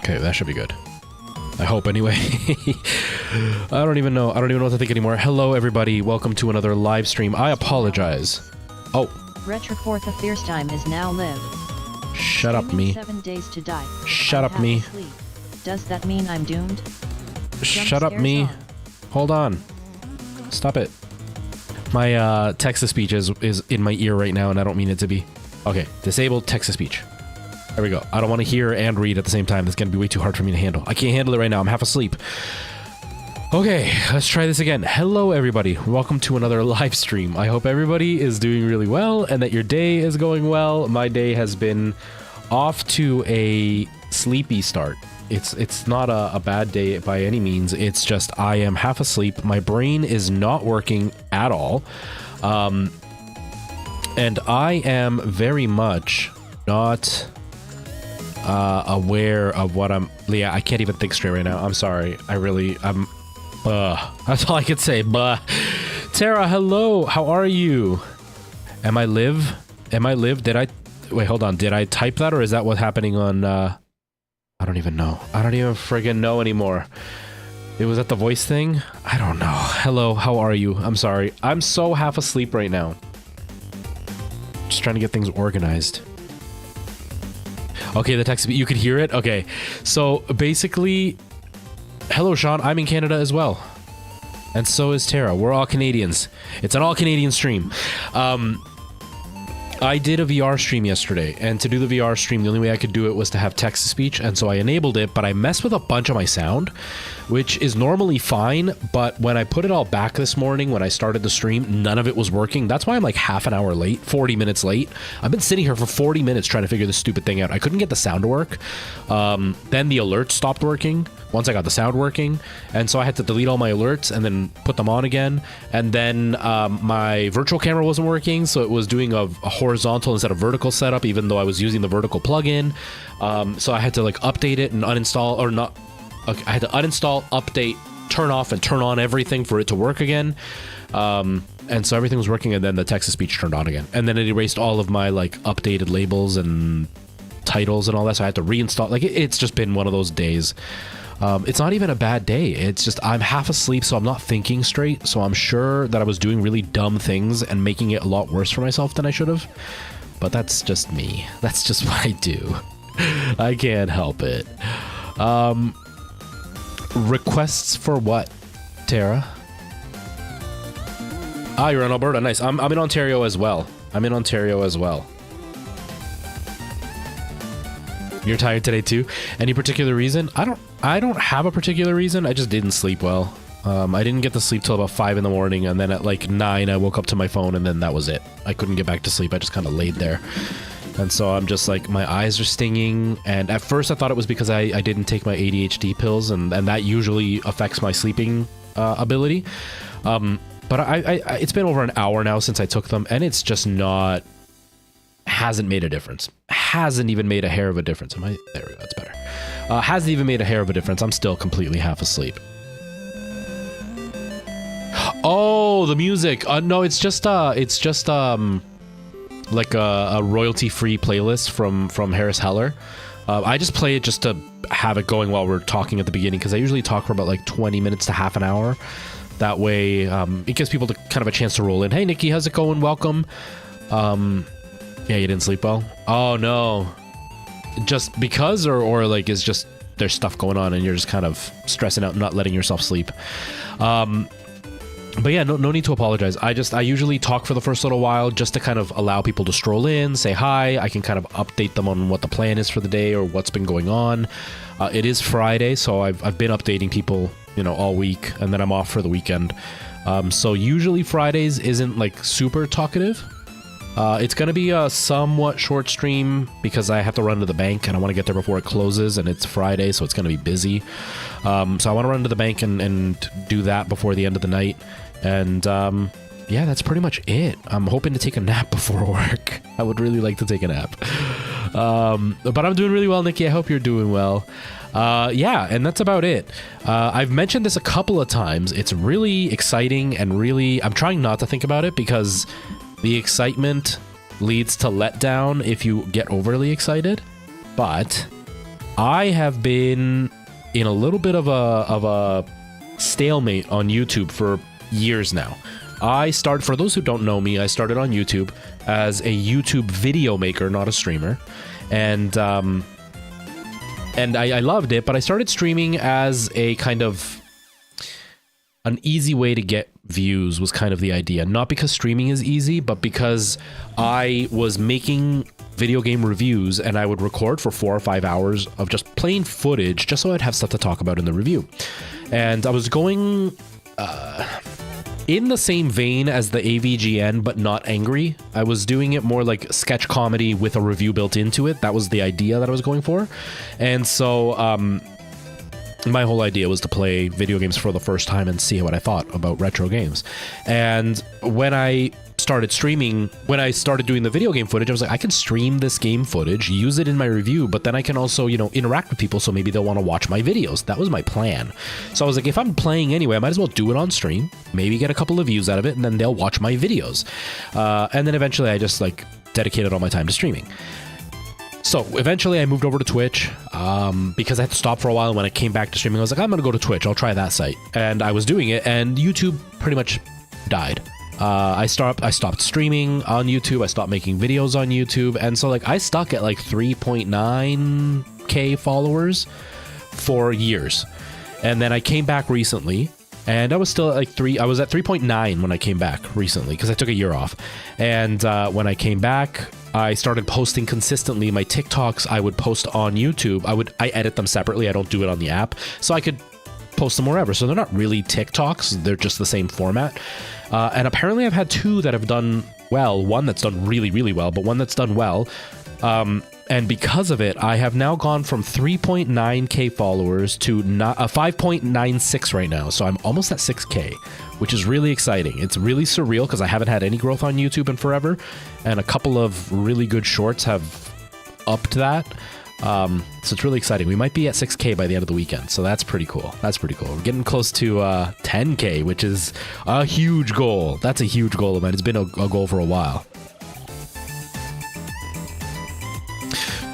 Okay, that should be good. I hope anyway. I don't even know what to think anymore. Hello everybody, welcome to another live stream. I apologize. Oh. Retro 4th of Thurs time is now live. Shut up me. 7 days to die. Shut up me. Does that mean I'm doomed? Shut up me. Hold on. Stop it. My text-to-speech is in my ear right now and I don't mean it to be. Okay, disabled text-to-speech. There we go. I don't want to hear and read at the same time. That's going to be way too hard for me to handle. I can't handle it right now. I'm half asleep. Okay, let's try this again. Hello, everybody. Welcome to another live stream. I hope everybody is doing really well and that your day is going well. My day has been off to a sleepy start. It's not a bad day by any means. It's just I am half asleep. My brain is not working at all. And I am very much not... aware of what yeah, I can't even think straight right now. I'm sorry. That's all I could say. Tara, hello. How are you? Am I live? Did I... Wait, hold on. Did I type that or is that what's happening on, I don't even know. I don't even friggin' know anymore. It was at the voice thing? I don't know. Hello, how are you? I'm sorry. I'm so half asleep right now. Just trying to get things organized. Okay, the text, you could hear it? Okay, so basically, hello Sean, I'm in Canada as well. And so is Tara, we're all Canadians. It's an all Canadian stream. I did a VR stream yesterday, and to do the VR stream, the only way I could do it was to have text-to-speech, and so I enabled it, but I messed with a bunch of my sound, which is normally fine, but when I put it all back this morning, when I started the stream, none of it was working. That's why I'm like half an hour late, 40 minutes late. I've been sitting here for 40 minutes trying to figure this stupid thing out. I couldn't get the sound to work. Then the alerts stopped working once I got the sound working, and so I had to delete all my alerts and then put them on again, and then my virtual camera wasn't working, so it was doing a horizontal instead of vertical setup, even though I was using the vertical plugin. So I had to like update it and uninstall, or not. Okay, I had to uninstall, update, turn off, and turn on everything for it to work again. And so everything was working, and then the text-to-speech turned on again. And then it erased all of my like updated labels and titles and all that, so I had to reinstall. Like it's just been one of those days. It's not even a bad day. It's just I'm half asleep, so I'm not thinking straight. So I'm sure that I was doing really dumb things and making it a lot worse for myself than I should have. But that's just me. That's just what I do. I can't help it. Requests for what, Tara? Ah, you're in Alberta. Nice. I'm in Ontario as well. You're tired today too? Any particular reason? I don't have a particular reason. I just didn't sleep well. I didn't get to sleep till about 5 in the morning, and then at like 9 I woke up to my phone, and then that was it. I couldn't get back to sleep. I just kind of laid there. And so I'm just like, my eyes are stinging, and at first I thought it was because I didn't take my ADHD pills, and that usually affects my sleeping ability. But it's been over an hour now since I took them, and it's just not... hasn't made a difference. Hasn't even made a hair of a difference. There we go, that's better. Hasn't even made a hair of a difference. I'm still completely half asleep. Oh, the music. No, it's just like a royalty-free playlist from Harris Heller. I just play it just to have it going while we're talking at the beginning, because I usually talk for about like 20 minutes to half an hour. That way, it gives people kind of a chance to roll in. Hey, Nikki, how's it going? Welcome. Yeah, you didn't sleep well? Oh, no. Just because, or like, is just there's stuff going on and you're just kind of stressing out and not letting yourself sleep? But yeah, no need to apologize. I usually talk for the first little while just to kind of allow people to stroll in, say hi. I can kind of update them on what the plan is for the day or what's been going on. It is Friday, so I've been updating people, you know, all week, and then I'm off for the weekend. So usually Fridays isn't like super talkative. It's going to be a somewhat short stream because I have to run to the bank and I want to get there before it closes, and it's Friday, so it's going to be busy. So I want to run to the bank and do that before the end of the night. And yeah, that's pretty much it. I'm hoping to take a nap before work. I would really like to take a nap. But I'm doing really well, Nikki. I hope you're doing well. Yeah, and that's about it. I've mentioned this a couple of times. It's really exciting and really... I'm trying not to think about it because the excitement leads to letdown if you get overly excited. But I have been in a little bit of a stalemate on YouTube for years now. For those who don't know me, I started on YouTube as a YouTube video maker, not a streamer. And I loved it, but I started streaming as a kind of an easy way to get views was kind of the idea. Not because streaming is easy, but because I was making video game reviews and I would record for 4 or 5 hours of just plain footage just so I'd have stuff to talk about in the review. And I was going in the same vein as the AVGN, but not angry. I was doing it more like sketch comedy with a review built into it. That was the idea that I was going for. And so my whole idea was to play video games for the first time and see what I thought about retro games. And when I started streaming, when I started doing the video game footage, I was like, I can stream this game footage, use it in my review, but then I can also, you know, interact with people, so maybe they'll want to watch my videos. That was my plan. So I was like, if I'm playing anyway, I might as well do it on stream, maybe get a couple of views out of it, and then they'll watch my videos. And then eventually I just like dedicated all my time to streaming. So eventually I moved over to Twitch because I had to stop for a while. And when I came back to streaming, I was like, I'm going to go to Twitch. I'll try that site. And I was doing it, and YouTube pretty much died. I stopped streaming on YouTube. I stopped making videos on YouTube. And so like I stuck at like 3.9K followers for years. And then I came back recently, and I was still at like I was at 3.9 when I came back recently because I took a year off. And when I came back, I started posting consistently. My TikToks I would post on YouTube. I edit them separately. I don't do it on the app, so I could post them wherever. So they're not really TikToks. They're just the same format. And apparently I've had 2 that have done well. One that's done really, really well, but one that's done well. And because of it, I have now gone from 3.9K followers to 5.96 right now. So I'm almost at 6K, which is really exciting. It's really surreal because I haven't had any growth on YouTube in forever. And a couple of really good shorts have upped that. So it's really exciting. We might be at 6K by the end of the weekend. So that's pretty cool. That's pretty cool. We're getting close to 10K, which is a huge goal. That's a huge goal of mine. It's been a goal for a while.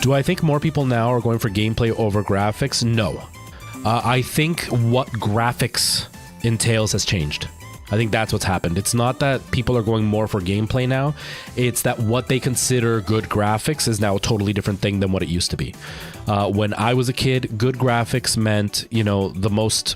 Do I think more people now are going for gameplay over graphics? No. I think what graphics entails has changed. I think that's what's happened. It's not that people are going more for gameplay now. It's that what they consider good graphics is now a totally different thing than what it used to be. When I was a kid, good graphics meant, you know, the most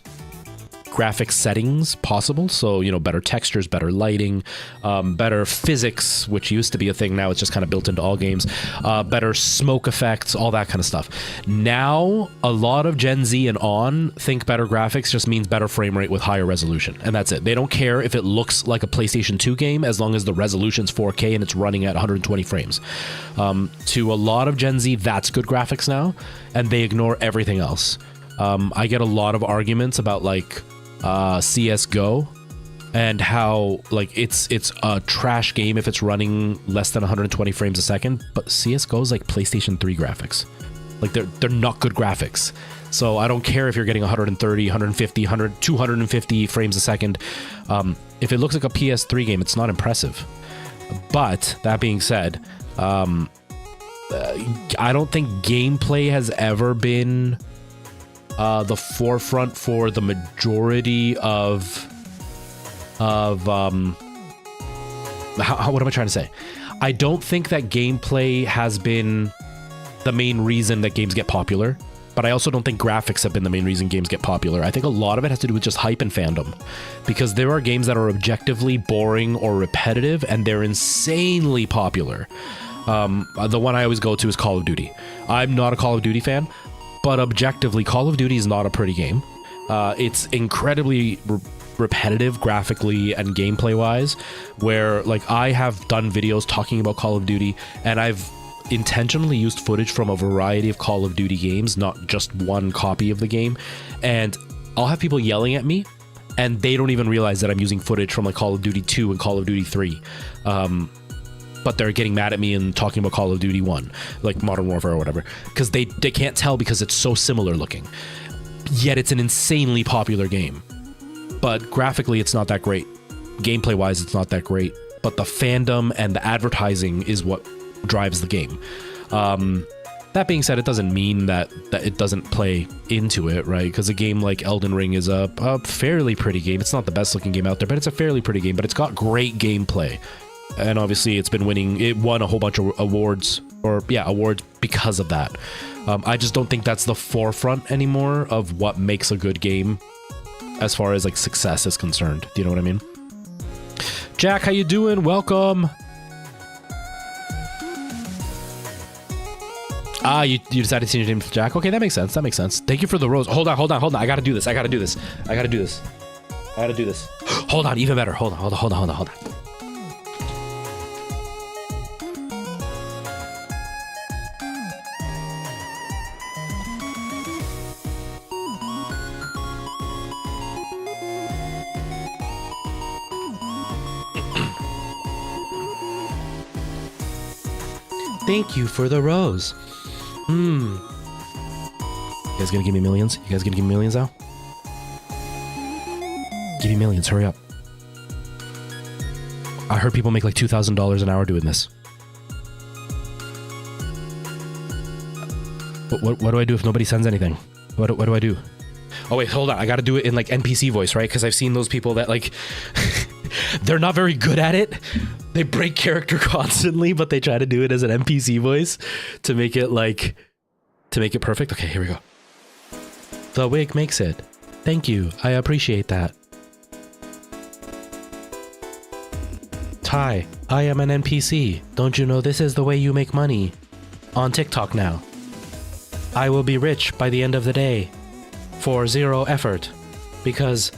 graphic settings possible. So, you know, better textures, better lighting, better physics, which used to be a thing. Now it's just kind of built into all games, better smoke effects, all that kind of stuff. Now, a lot of Gen Z and on think better graphics just means better frame rate with higher resolution. And that's it. They don't care if it looks like a PlayStation 2 game as long as the resolution's 4K and it's running at 120 frames. To a lot of Gen Z, that's good graphics now, and they ignore everything else. I get a lot of arguments about like CSGO and how like it's a trash game if it's running less than 120 frames a second, but CSGO is like PlayStation 3 graphics. Like they're not good graphics. So I don't care if you're getting 130, 150, 100, 250 frames a second. If it looks like a PS3 game, it's not impressive. But that being said, I don't think gameplay has ever been the forefront for the majority of what am I trying to say? I don't think that gameplay has been the main reason that games get popular, but I also don't think graphics have been the main reason games get popular. I think a lot of it has to do with just hype and fandom, because there are games that are objectively boring or repetitive and they're insanely popular. The one I always go to is Call of Duty. I'm not a Call of Duty fan, but objectively, Call of Duty is not a pretty game. It's incredibly repetitive graphically and gameplay wise, where like I have done videos talking about Call of Duty, and I've intentionally used footage from a variety of Call of Duty games, not just one copy of the game, and I'll have people yelling at me and they don't even realize that I'm using footage from like Call of Duty 2 and Call of Duty 3. But they're getting mad at me and talking about Call of Duty 1, like Modern Warfare or whatever, because they can't tell because it's so similar looking. Yet it's an insanely popular game. But graphically, it's not that great. Gameplay-wise, it's not that great. But the fandom and the advertising is what drives the game. That being said, it doesn't mean that it doesn't play into it, right? Because a game like Elden Ring is a fairly pretty game. It's not the best looking game out there, but it's a fairly pretty game, but it's got great gameplay. And obviously it's been winning, it won a whole bunch of awards, or yeah, awards because of that. I just don't think that's the forefront anymore of what makes a good game as far as like success is concerned. Do you know what I mean? Jack, how you doing? Welcome. Ah, you decided to change your name to Jack? Okay, that makes sense. That makes sense. Thank you for the rose. Hold on. I gotta do this. Hold on, even better. Hold on. Thank you for the rose. You guys gonna give me millions? You guys gonna give me millions now? Give me millions, hurry up. I heard people make like $2,000 an hour doing this. What do I do if nobody sends anything? What do I do? Oh wait, hold on. I gotta do it in like NPC voice, right? Because I've seen those people that like... they're not very good at it. They break character constantly, but they try to do it as an NPC voice to make it like... to make it perfect. Okay, here we go. The wig makes it. Thank you. I appreciate that. Ty, I am an NPC. Don't you know this is the way you make money? On TikTok now. I will be rich by the end of the day. For 0 effort. Because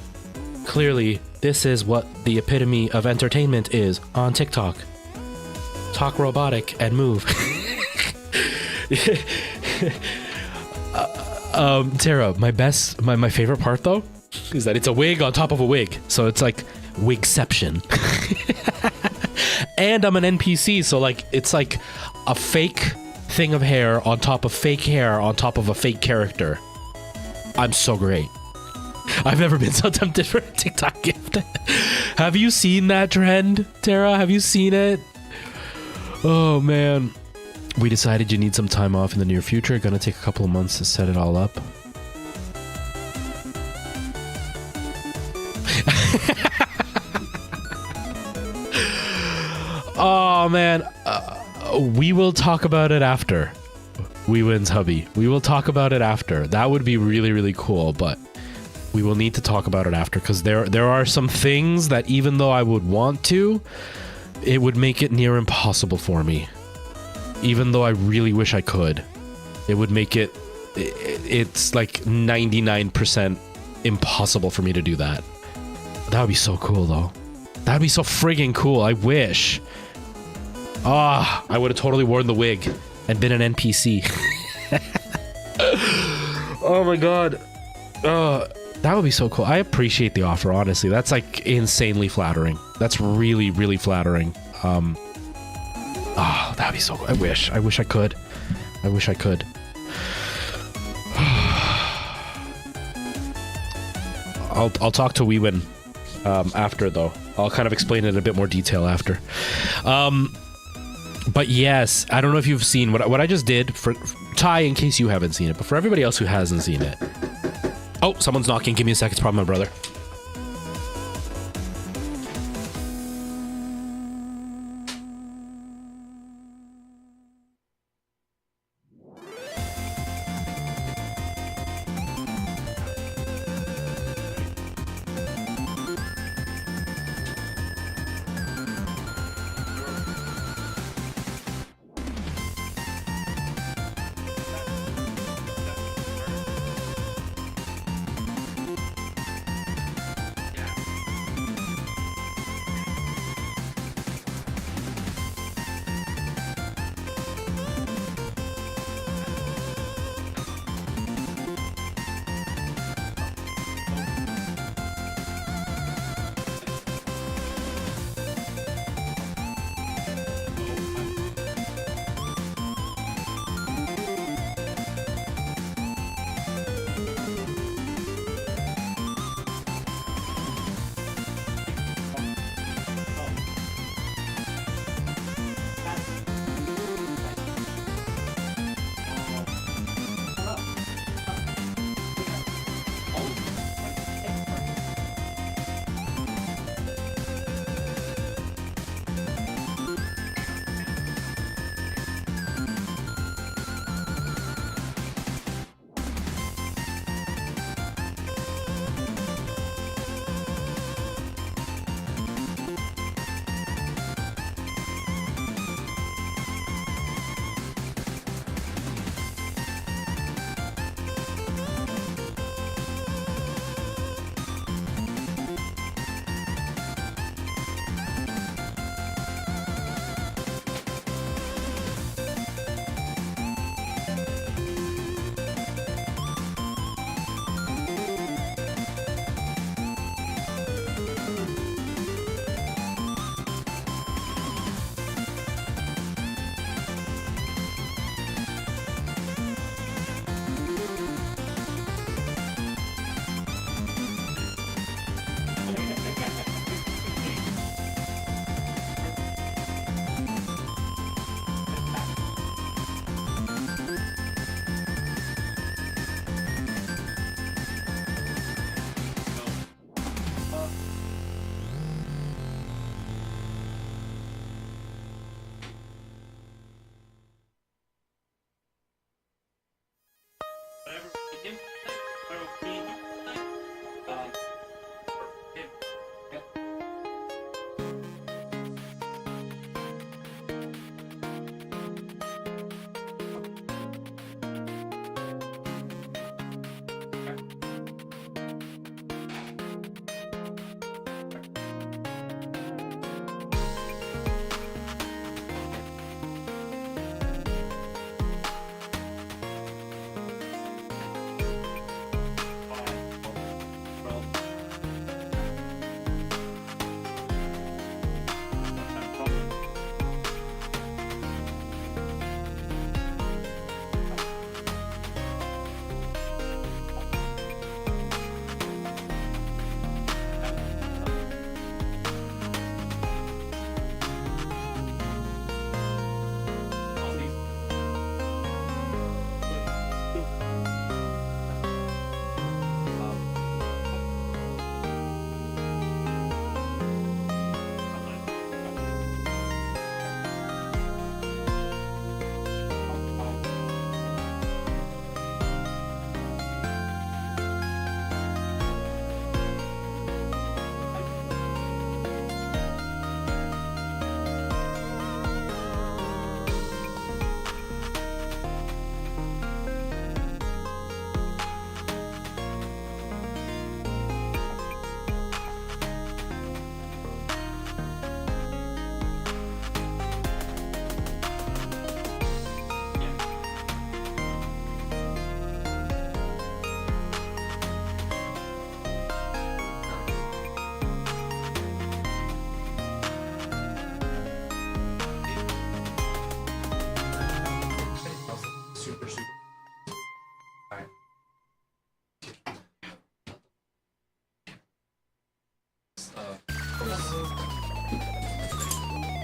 clearly this is what the epitome of entertainment is on TikTok. Talk robotic and move. Tara, my favorite part though is that it's a wig on top of a wig, so it's like wigception. And I'm an NPC, so like it's like a fake thing of hair on top of fake hair on top of a fake character. I'm so great. I've never been so tempted for a TikTok gift. Have you seen that trend, Tara? Have you seen it? Oh man. We decided you need some time off in the near future. Gonna take a couple of months to set it all up. Oh man, we will talk about it after. We wins hubby. We will talk about it after. That would be really, really cool, but we will need to talk about it after because there are some things that even though I would want to, it would make it near impossible for me. Even though I really wish I could, it would make it, it's like 99% impossible for me to do that. That would be so cool though. That would be so friggin' cool. I wish. Ah, I would have totally worn the wig and been an NPC. Oh my god. That would be so cool. I appreciate the offer, honestly. That's like insanely flattering. That's really, really flattering. Oh, that'd be so cool. I wish I could. I wish I could. I'll talk to Weewin after though. I'll kind of explain it in a bit more detail after. But yes, I don't know if you've seen what I just did for Ty, in case you haven't seen it, but for everybody else who hasn't seen it. Oh, someone's knocking. Give me a second. It's probably my brother.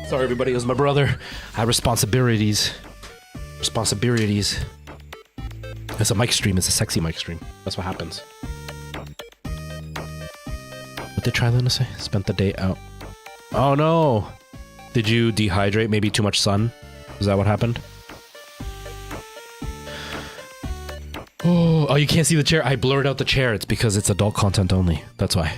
Sorry, everybody. It was my brother. I had responsibilities. Responsibilities. It's a mic stream. It's a sexy mic stream. That's what happens. What did Trilana say? Spent the day out. Oh, no. Did you dehydrate? Maybe too much sun? Is that what happened? Oh, you can't see the chair. I blurred out the chair. It's because it's adult content only. That's why.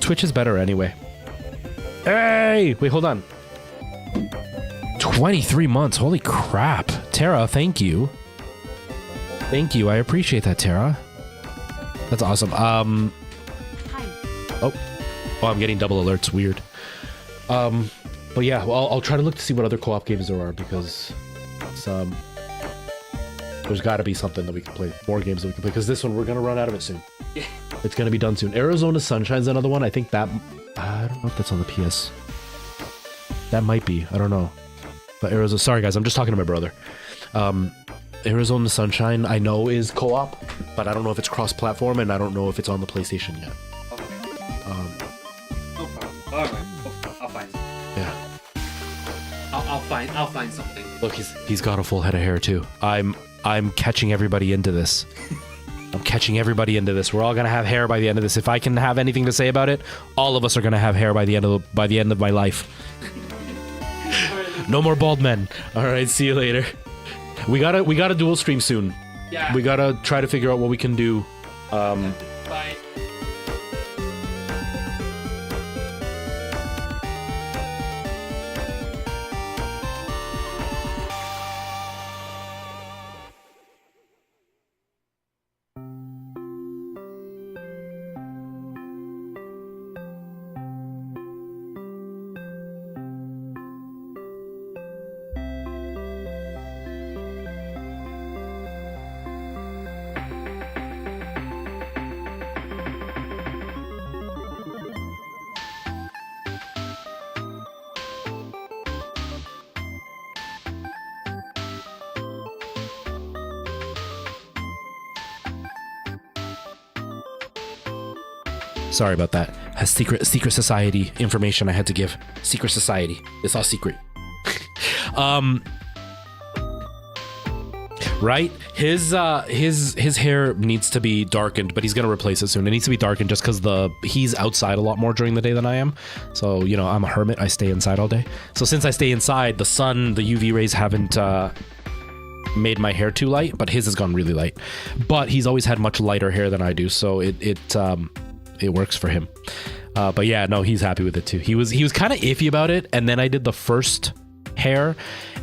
Twitch is better anyway. Hey! Wait, hold on. 23 months. Holy crap. Tara, thank you. Thank you. I appreciate that, Tara. That's awesome. Oh, I'm getting double alerts. Weird. But yeah, well, I'll try to look to see what other co-op games there are because it's, there's got to be something that we can play. More games that we can play because this one we're gonna run out of it soon. Yeah. It's gonna be done soon. Arizona Sunshine's another one. I think that I don't know if that's on the PS. That might be. I don't know. But Arizona. Sorry guys, I'm just talking to my brother. Arizona Sunshine I know is co-op, but I don't know if it's cross-platform and I don't know if it's on the PlayStation yet. Okay. No problem. Alright. I'll find something. Yeah. I'll find something. Look, he's got a full head of hair too. I'm catching everybody into this. I'm catching everybody into this. We're all gonna have hair by the end of this. If I can have anything to say about it, all of us are gonna have hair by the end of my life. No more bald men. All right, see you later. We gotta dual stream soon. Yeah. We gotta try to figure out what we can do. Bye. Sorry about that. Has secret society information I had to give. Secret society. It's all secret. Right? His hair needs to be darkened, but he's gonna replace it soon. It needs to be darkened just because he's outside a lot more during the day than I am. So, you know, I'm a hermit. I stay inside all day. So since I stay inside, the sun, the UV rays haven't made my hair too light, but his has gone really light. But he's always had much lighter hair than I do, so it works for him. But yeah, no, he's happy with it too. He was kind of iffy about it, and then I did the first hair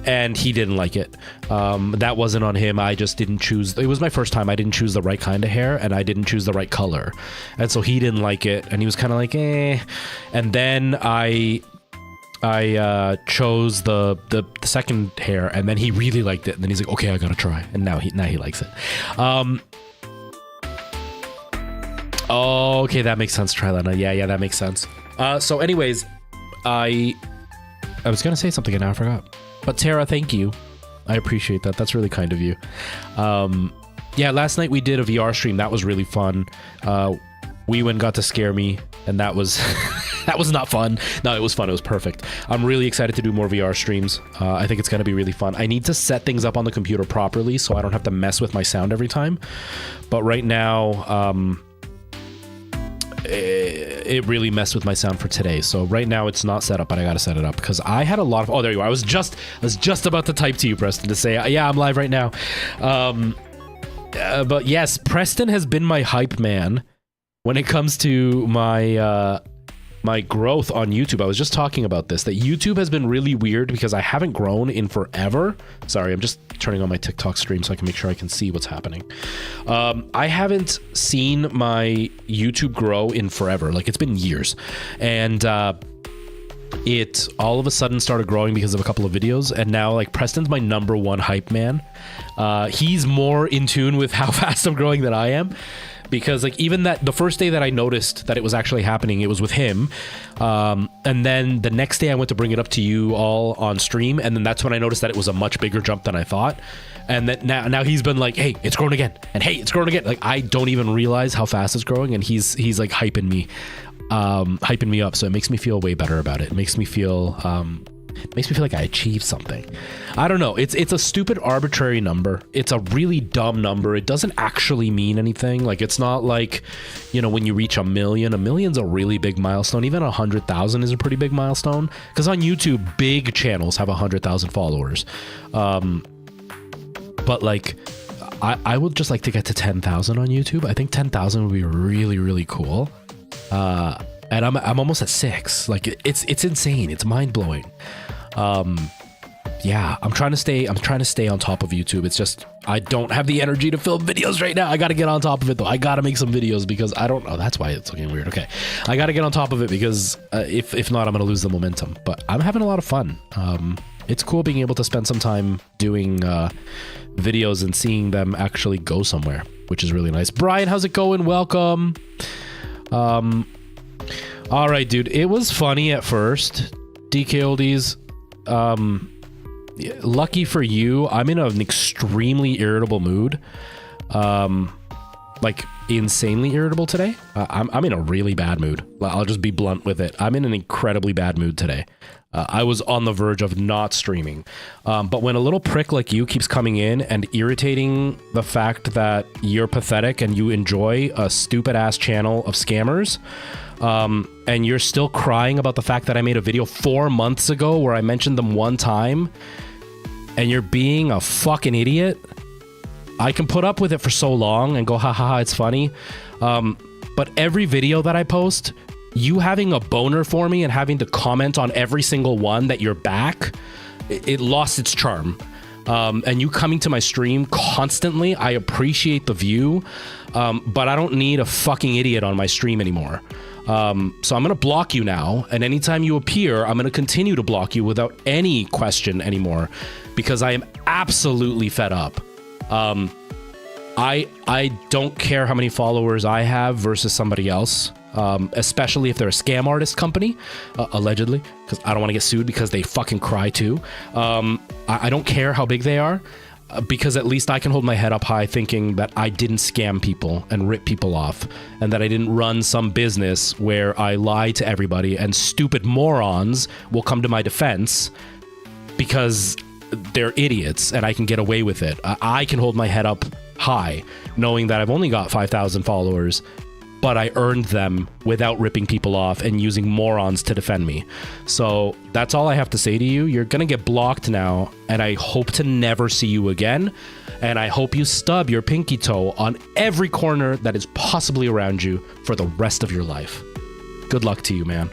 and he didn't like it. That wasn't on him. I just didn't choose. It was my first time. I didn't choose the right kind of hair and I didn't choose the right color. And so he didn't like it and he was kind of like, eh. And then I chose the second hair and then he really liked it. And then he's like, okay, I gotta try. And now he likes it. Oh, okay, that makes sense, Trilana. Yeah, that makes sense. So anyways, I was gonna say something and now I forgot. But Tara, thank you. I appreciate that. That's really kind of you. Yeah, last night we did a VR stream. That was really fun. Weewin got to scare me, and that was that was not fun. No, it was fun. It was perfect. I'm really excited to do more VR streams. I think it's going to be really fun. I need to set things up on the computer properly so I don't have to mess with my sound every time. But right now, it really messed with my sound for today. So right now it's not set up, but I got to set it up because I had a lot of... Oh, there you are. I was just about to type to you, Preston, to say, yeah, I'm live right now. But yes, Preston has been my hype man when it comes to my my growth on YouTube. I was just talking about this, that YouTube has been really weird because I haven't grown in forever. Sorry, I'm just turning on my TikTok stream so I can make sure I can see what's happening. I haven't seen my YouTube grow in forever. Like, it's been years. And it all of a sudden started growing because of a couple of videos, and now like Preston's my #1 hype man. He's more in tune with how fast I'm growing than I am. because like even that the first day that I noticed that it was actually happening, it was with him, and then the next day I went to bring it up to you all on stream, and then that's when I noticed that it was a much bigger jump than I thought. And that now he's been like, hey, it's growing again, and hey, it's growing again. Like I don't even realize how fast it's growing, and he's like hyping me up, so it makes me feel way better about it. It makes me feel like I achieved something. I don't know. It's a stupid arbitrary number. It's a really dumb number. It doesn't actually mean anything. Like it's not like, you know, when you reach 1 million, 1 million's a really big milestone. Even 100,000 is a pretty big milestone. Because on YouTube, big channels have 100,000 followers. But like, I would just like to get to 10,000 on YouTube. I think 10,000 would be really, really cool. And I'm almost at 6. Like it's insane. It's mind blowing. Yeah, I'm trying to stay on top of YouTube. It's just I don't have the energy to film videos right now. I got to get on top of it though. I got to make some videos because I don't know. That's why it's looking weird. Okay, I got to get on top of it because if not, I'm gonna lose the momentum. But I'm having a lot of fun. It's cool being able to spend some time doing videos and seeing them actually go somewhere, which is really nice. Brian, how's it going? Welcome. All right, dude. It was funny at first. DK oldies. Lucky for you, I'm in an extremely irritable mood. Like insanely irritable today. I'm in a really bad mood. I'll just be blunt with it. I'm in an incredibly bad mood today. I was on the verge of not streaming. But when a little prick like you keeps coming in and irritating the fact that you're pathetic and you enjoy a stupid ass channel of scammers, and you're still crying about the fact that I made a video 4 months ago where I mentioned them one time, and you're being a fucking idiot, I can put up with it for so long and go, ha ha ha, it's funny. But every video that I post, you having a boner for me and having to comment on every single one that you're back, it lost its charm. And you coming to my stream constantly, I appreciate the view, but I don't need a fucking idiot on my stream anymore. So I'm going to block you now, and anytime you appear, I'm going to continue to block you without any question anymore, because I am absolutely fed up. I don't care how many followers I have versus somebody else, especially if they're a scam artist company, allegedly, because I don't want to get sued because they fucking cry too. I don't care how big they are, because at least I can hold my head up high thinking that I didn't scam people and rip people off, and that I didn't run some business where I lie to everybody and stupid morons will come to my defense because they're idiots and I can get away with it. I can hold my head up high knowing that I've only got 5,000 followers, but I earned them without ripping people off and using morons to defend me. So that's all I have to say to you. You're gonna get blocked now, and I hope to never see you again. And I hope you stub your pinky toe on every corner that is possibly around you for the rest of your life. Good luck to you, man.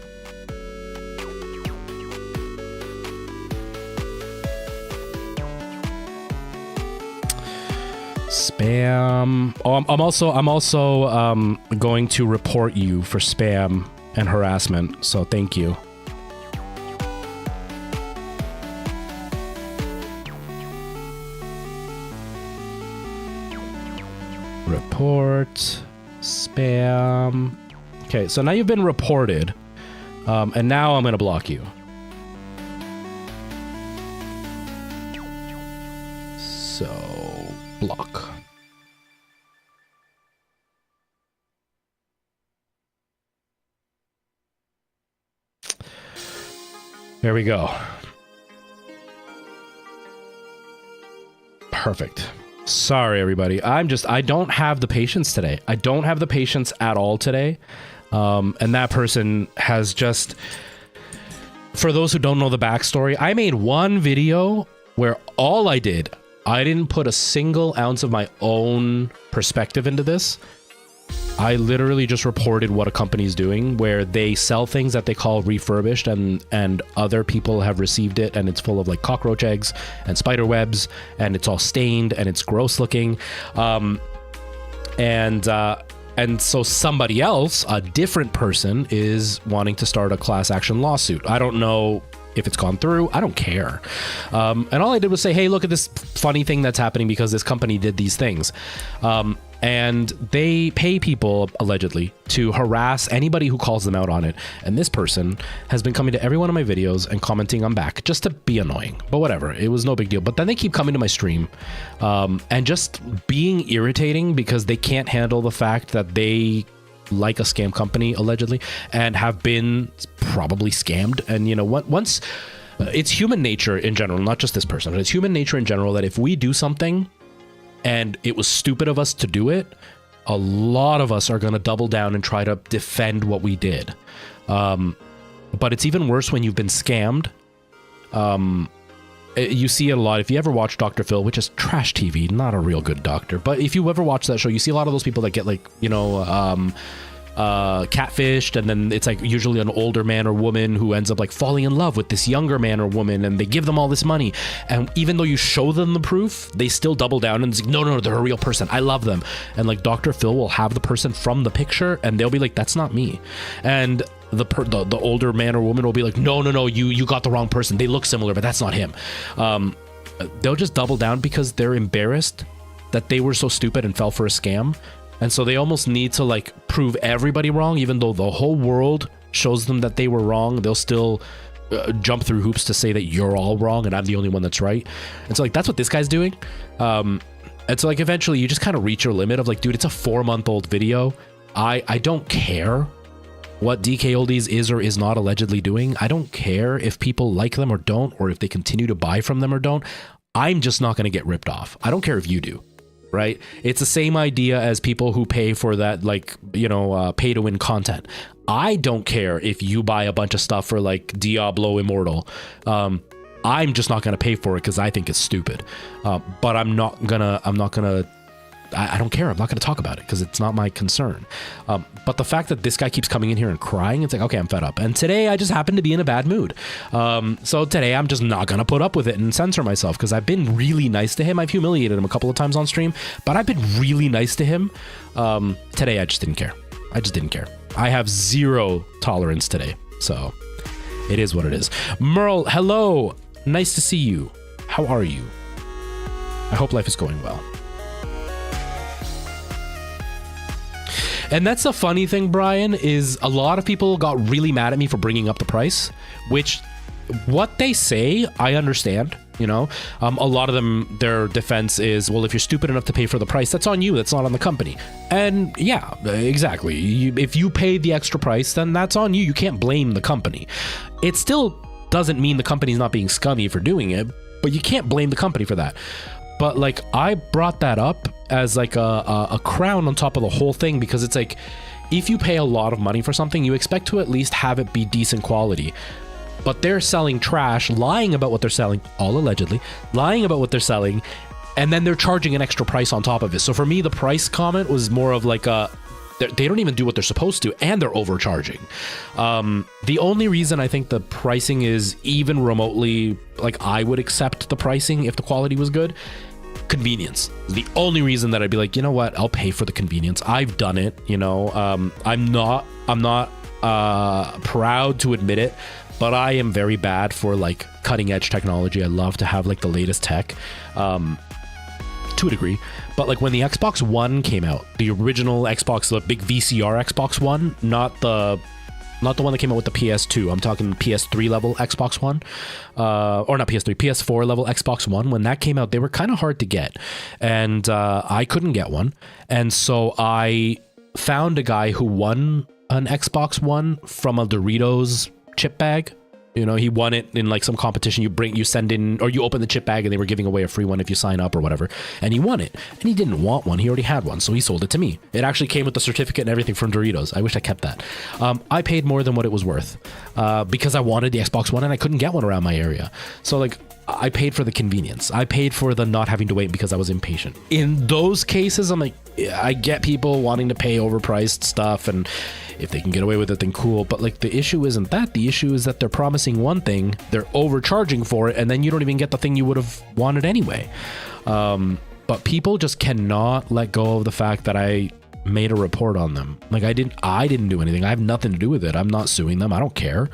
Spam. Oh, I'm also going to report you for spam and harassment. So thank you. Report spam. Okay, so now you've been reported, and now I'm gonna block you. So block. There we go. Perfect. Sorry, everybody. I don't have the patience today. I don't have the patience at all today. And that person has just... For those who don't know the backstory, I made one video where all I didn't put a single ounce of my own perspective into this. I literally just reported what a company's doing, where they sell things that they call refurbished, and other people have received it, and it's full of like cockroach eggs and spider webs, and it's all stained and it's gross looking. And so somebody else, a different person, is wanting to start a class action lawsuit. I don't know if it's gone through. I don't care. And all I did was say, hey, look at this funny thing that's happening because this company did these things. And they pay people allegedly to harass anybody who calls them out on it. And this person has been coming to every one of my videos and commenting I'm back just to be annoying. But whatever, it was no big deal. But then they keep coming to my stream and just being irritating because they can't handle the fact that they like a scam company allegedly and have been probably scammed. And you know what, once it's human nature in general, not just this person, but it's human nature in general that if we do something and it was stupid of us to do it, a lot of us are going to double down and try to defend what we did. But it's even worse when you've been scammed. You see it a lot. If you ever watch Dr. Phil, which is trash TV, not a real good doctor, but if you ever watch that show, you see a lot of those people that get like, you know, catfished, and then it's like usually an older man or woman who ends up like falling in love with this younger man or woman, and they give them all this money, and even though you show them the proof, they still double down and say, no, they're a real person, I love them. And like Dr. Phil will have the person from the picture and they'll be like, that's not me. And the older man or woman will be like, no, you got the wrong person, they look similar but that's not him. They'll just double down because they're embarrassed that they were so stupid and fell for a scam. And so they almost need to like prove everybody wrong, even though the whole world shows them that they were wrong. They'll still jump through hoops to say that you're all wrong and I'm the only one that's right. And so like that's what this guy's doing. And so like eventually you just kind of reach your limit of like, dude, it's a 4-month-old video. I don't care what DK Oldies is or is not allegedly doing. I don't care if people like them or don't, or if they continue to buy from them or don't. I'm just not going to get ripped off. I don't care if you do. Right? It's the same idea as people who pay for that, like, you know, pay to win content. I don't care if you buy a bunch of stuff for like Diablo Immortal. I'm just not going to pay for it because I think it's stupid. But I don't care. I'm not going to talk about it because it's not my concern. But the fact that this guy keeps coming in here and crying, it's like, okay, I'm fed up. And today I just happen to be in a bad mood. So today I'm just not going to put up with it and censor myself because I've been really nice to him. I've humiliated him a couple of times on stream, but I've been really nice to him. Today I just didn't care. I have zero tolerance today. So it is what it is. Merle, hello. Nice to see you. How are you? I hope life is going well. And that's the funny thing, Brian, is a lot of people got really mad at me for bringing up the price, which what they say, I understand, you know. A lot of them, their defense is, well, if you're stupid enough to pay for the price, that's on you, that's not on the company. And yeah, exactly. If you pay the extra price, then that's on you. You can't blame the company. It still doesn't mean the company's not being scummy for doing it, but you can't blame the company for that. But like I brought that up as like a crown on top of the whole thing because it's like if you pay a lot of money for something, you expect to at least have it be decent quality. But they're selling trash, lying about what they're selling, all allegedly, lying about what they're selling, and then they're charging an extra price on top of it. So for me, the price comment was more of like they don't even do what they're supposed to, and they're overcharging. The only reason I think the pricing is even remotely like I would accept the pricing if the quality was good, convenience is the only reason that I'd be like, you know what, I'll pay for the convenience. I've done it, you know. I'm not proud to admit it, but I am very bad for like cutting edge technology. I love to have like the latest tech. To a degree, but like when the Xbox One came out, the original Xbox, the big VCR Xbox One, not the one that came out with the PS2, I'm talking PS3 level Xbox One, or not PS3, PS4 level Xbox One. When that came out, they were kind of hard to get, and I couldn't get one, and so I found a guy who won an Xbox One from a Doritos chip bag. You know, he won it in like some competition. You send in, or you open the chip bag and they were giving away a free one if you sign up or whatever. And he won it. And he didn't want one. He already had one. So he sold it to me. It actually came with the certificate and everything from Doritos. I wish I kept that. I paid more than what it was worth because I wanted the Xbox One and I couldn't get one around my area. So like I paid for the convenience. I paid for the not having to wait because I was impatient. In those cases, I'm like, I get people wanting to pay overpriced stuff, and if they can get away with it, then cool. But like the issue isn't that. The issue is that they're promising one thing, they're overcharging for it, and then you don't even get the thing you would have wanted anyway. But people just cannot let go of the fact that I made a report on them. Like I didn't do anything. I have nothing to do with it. I'm not suing them. I don't care.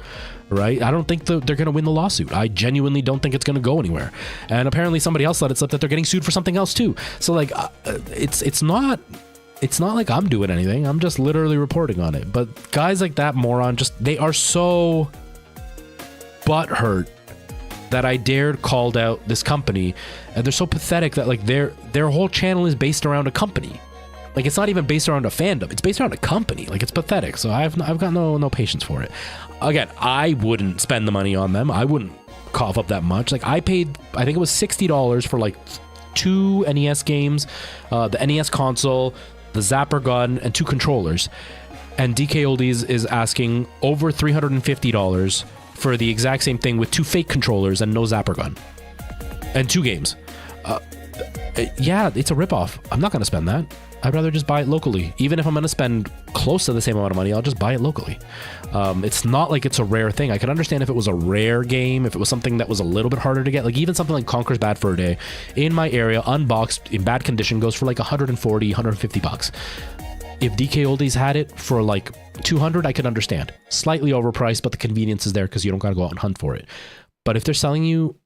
Right? I don't think they're going to win the lawsuit. I genuinely don't think it's going to go anywhere. And apparently somebody else let it slip that they're getting sued for something else too. So like it's not it's not like I'm doing anything. I'm just literally reporting on it. But guys like that moron, they are so butthurt that I dared called out this company, and they're so pathetic that like their whole channel is based around a company. Like, it's not even based around a fandom. It's based around a company. Like, it's pathetic. So I've got no patience for it. Again, I wouldn't spend the money on them. I wouldn't cough up that much. Like, I paid, I think it was $60 for like 2 NES games, the NES console, the Zapper gun, and 2 controllers. And DK Oldies is asking over $350 for the exact same thing with 2 fake controllers and no Zapper gun. And 2 games. Yeah, it's a ripoff. I'm not going to spend that. I'd rather just buy it locally. Even if I'm going to spend close to the same amount of money, I'll just buy it locally. It's not like it's a rare thing. I could understand if it was a rare game, if it was something that was a little bit harder to get. Like even something like Conker's Bad Fur Day in my area, unboxed, in bad condition, goes for like 140, 150 bucks. If DK Oldies had it for like 200, I could understand. Slightly overpriced, but the convenience is there because you don't got to go out and hunt for it. But if they're selling you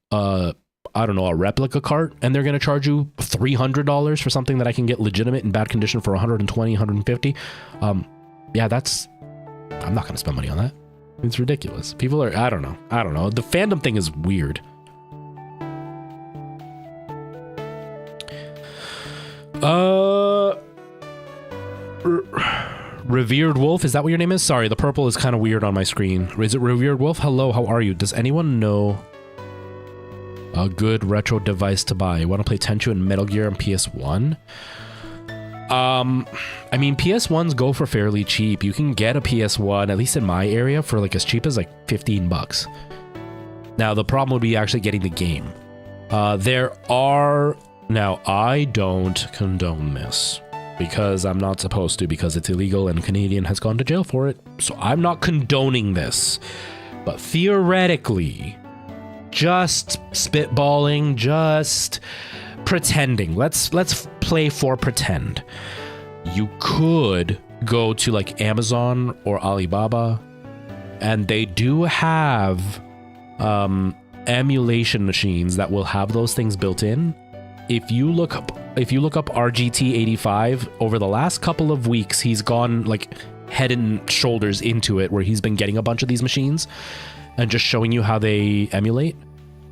I don't know, a replica cart, and they're going to charge you $300 for something that I can get legitimate in bad condition for 120, 150. Yeah, I'm not going to spend money on that. It's ridiculous. People are, I don't know. The fandom thing is weird. Revered Wolf, is that what your name is? Sorry, the purple is kind of weird on my screen. Is it Revered Wolf? Hello, how are you? Does anyone know a good retro device to buy? Want to play Tenchu and Metal Gear on PS1? I mean, PS1s go for fairly cheap. You can get a PS1, at least in my area, for like as cheap as like 15 bucks. Now, the problem would be actually getting the game. Now, I don't condone this because I'm not supposed to, because it's illegal and Canadian has gone to jail for it. So I'm not condoning this. But theoretically, just spitballing, just pretending. Let's play for pretend. You could go to like Amazon or Alibaba, and they do have emulation machines that will have those things built in. If you look up RGT85, over the last couple of weeks, he's gone like head and shoulders into it, where he's been getting a bunch of these machines and just showing you how they emulate.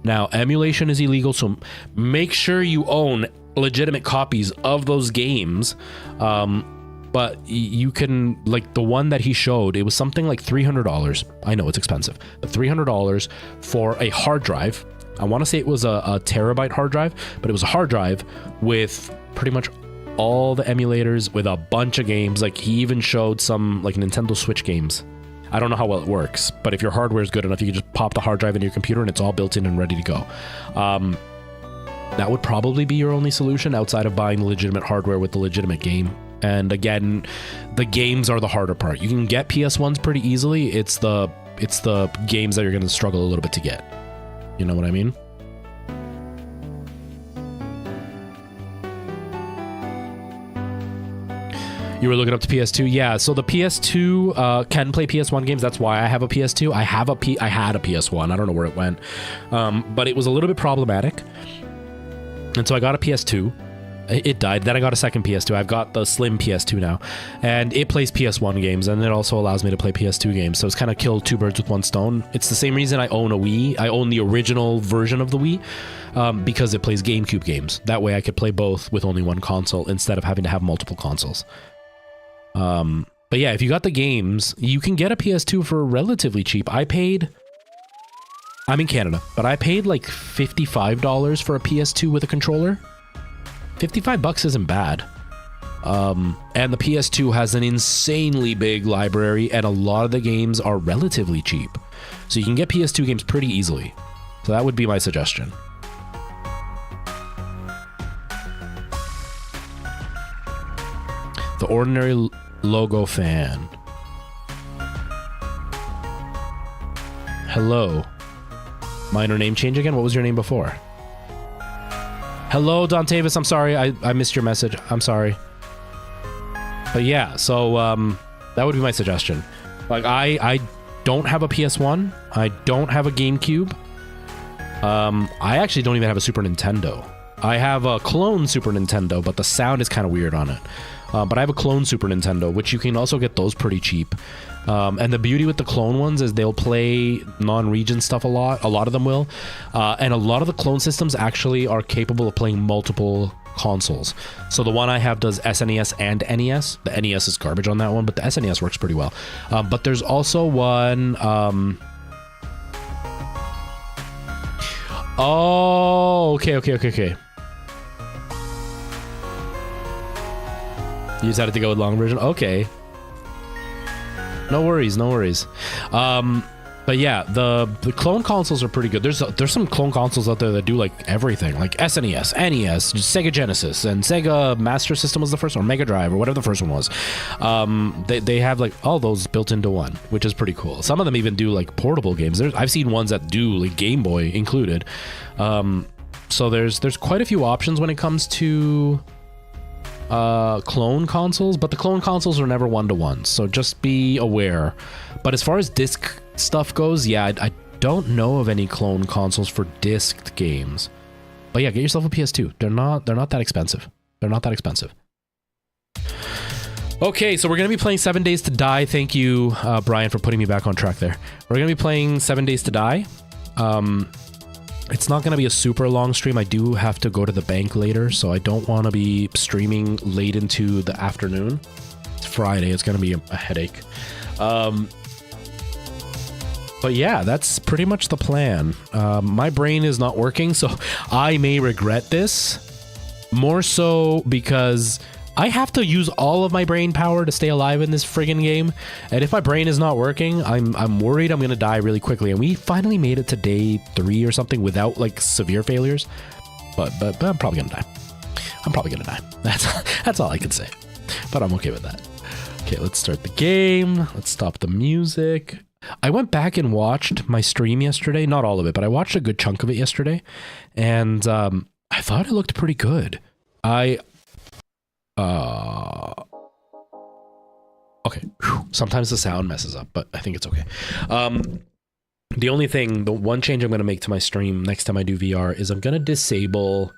Now, emulation is illegal, so make sure you own legitimate copies of those games. But you can, like the one that he showed, it was something like $300. I know it's expensive, but $300 for a hard drive. I want to say it was a terabyte hard drive, but it was a hard drive with pretty much all the emulators, with a bunch of games. Like he even showed some like Nintendo Switch games. I don't know how well it works, but if your hardware is good enough, you can just pop the hard drive into your computer and it's all built in and ready to go. That would probably be your only solution outside of buying legitimate hardware with the legitimate game. And again, the games are the harder part. You can get PS1s pretty easily. It's the games that you're going to struggle a little bit to get. You know what I mean? You were looking up to PS2? Yeah, so the PS2 can play PS1 games. That's why I have a PS2. I had a PS1. I don't know where it went. But it was a little bit problematic. And so I got a PS2. It died. Then I got a second PS2. I've got the slim PS2 now. And it plays PS1 games, and it also allows me to play PS2 games. So it's kind of killed 2 birds with 1 stone. It's the same reason I own a Wii. I own the original version of the Wii, because it plays GameCube games. That way I could play both with only 1 console instead of having to have multiple consoles. But yeah, if you got the games, you can get a PS2 for relatively cheap. I'm in Canada, but I paid like $55 for a PS2 with a controller. 55 bucks isn't bad. And the PS2 has an insanely big library, and a lot of the games are relatively cheap. So you can get PS2 games pretty easily. So that would be my suggestion. The Ordinary Logo Fan. Hello. Minor name change again? What was your name before? Hello, Don Tavis. I'm sorry. I missed your message. I'm sorry. But yeah, so that would be my suggestion. Like, I don't have a PS1. I don't have a GameCube. I actually don't even have a Super Nintendo. I have a clone Super Nintendo, but the sound is kind of weird on it. But I have a clone Super Nintendo, which you can also get those pretty cheap. And the beauty with the clone ones is they'll play non-region stuff a lot. A lot of them will. And a lot of the clone systems actually are capable of playing multiple consoles. So the one I have does SNES and NES. The NES is garbage on that one, but the SNES works pretty well. But there's also one... Oh, okay. You decided to go with long version? Okay. No worries. But yeah, the clone consoles are pretty good. There's some clone consoles out there that do like everything, like SNES, NES, Sega Genesis, and Sega Master System was the first one, Mega Drive, or whatever the first one was. They have like all those built into one, which is pretty cool. Some of them even do like portable games. I've seen ones that do like Game Boy included. So there's quite a few options when it comes to clone consoles, but the clone consoles are never one-to-one, so just be aware. But as far as disc stuff goes, yeah, I don't know of any clone consoles for disced games. But yeah, get yourself a PS2. They're not that expensive. Okay, so we're gonna be playing 7 Days to Die. Thank you, Brian, for putting me back on track there. We're gonna be playing 7 Days to Die. It's not going to be a super long stream. I do have to go to the bank later, so I don't want to be streaming late into the afternoon. It's Friday. It's going to be a headache. But yeah, that's pretty much the plan. My brain is not working, so I may regret this. More so because I have to use all of my brain power to stay alive in this friggin' game. And if my brain is not working, I'm worried I'm gonna die really quickly. And we finally made it to day 3 or something without like severe failures. But I'm probably gonna die. That's all I can say. But I'm okay with that. Okay, let's start the game. Let's stop the music. I went back and watched my stream yesterday. Not all of it, but I watched a good chunk of it yesterday. And I thought it looked pretty good. Okay. Whew. Sometimes the sound messes up, but I think it's okay. The one change I'm going to make to my stream next time I do VR is I'm going to disable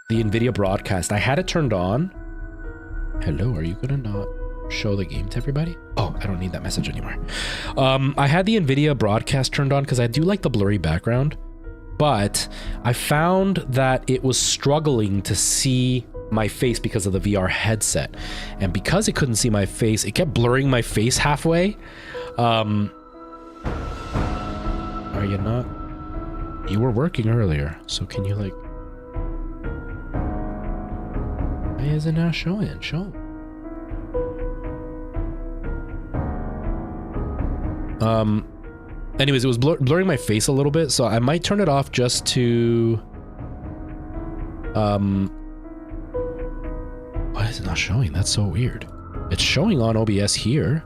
the NVIDIA broadcast. I had it turned on. Hello, are you going to not show the game to everybody? Oh, I don't need that message anymore. I had the NVIDIA broadcast turned on because I do like the blurry background, but I found that it was struggling to see my face because of the VR headset, and because it couldn't see my face, it kept blurring my face halfway. Are you not? You were working earlier, so can you like? Why is it not showing? Show. Anyways, it was blurring my face a little bit, so I might turn it off just to Why is it not showing? That's so weird. It's showing on OBS here.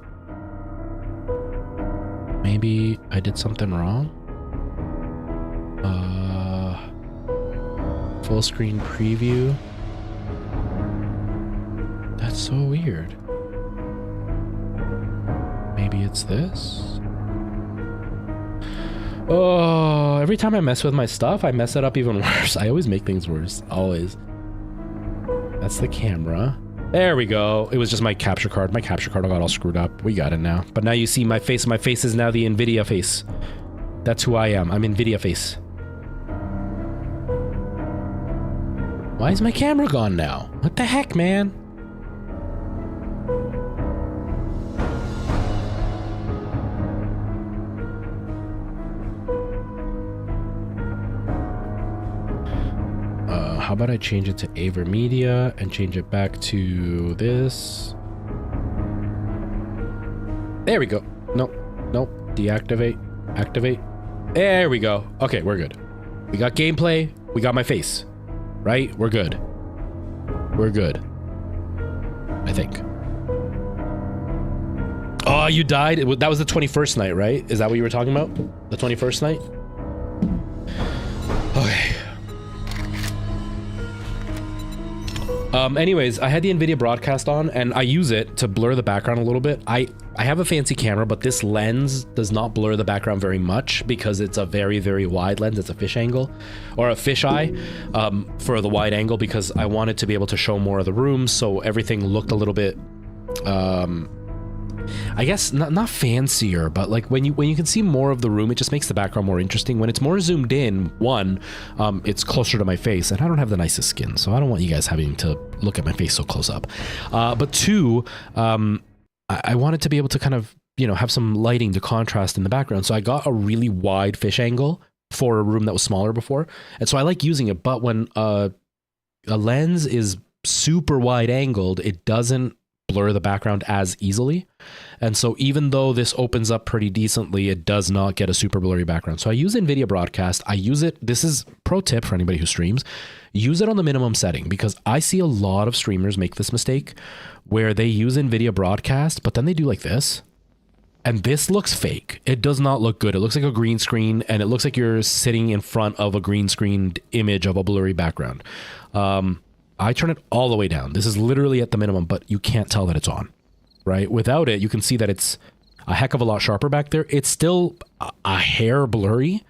Maybe I did something wrong? Full screen preview. That's so weird. Maybe it's this? Oh, every time I mess with my stuff, I mess it up even worse. I always make things worse. Always. That's the camera. There we go. It was just my capture card. My capture card got all screwed up. We got it now. But now you see my face. My face is now the NVIDIA face. That's who I am. I'm NVIDIA face. Why is my camera gone now? What the heck, man? How about I change it to AverMedia and change it back to this? There we go. Nope. Deactivate. Activate. There we go. Okay, we're good. We got gameplay. We got my face. Right? We're good. We're good. I think. Oh, you died? That was the 21st night, right? Is that what you were talking about? The 21st night? Okay. Anyways, I had the NVIDIA broadcast on, and I use it to blur the background a little bit. I I have a fancy camera, but this lens does not blur the background very much because it's a very, very wide lens. It's a fish angle or a fisheye for the wide angle because I wanted to be able to show more of the room. So everything looked a little bit, I guess not fancier, but like when you can see more of the room, it just makes the background more interesting. When it's more zoomed in, one, it's closer to my face, and I don't have the nicest skin, so I don't want you guys having to look at my face so close up. But two, I wanted to be able to kind of, you know, have some lighting to contrast in the background. So I got a really wide fish angle for a room that was smaller before, and so I like using it. But when a lens is super wide angled, it doesn't blur the background as easily. And so even though this opens up pretty decently, it does not get a super blurry background. So I use NVIDIA Broadcast. I use it. This is pro tip for anybody who streams. Use it on the minimum setting because I see a lot of streamers make this mistake where they use NVIDIA Broadcast, but then they do like this. And this looks fake. It does not look good. It looks like a green screen, and it looks like you're sitting in front of a green screened image of a blurry background. I turn it all the way down. This is literally at the minimum, but you can't tell that it's on, right? Without it, you can see that it's a heck of a lot sharper back there. It's still a hair blurry,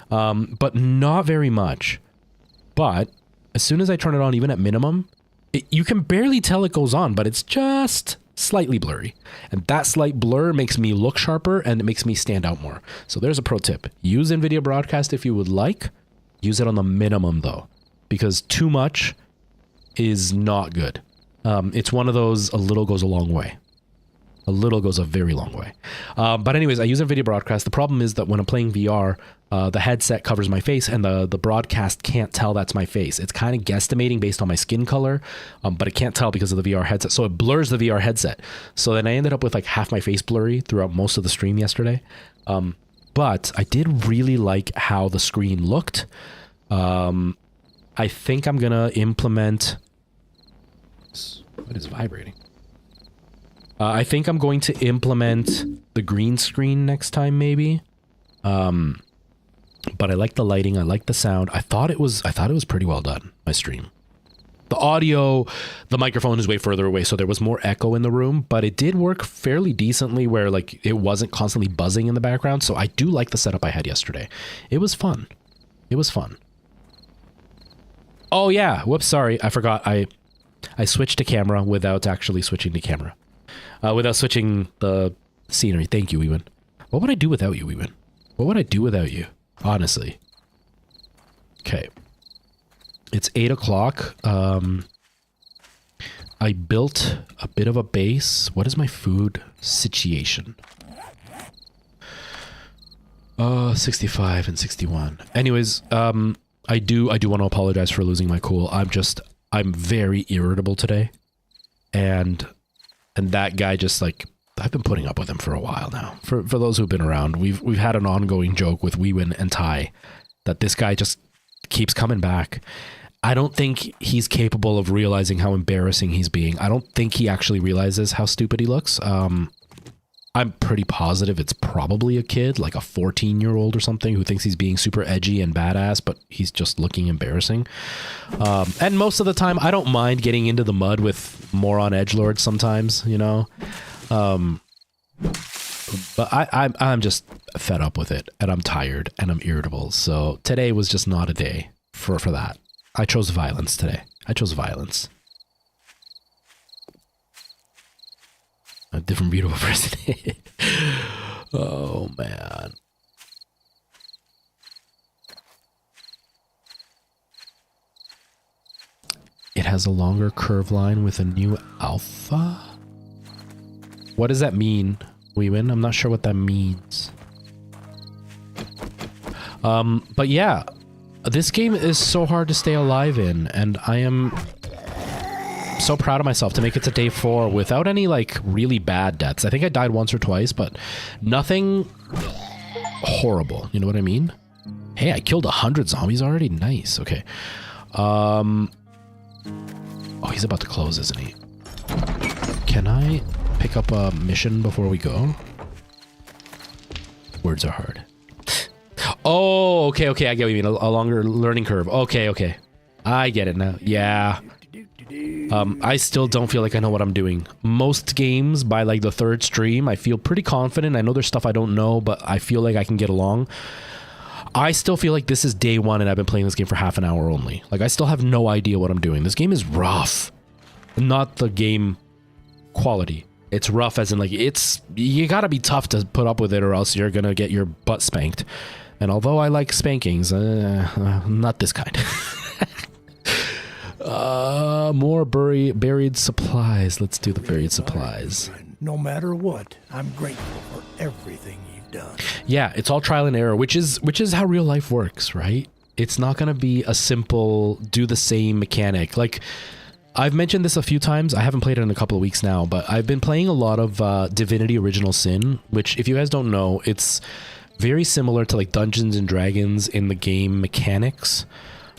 but not very much. But as soon as I turn it on, even at minimum, you can barely tell it goes on, but it's just slightly blurry. And that slight blur makes me look sharper and it makes me stand out more. So there's a pro tip. Use NVIDIA Broadcast if you would like. Use it on the minimum though, because too much is not good. It's one of those, a little goes a long way. A little goes a very long way. But anyways, I use NVIDIA Broadcast. The problem is that when I'm playing VR, the headset covers my face and the broadcast can't tell that's my face. It's kind of guesstimating based on my skin color, but it can't tell because of the VR headset. So it blurs the VR headset. So then I ended up with like half my face blurry throughout most of the stream yesterday. But I did really like how the screen looked. I think I'm going to implement... What is vibrating? I think I'm going to implement the green screen next time, maybe. But I like the lighting. I like the sound. I thought it was pretty well done, my stream. The audio, the microphone is way further away, so there was more echo in the room, but it did work fairly decently where like it wasn't constantly buzzing in the background. So I do like the setup I had yesterday. It was fun. It was fun. Oh yeah, whoops, sorry. I forgot. I switched to camera without actually switching to camera. Without switching the scenery. Thank you, Ewan. What would I do without you, Ewan? What would I do without you? Honestly. Okay. It's 8 o'clock. I built a bit of a base. What is my food situation? 65 and 61. Anyways, I do want to apologize for losing my cool. I'm very irritable today. And that guy just like, I've been putting up with him for a while now. For those who've been around, we've had an ongoing joke with Weewin and Ty that this guy just keeps coming back. I don't think he's capable of realizing how embarrassing he's being. I don't think he actually realizes how stupid he looks. I'm pretty positive it's probably a kid, like a 14-year-old or something, who thinks he's being super edgy and badass, but he's just looking embarrassing. And most of the time, I don't mind getting into the mud with moron edgelords sometimes, you know? But I'm just fed up with it, and I'm tired, and I'm irritable. So today was just not a day for that. I chose violence today. I chose violence. A different beautiful person. Oh, man. It has a longer curve line with a new alpha? What does that mean, Weewin? I'm not sure what that means. But yeah, this game is so hard to stay alive in, and I am so proud of myself to make it to day 4 without any like really bad deaths. I think I died once or twice, but nothing horrible. You know what I mean? Hey, I killed 100 zombies already. Nice. Okay. Oh, he's about to close, isn't he? Can I pick up a mission before we go? Words are hard. Oh, okay. I get what you mean. A longer learning curve. Okay. I get it now. Yeah. I still don't feel like I know what I'm doing. Most games by like the third stream, I feel pretty confident. I know there's stuff I don't know, but I feel like I can get along. I still feel like this is day one and I've been playing this game for half an hour only. Like I still have no idea what I'm doing. This game is rough. Not the game quality. It's rough as in like you gotta be tough to put up with it or else you're gonna get your butt spanked. And although I like spankings, not this kind. More buried supplies. Let's do the buried supplies. No matter what, I'm grateful for everything you've done. Yeah, it's all trial and error, which is how real life works, right? It's not going to be a simple do the same mechanic. Like I've mentioned this a few times. I haven't played it in a couple of weeks now, but I've been playing a lot of Divinity Original Sin, which if you guys don't know, it's very similar to like Dungeons and Dragons in the game mechanics.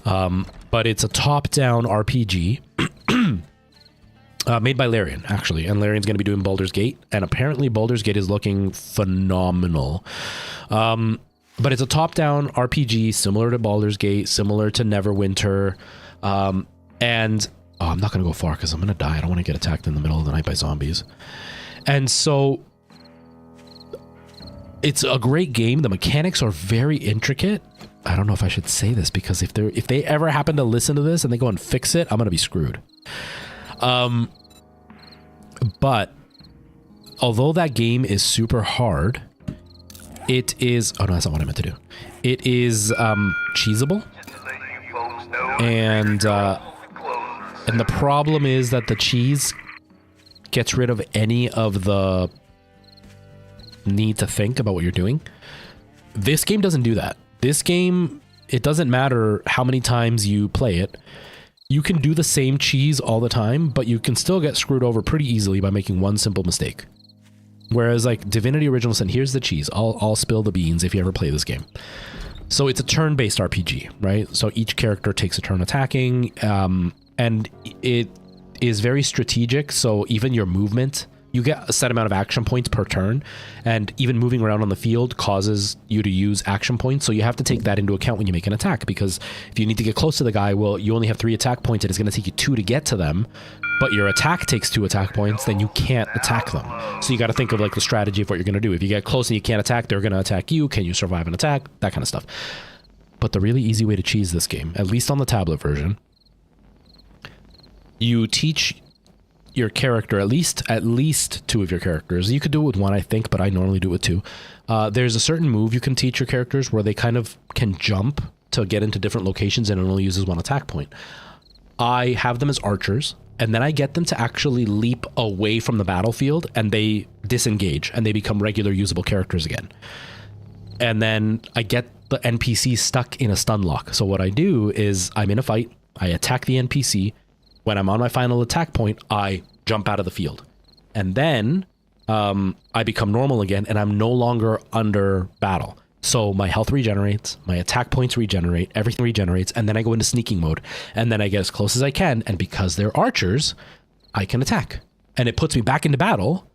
But it's a top-down RPG made by Larian, actually. And Larian's going to be doing Baldur's Gate. And apparently Baldur's Gate is looking phenomenal. But it's a top-down RPG similar to Baldur's Gate, similar to Neverwinter. I'm not going to go far because I'm going to die. I don't want to get attacked in the middle of the night by zombies. And so it's a great game. The mechanics are very intricate. I don't know if I should say this because if they ever happen to listen to this and they go and fix it, I'm going to be screwed. But although that game is super hard, it is... Oh, no, that's not what I meant to do. It is cheesable. And the problem is that the cheese gets rid of any of the need to think about what you're doing. This game doesn't do that. This game, it doesn't matter how many times you play it. You can do the same cheese all the time, but you can still get screwed over pretty easily by making one simple mistake. Whereas like Divinity Original Sin, here's the cheese. I'll spill the beans if you ever play this game. So it's a turn-based RPG, right? So each character takes a turn attacking, and it is very strategic. So even your movement, you get a set amount of action points per turn, and even moving around on the field causes you to use action points. So you have to take that into account when you make an attack, because if you need to get close to the guy, well, you only have 3 attack points and it's going to take you 2 to get to them, but your attack takes 2 attack points, then you can't attack them. So you got to think of like the strategy of what you're going to do. If you get close and you can't attack, they're going to attack you. Can you survive an attack? That kind of stuff. But the really easy way to cheese this game, at least on the tablet version, you teach your character, at least 2 of your characters. You could do it with 1, I think, but I normally do it with 2. There's a certain move you can teach your characters where they kind of can jump to get into different locations and it only uses 1 attack point. I have them as archers, and then I get them to actually leap away from the battlefield and they disengage and they become regular usable characters again. And then I get the NPC stuck in a stun lock. So what I do is I'm in a fight, I attack the NPC. When I'm on my final attack point, I jump out of the field. And then I become normal again, and I'm no longer under battle. So my health regenerates, my attack points regenerate, everything regenerates, and then I go into sneaking mode. And then I get as close as I can, and because they're archers, I can attack. And it puts me back into battle.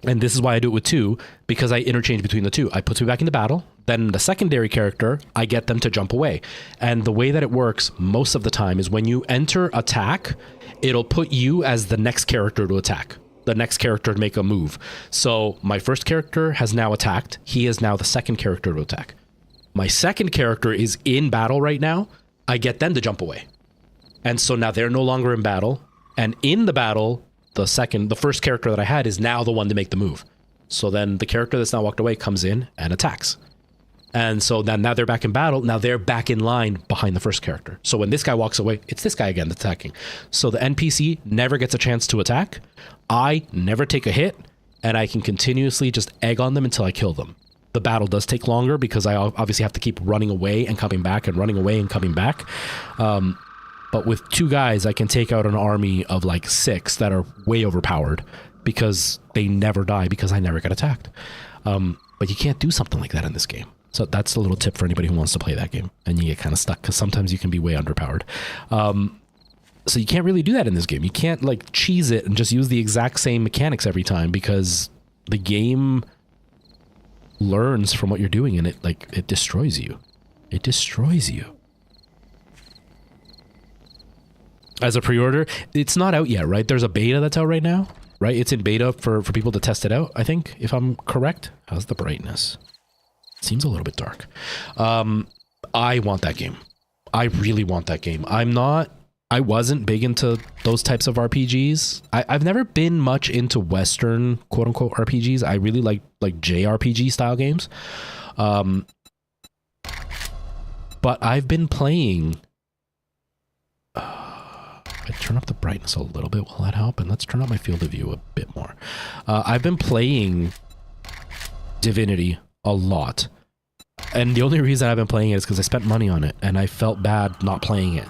And this is why I do it with 2, because I interchange between the 2. I put me back into battle. Then the secondary character, I get them to jump away. And the way that it works most of the time is when you enter attack, it'll put you as the next character to attack. The next character to make a move. So my first character has now attacked. He is now the second character to attack. My second character is in battle right now. I get them to jump away. And so now they're no longer in battle. And in the battle, the first character that I had is now the one to make the move. So then the character that's now walked away comes in and attacks. And so then now they're back in battle. Now they're back in line behind the first character. So when this guy walks away, it's this guy again that's attacking. So the NPC never gets a chance to attack. I never take a hit, and I can continuously just egg on them until I kill them. The battle does take longer because I obviously have to keep running away and coming back and running away and coming back. But with 2 guys, I can take out an army of like 6 that are way overpowered because they never die because I never get attacked. But you can't do something like that in this game. So that's a little tip for anybody who wants to play that game and you get kind of stuck because sometimes you can be way underpowered. So you can't really do that in this game. You can't like cheese it and just use the exact same mechanics every time because the game learns from what you're doing and it destroys you. It destroys you. As a pre-order, it's not out yet, right? There's a beta that's out right now, right? It's in beta for people to test it out, I think, if I'm correct. How's the brightness? Seems a little bit dark. I want that game. I really want that game. I wasn't big into those types of RPGs. I've never been much into Western quote unquote RPGs. I really like JRPG style games. But I've been playing. I turn up the brightness a little bit. Will that help? And let's turn up my field of view a bit more. I've been playing Divinity a lot. And the only reason I've been playing it is because I spent money on it and I felt bad not playing it.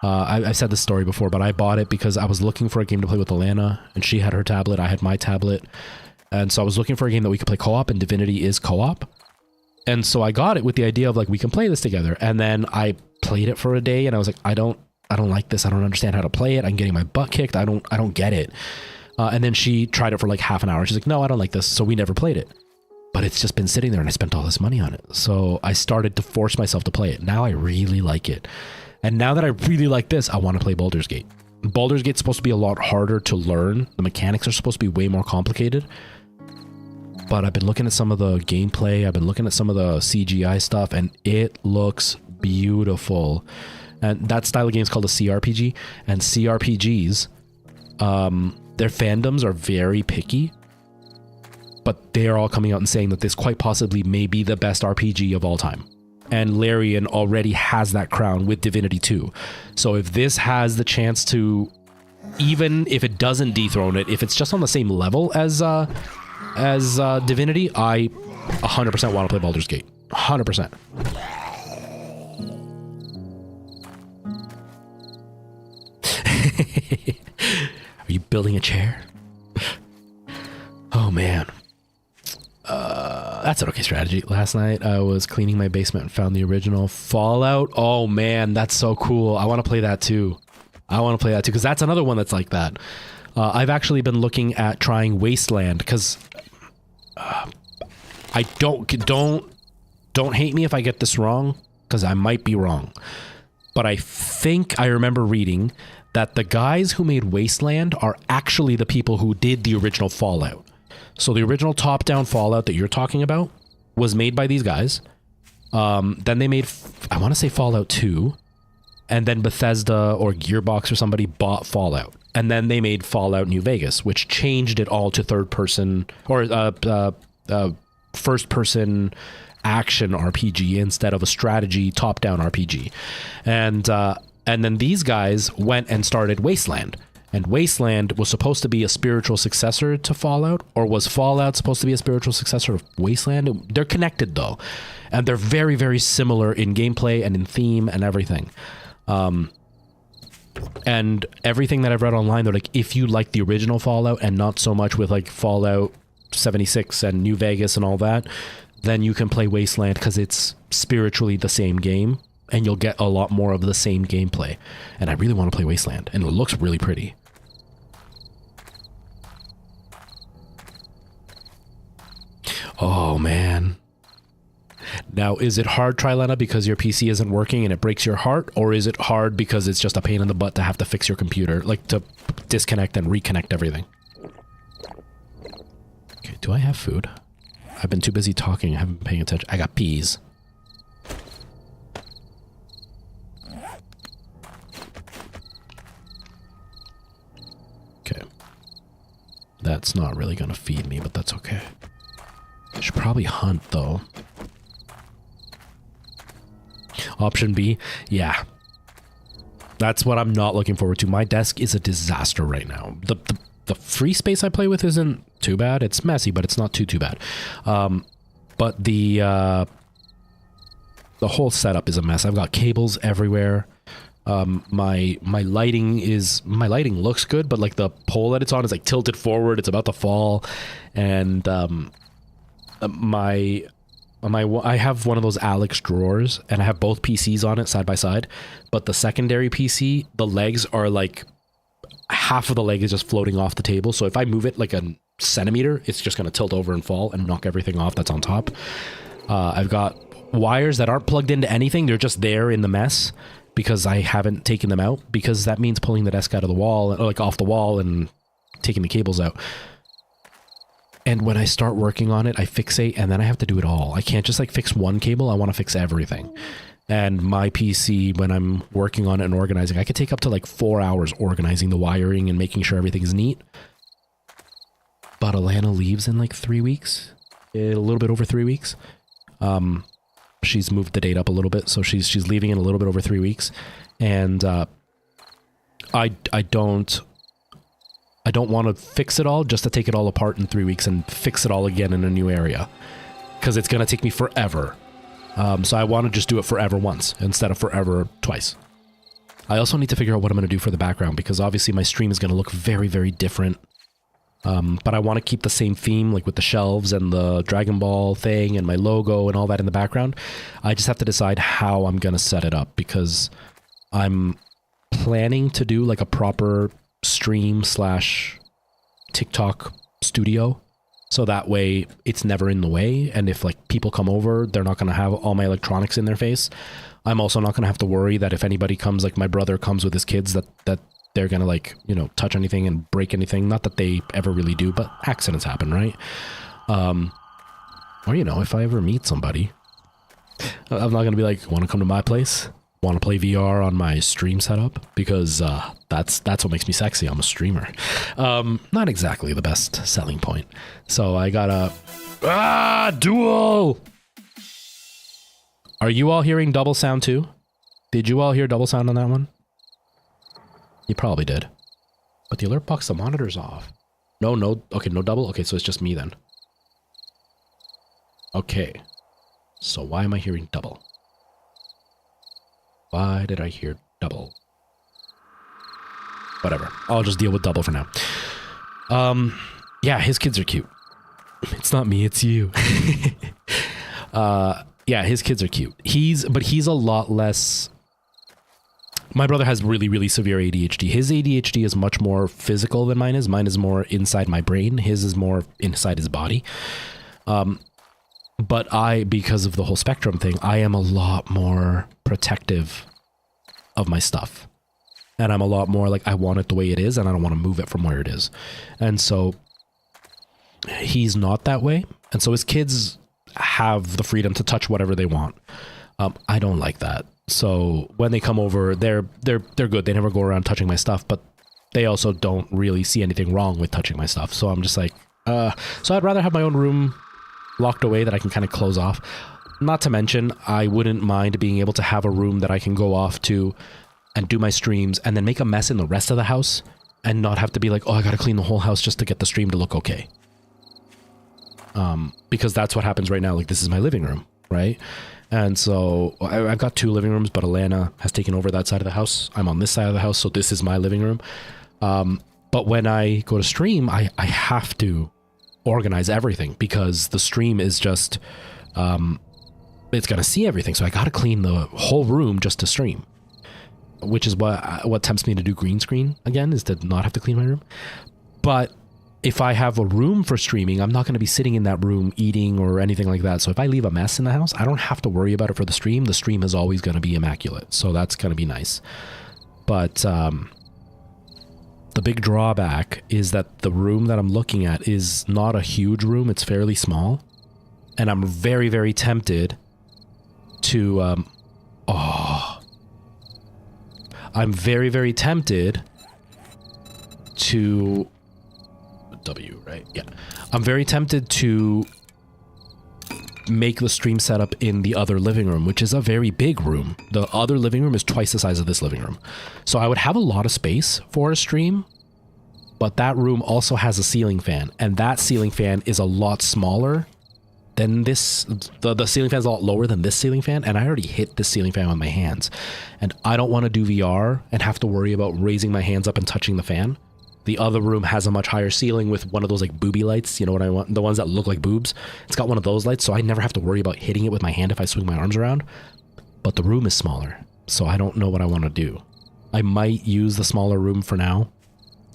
I've said this story before, but I bought it because I was looking for a game to play with Alana, and she had her tablet, I had my tablet. And so I was looking for a game that we could play co-op, and Divinity is co-op. And so I got it with the idea of like, we can play this together. And then I played it for a day and I was like, I don't like this. I don't understand how to play it. I'm getting my butt kicked. I don't get it. And then she tried it for like half an hour. She's like, no, I don't like this. So we never played it. But it's just been sitting there and I spent all this money on it. So I started to force myself to play it. Now I really like it. And now that I really like this, I want to play Baldur's Gate. Baldur's Gate's supposed to be a lot harder to learn. The mechanics are supposed to be way more complicated. But I've been looking at some of the gameplay. I've been looking at some of the CGI stuff and it looks beautiful. And that style of game is called a CRPG. And CRPGs, their fandoms are very picky. But they are all coming out and saying that this quite possibly may be the best RPG of all time. And Larian already has that crown with Divinity 2. So if this has the chance to, even if it doesn't dethrone it, if it's just on the same level as Divinity, I 100% want to play Baldur's Gate. 100%. Are you building a chair? Oh man. That's an okay strategy. Last night I was cleaning my basement and found the original Fallout. Oh man, that's so cool. I want to play that too. Because that's another one that's like that. I've actually been looking at trying Wasteland because I don't hate me if I get this wrong, because I might be wrong. But I think I remember reading that the guys who made Wasteland are actually the people who did the original Fallout. So the original top-down Fallout that you're talking about was made by these guys. Then they made, I want to say Fallout 2. And then Bethesda or Gearbox or somebody bought Fallout. And then they made Fallout New Vegas, which changed it all to third-person or first-person action RPG instead of a strategy top-down RPG. And then these guys went and started Wasteland. And Wasteland was supposed to be a spiritual successor to Fallout, or was Fallout supposed to be a spiritual successor of Wasteland? They're connected though, and they're very, very similar in gameplay and in theme and everything. And everything that I've read online, they're like, if you like the original Fallout and not so much with like Fallout 76 and New Vegas and all that, then you can play Wasteland because it's spiritually the same game. And you'll get a lot more of the same gameplay. And I really want to play Wasteland. And it looks really pretty. Oh, man. Now, is it hard, Trilena, because your PC isn't working and it breaks your heart? Or is it hard because it's just a pain in the butt to have to fix your computer? Like, to disconnect and reconnect everything? Okay, do I have food? I've been too busy talking. I haven't been paying attention. I got peas. Okay. That's not really gonna feed me, but that's okay. I should probably hunt, though. Option B? Yeah. That's what I'm not looking forward to. My desk is a disaster right now. The free space I play with isn't too bad. It's messy, but it's not too bad. But the whole setup is a mess. I've got cables everywhere. My lighting looks good, but like the pole that it's on is like tilted forward. It's about to fall. And I have one of those Alex drawers and I have both PCs on it side by side, but the secondary PC, the legs are like half of the leg is just floating off the table. So if I move it like a centimeter, it's just going to tilt over and fall and knock everything off that's on top. I've got wires that aren't plugged into anything. They're just there in the mess because I haven't taken them out, because that means pulling the desk out of the wall, or like off the wall, and taking the cables out. And when I start working on it, I fixate, and then I have to do it all. I can't just like fix one cable. I want to fix everything. And my PC, when I'm working on it and organizing, I could take up to like 4 hours organizing the wiring and making sure everything's neat. But Alana leaves in like 3 weeks, a little bit over 3 weeks. She's moved the date up a little bit, so she's leaving in a little bit over 3 weeks, and I don't want to fix it all just to take it all apart in 3 weeks and fix it all again in a new area, because it's gonna take me forever. So I want to just do it forever once instead of forever twice. I also need to figure out what I'm going to do for the background, because obviously my stream is going to look very, very different. But I want to keep the same theme, like with the shelves and the Dragon Ball thing and my logo and all that in the background. I just have to decide how I'm going to set it up, because I'm planning to do like a proper stream / TikTok studio. So that way it's never in the way. And if like people come over, they're not going to have all my electronics in their face. I'm also not going to have to worry that if anybody comes, like my brother comes with his kids, that they're going to like, you know, touch anything and break anything. Not that they ever really do, but accidents happen, right? Or, you know, if I ever meet somebody, I'm not going to be like, want to come to my place? Want to play VR on my stream setup? Because that's what makes me sexy. I'm a streamer. Not exactly the best selling point. So I got a duel. Are you all hearing double sound too? Did you all hear double sound on that one? You probably did. But the alert box, the monitor's off. No, okay, no double? Okay, so it's just me then. Okay. So why am I hearing double? Why did I hear double? Whatever. I'll just deal with double for now. Yeah, his kids are cute. It's not me, it's you. Yeah, his kids are cute. But he's a lot less... My brother has really, really severe ADHD. His ADHD is much more physical than mine is. Mine is more inside my brain. His is more inside his body. But because of the whole spectrum thing, I am a lot more protective of my stuff. And I'm a lot more like, I want it the way it is, and I don't want to move it from where it is. And so he's not that way. And so his kids have the freedom to touch whatever they want. I don't like that. So when they come over, they're good. They never go around touching my stuff, but they also don't really see anything wrong with touching my stuff. So I'm just like, so I'd rather have my own room locked away that I can kind of close off. Not to mention, I wouldn't mind being able to have a room that I can go off to and do my streams and then make a mess in the rest of the house and not have to be like, oh, I got to clean the whole house just to get the stream to look okay. Because that's what happens right now. Like, this is my living room, right? And so I've got 2 living rooms, but Alana has taken over that side of the house. I'm on this side of the house, so this is my living room. But when I go to stream, I have to organize everything because the stream is just, it's going to see everything. So I got to clean the whole room just to stream, which is what tempts me to do green screen again, is to not have to clean my room. But if I have a room for streaming, I'm not going to be sitting in that room eating or anything like that. So if I leave a mess in the house, I don't have to worry about it for the stream. The stream is always going to be immaculate. So that's going to be nice. But the big drawback is that the room that I'm looking at is not a huge room. It's fairly small. And I'm very, very tempted to... I'm very, very tempted to... W, right? Yeah. I'm very tempted to make the stream setup in the other living room, which is a very big room. The other living room is twice the size of this living room. So I would have a lot of space for a stream, but that room also has a ceiling fan, and that ceiling fan is a lot smaller than this. The ceiling fan is a lot lower than this ceiling fan, and I already hit this ceiling fan with my hands. And I don't want to do VR and have to worry about raising my hands up and touching the fan. The other room has a much higher ceiling with one of those like booby lights, you know what I want? The ones that look like boobs. It's got one of those lights, so I never have to worry about hitting it with my hand if I swing my arms around. But the room is smaller, so I don't know what I want to do. I might use the smaller room for now,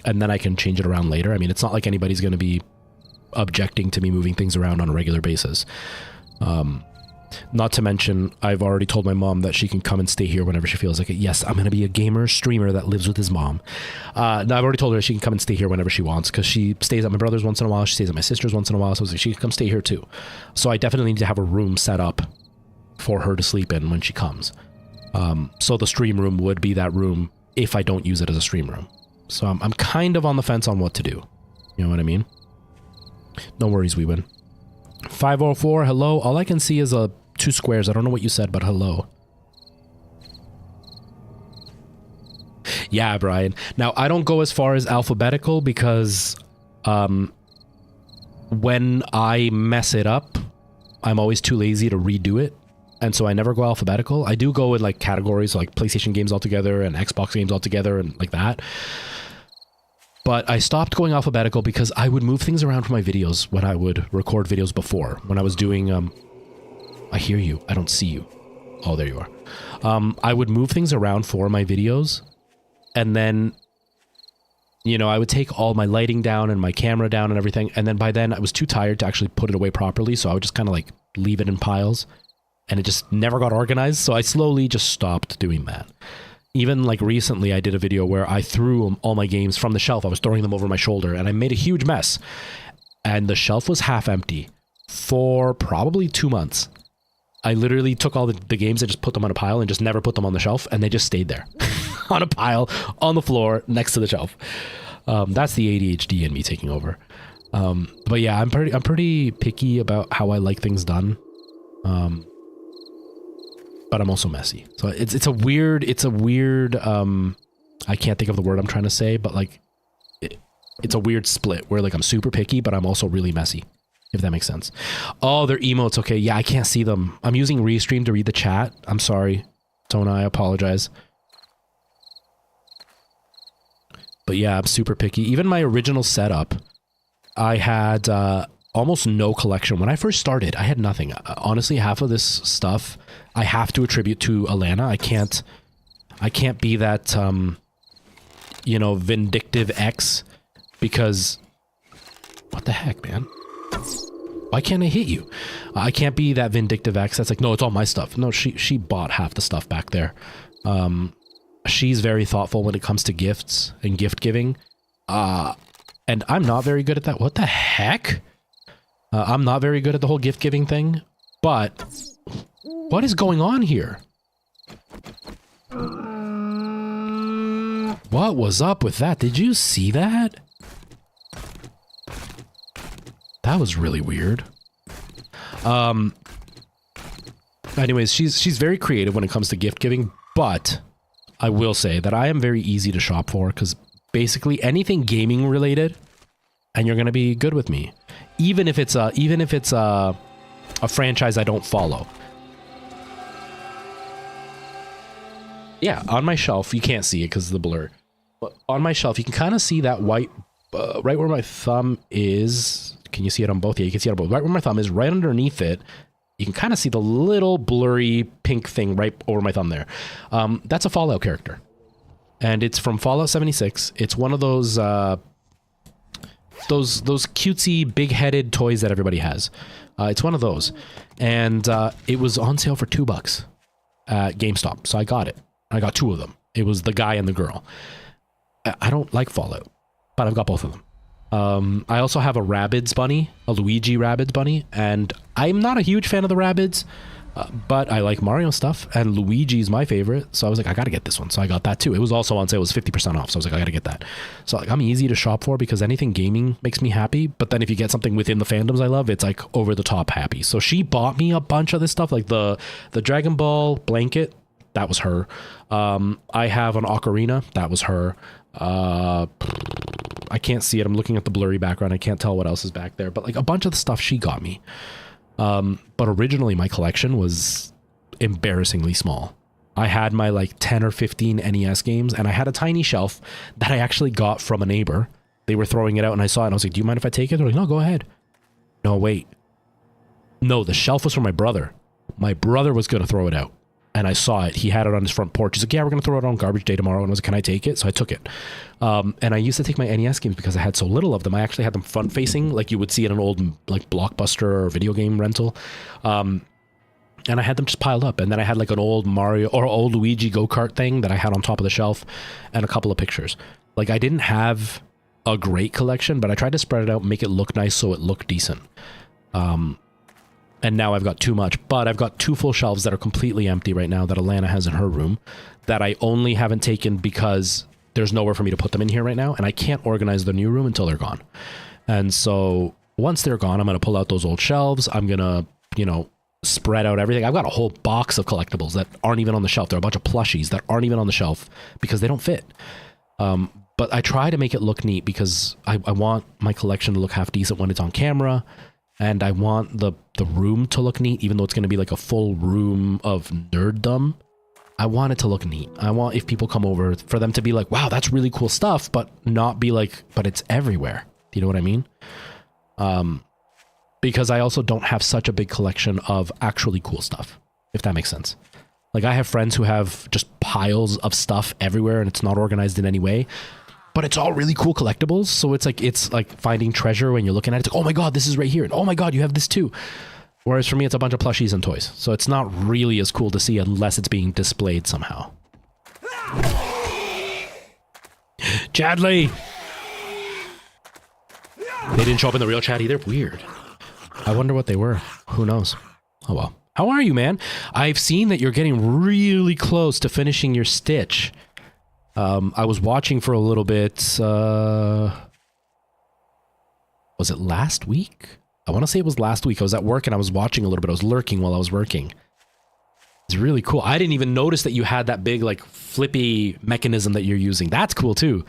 and then I can change it around later. I mean, it's not like anybody's going to be objecting to me moving things around on a regular basis. Not to mention, I've already told my mom that she can come and stay here whenever she feels like it. Yes, I'm going to be a gamer streamer that lives with his mom. Now, I've already told her she can come and stay here whenever she wants, because she stays at my brother's once in a while. She stays at my sister's once in a while. So I was like, she can come stay here too. So I definitely need to have a room set up for her to sleep in when she comes. So the stream room would be that room if I don't use it as a stream room. So I'm kind of on the fence on what to do. You know what I mean? No worries, we win. 504, hello. All I can see is 2 squares. I don't know what you said, but hello. Yeah, Brian. Now, I don't go as far as alphabetical because when I mess it up, I'm always too lazy to redo it. And so I never go alphabetical. I do go in like categories like PlayStation games altogether and Xbox games altogether and like that. But I stopped going alphabetical because I would move things around for my videos when I would record videos before. When I was doing, I hear you. I don't see you. Oh, there you are. I would move things around for my videos. And then, you know, I would take all my lighting down and my camera down and everything. And then by then I was too tired to actually put it away properly. So I would just kind of like leave it in piles. And it just never got organized. So I slowly just stopped doing that. Even like recently, I did a video where I threw all my games from the shelf. I was throwing them over my shoulder and I made a huge mess. And the shelf was half empty for probably 2 months. I literally took all the games and just put them on a pile and just never put them on the shelf. And they just stayed there on a pile on the floor next to the shelf. That's the ADHD in me taking over. But yeah, I'm pretty picky about how I like things done. But I'm also messy. So it's a weird, I can't think of the word I'm trying to say, but like, it's a weird split where like I'm super picky, but I'm also really messy, if that makes sense. Oh, they're emotes. Okay. Yeah, I can't see them. I'm using Restream to read the chat. I'm sorry. Don't I apologize. But yeah, I'm super picky. Even my original setup, I had almost no collection. When I first started, I had nothing. Honestly, half of this stuff I have to attribute to Alana. I can't be that, you know, vindictive ex, because what the heck, man? Why can't I hit you? I can't be that vindictive ex that's like, no, it's all my stuff. No, she bought half the stuff back there. She's very thoughtful when it comes to gifts and gift giving. And I'm not very good at that. What the heck? I'm not very good at the whole gift giving thing, but what is going on here? What was up with that? Did you see that? That was really weird. Anyways, she's very creative when it comes to gift giving, but I will say that I am very easy to shop for because basically anything gaming related, and you're gonna be good with me, even if it's a franchise I don't follow. Yeah, on my shelf, you can't see it because of the blur, but on my shelf you can kind of see that white right where my thumb is. Can you see it on both? Yeah, you can see it on both. Right where my thumb is, right underneath it, you can kind of see the little blurry pink thing right over my thumb there. That's a Fallout character. And it's from Fallout 76. It's one of those cutesy, big-headed toys that everybody has. It's one of those. And it was on sale for $2 at GameStop. So I got it. I got 2 of them. It was the guy and the girl. I don't like Fallout, but I've got both of them. I also have a Rabbids bunny, a Luigi Rabbids bunny, and I'm not a huge fan of the Rabbids, but I like Mario stuff, and Luigi's my favorite, so I was like, I gotta get this one, so I got that too. It was also on sale, it was 50% off, so I was like, I gotta get that. So like, I'm easy to shop for because anything gaming makes me happy, but then if you get something within the fandoms I love, it's like over the top happy. So she bought me a bunch of this stuff, like the Dragon Ball blanket, that was her. I have an ocarina, that was her. I can't see it. I'm looking at the blurry background. I can't tell what else is back there, but like a bunch of the stuff she got me. But originally my collection was embarrassingly small. I had my like 10 or 15 NES games, and I had a tiny shelf that I actually got from a neighbor. They were throwing it out and I saw it and I was like, do you mind if I take it? They're like, no, go ahead. No, wait. No, the shelf was for my brother. My brother was going to throw it out. And I saw it. He had it on his front porch. He's like, yeah, we're going to throw it on garbage day tomorrow. And I was like, can I take it? So I took it. And I used to take my NES games because I had so little of them. I actually had them front facing, like you would see in an old like Blockbuster or video game rental. And I had them just piled up. And then I had like an old Mario or old Luigi go-kart thing that I had on top of the shelf and a couple of pictures. Like I didn't have a great collection, but I tried to spread it out and make it look nice so it looked decent. And now I've got too much, but I've got 2 full shelves that are completely empty right now that Alana has in her room that I only haven't taken because there's nowhere for me to put them in here right now. And I can't organize the new room until they're gone. And so once they're gone, I'm going to pull out those old shelves. I'm going to, you know, spread out everything. I've got a whole box of collectibles that aren't even on the shelf. There are a bunch of plushies that aren't even on the shelf because they don't fit. But I try to make it look neat because I want my collection to look half decent when it's on camera. And I want the room to look neat, even though it's going to be like a full room of nerddom. I want it to look neat. I want, if people come over, for them to be like, wow, that's really cool stuff, but not be like, but it's everywhere. Do you know what I mean? Because I also don't have such a big collection of actually cool stuff, if that makes sense. Like I have friends who have just piles of stuff everywhere and it's not organized in any way. But it's all really cool collectibles, so it's like finding treasure when you're looking at it. It's like, oh my god, this is right here, and oh my god, you have this too. Whereas for me, it's a bunch of plushies and toys, so it's not really as cool to see unless it's being displayed somehow. Chadley! They didn't show up in the real chat either? Weird. I wonder what they were. Who knows? Oh well. How are you, man? I've seen that you're getting really close to finishing your Stitch. I was watching for a little bit, was it last week? I want to say it was last week. I was at work and I was watching a little bit. I was lurking while I was working. It's really cool. I didn't even notice that you had that big, like, flippy mechanism that you're using. That's cool, too.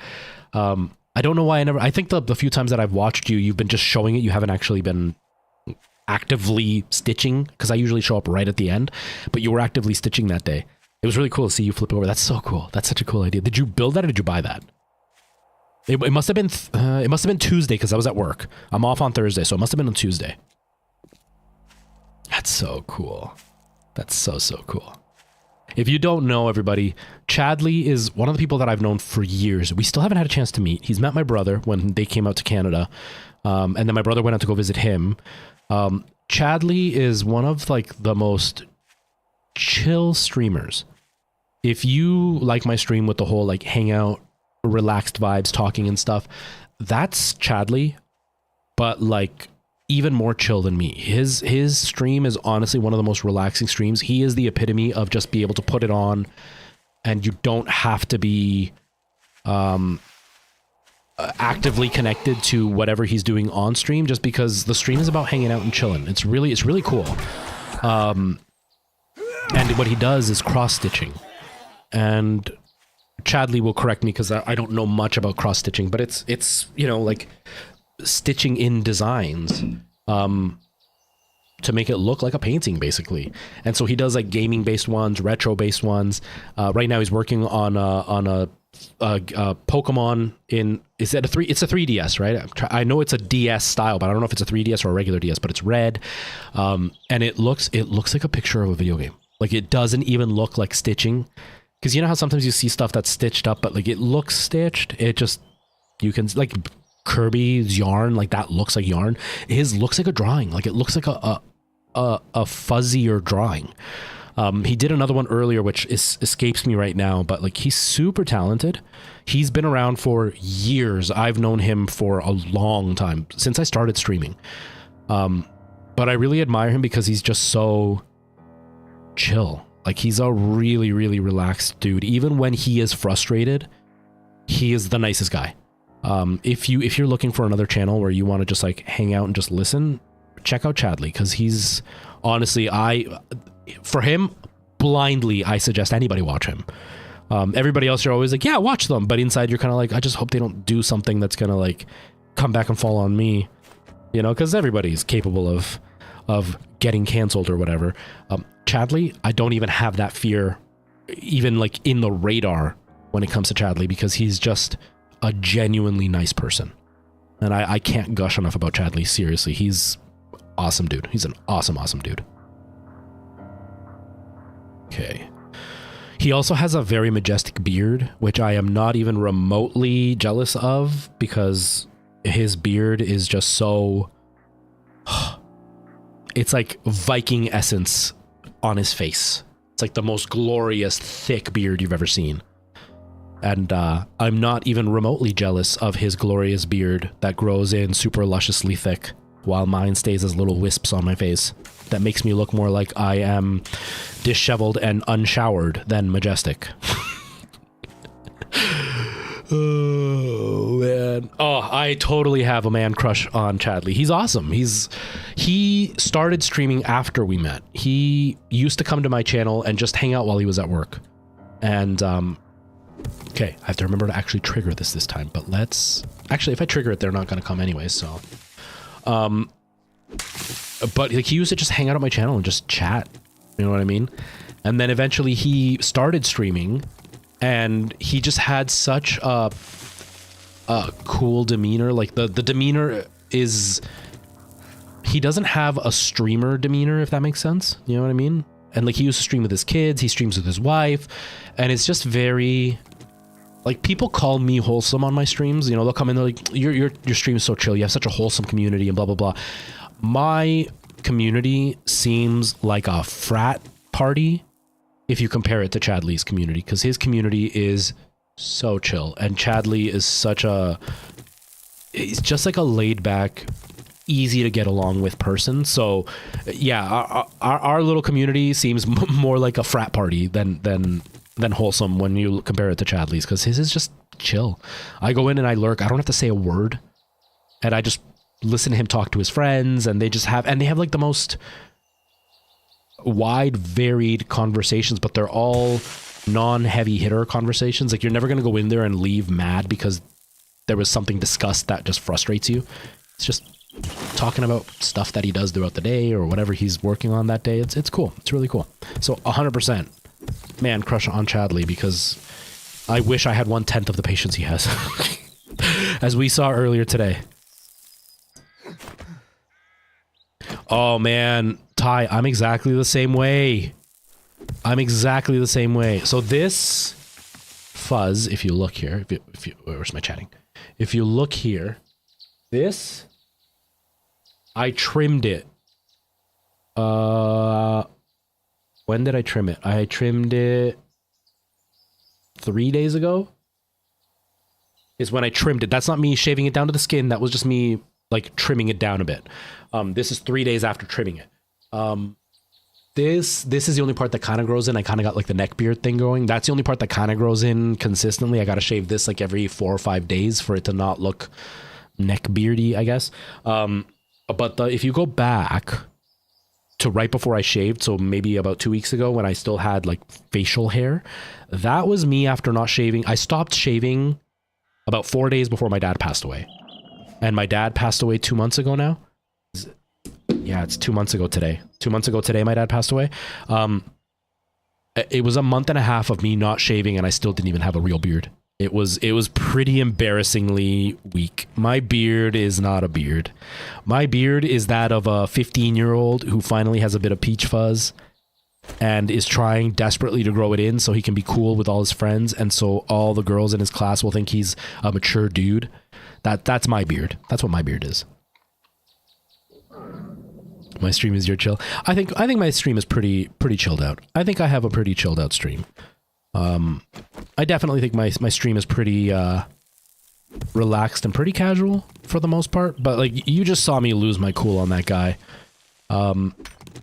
I don't know why I think the few times that I've watched you, you've been just showing it. You haven't actually been actively stitching, because I usually show up right at the end, but you were actively stitching that day. It was really cool to see you flip over. That's so cool. That's such a cool idea. Did you build that or did you buy that? It must have been Tuesday because I was at work. I'm off on Thursday, so it must have been on Tuesday. That's so cool. That's so cool. If you don't know, everybody, Chadley is one of the people that I've known for years. We still haven't had a chance to meet. He's met my brother when they came out to Canada, and then my brother went out to go visit him. Chadley is one of like the most chill streamers. If you like my stream with the whole like hangout, relaxed vibes, talking and stuff, that's Chadley, but like even more chill than me. His stream is honestly one of the most relaxing streams. He is the epitome of just be able to put it on and you don't have to be actively connected to whatever he's doing on stream, just because the stream is about hanging out and chilling. It's really cool. And what he does is cross-stitching. And Chadley will correct me because I don't know much about cross-stitching, but it's you know, like stitching in designs to make it look like a painting, basically. And so he does like gaming-based ones, retro-based ones. Right now he's working on a Pokemon in, is it it's a 3DS, right? I know it's a DS style, but I don't know if it's a 3DS or a regular DS, but it's red. And it looks like a picture of a video game. Like it doesn't even look like stitching. Because you know how sometimes you see stuff that's stitched up, but like it looks stitched. It just, you can, like Kirby's yarn, like that looks like yarn. His looks like a drawing. Like it looks like a fuzzier drawing. He did another one earlier, which escapes me right now, but like he's super talented. He's been around for years. I've known him for a long time, since I started streaming. But I really admire him because he's just so chill. Like he's a really relaxed dude. Even when he is frustrated, he is the nicest guy. If you're looking for another channel where you want to just like hang out and just listen, check out Chadley, because he's honestly, for him, blindly, I suggest anybody watch him. Everybody else, you're always like, yeah, watch them. But inside, you're kind of like, I just hope they don't do something that's going to like come back and fall on me, you know, because everybody's capable of getting canceled or whatever. Chadley, I don't even have that fear even like in the radar when it comes to Chadley, because he's just a genuinely nice person. And I can't gush enough about Chadley. Seriously, he's awesome dude. He's an awesome dude. Okay. He also has a very majestic beard, which I am not even remotely jealous of, because his beard is just so... It's like Viking essence on his face. It's like the most glorious, thick beard you've ever seen. And I'm not even remotely jealous of his glorious beard that grows in super lusciously thick, while mine stays as little wisps on my face. That makes me look more like I am disheveled and unshowered than majestic. Oh, man. Oh, I totally have a man crush on Chadley. He's awesome. He started streaming after we met. He used to come to my channel and just hang out while he was at work. And, okay, I have to remember to actually trigger this time, but actually, if I trigger it, they're not going to come anyway, so. But like, he used to just hang out at my channel and just chat. You know what I mean? And then eventually he started streaming, and he just had such a cool demeanor. Like the demeanor is, he doesn't have a streamer demeanor, if that makes sense. You know what I mean? And like, he used to stream with his kids, he streams with his wife, and it's just very, like, people call me wholesome on my streams. You know, they'll come in, they're like, your stream is so chill, you have such a wholesome community and blah blah blah. My community seems like a frat party if you compare it to Chadley's community, because his community is so chill, and Chadley is he's just like a laid back, easy to get along with person. So yeah, our little community seems more like a frat party than wholesome when you compare it to Chadley's, because his is just chill. I go in and I lurk. I don't have to say a word, and I just listen to him talk to his friends, and they have like the most wide, varied conversations, but they're all non-heavy hitter conversations. Like, you're never going to go in there and leave mad because there was something discussed that just frustrates you. It's just talking about stuff that he does throughout the day or whatever he's working on that day. It's cool. It's really cool. So 100% man crush on Chadley, because I wish I had 1/10 of the patience he has. As we saw earlier today. Oh man, Ty, I'm exactly the same way. So this fuzz, if you look here, if you where's my chatting? If you look here, this, I trimmed it. When did I trim it? I trimmed it 3 days ago. Is when I trimmed it. That's not me shaving it down to the skin. That was just me like trimming it down a bit. This is 3 days after trimming it. This is the only part that kind of grows in. I kind of got like the neck beard thing going. That's the only part that kind of grows in consistently. I got to shave this like every 4 or 5 days for it to not look neck beardy, I guess. But if you go back to right before I shaved, so maybe about 2 weeks ago when I still had like facial hair, that was me after not shaving. I stopped shaving about 4 days before my dad passed away. And my dad passed away 2 months ago now. Yeah, it's 2 months ago today. 2 months ago today, my dad passed away. It was a month and a half of me not shaving, and I still didn't even have a real beard. It was pretty embarrassingly weak. My beard is not a beard. My beard is that of a 15-year-old who finally has a bit of peach fuzz and is trying desperately to grow it in so he can be cool with all his friends, and so all the girls in his class will think he's a mature dude. That's my beard. That's what my beard is. My stream is your chill. I think my stream is pretty chilled out. I think I have a pretty chilled out stream. I definitely think my stream is pretty relaxed and pretty casual for the most part, but like, you just saw me lose my cool on that guy. And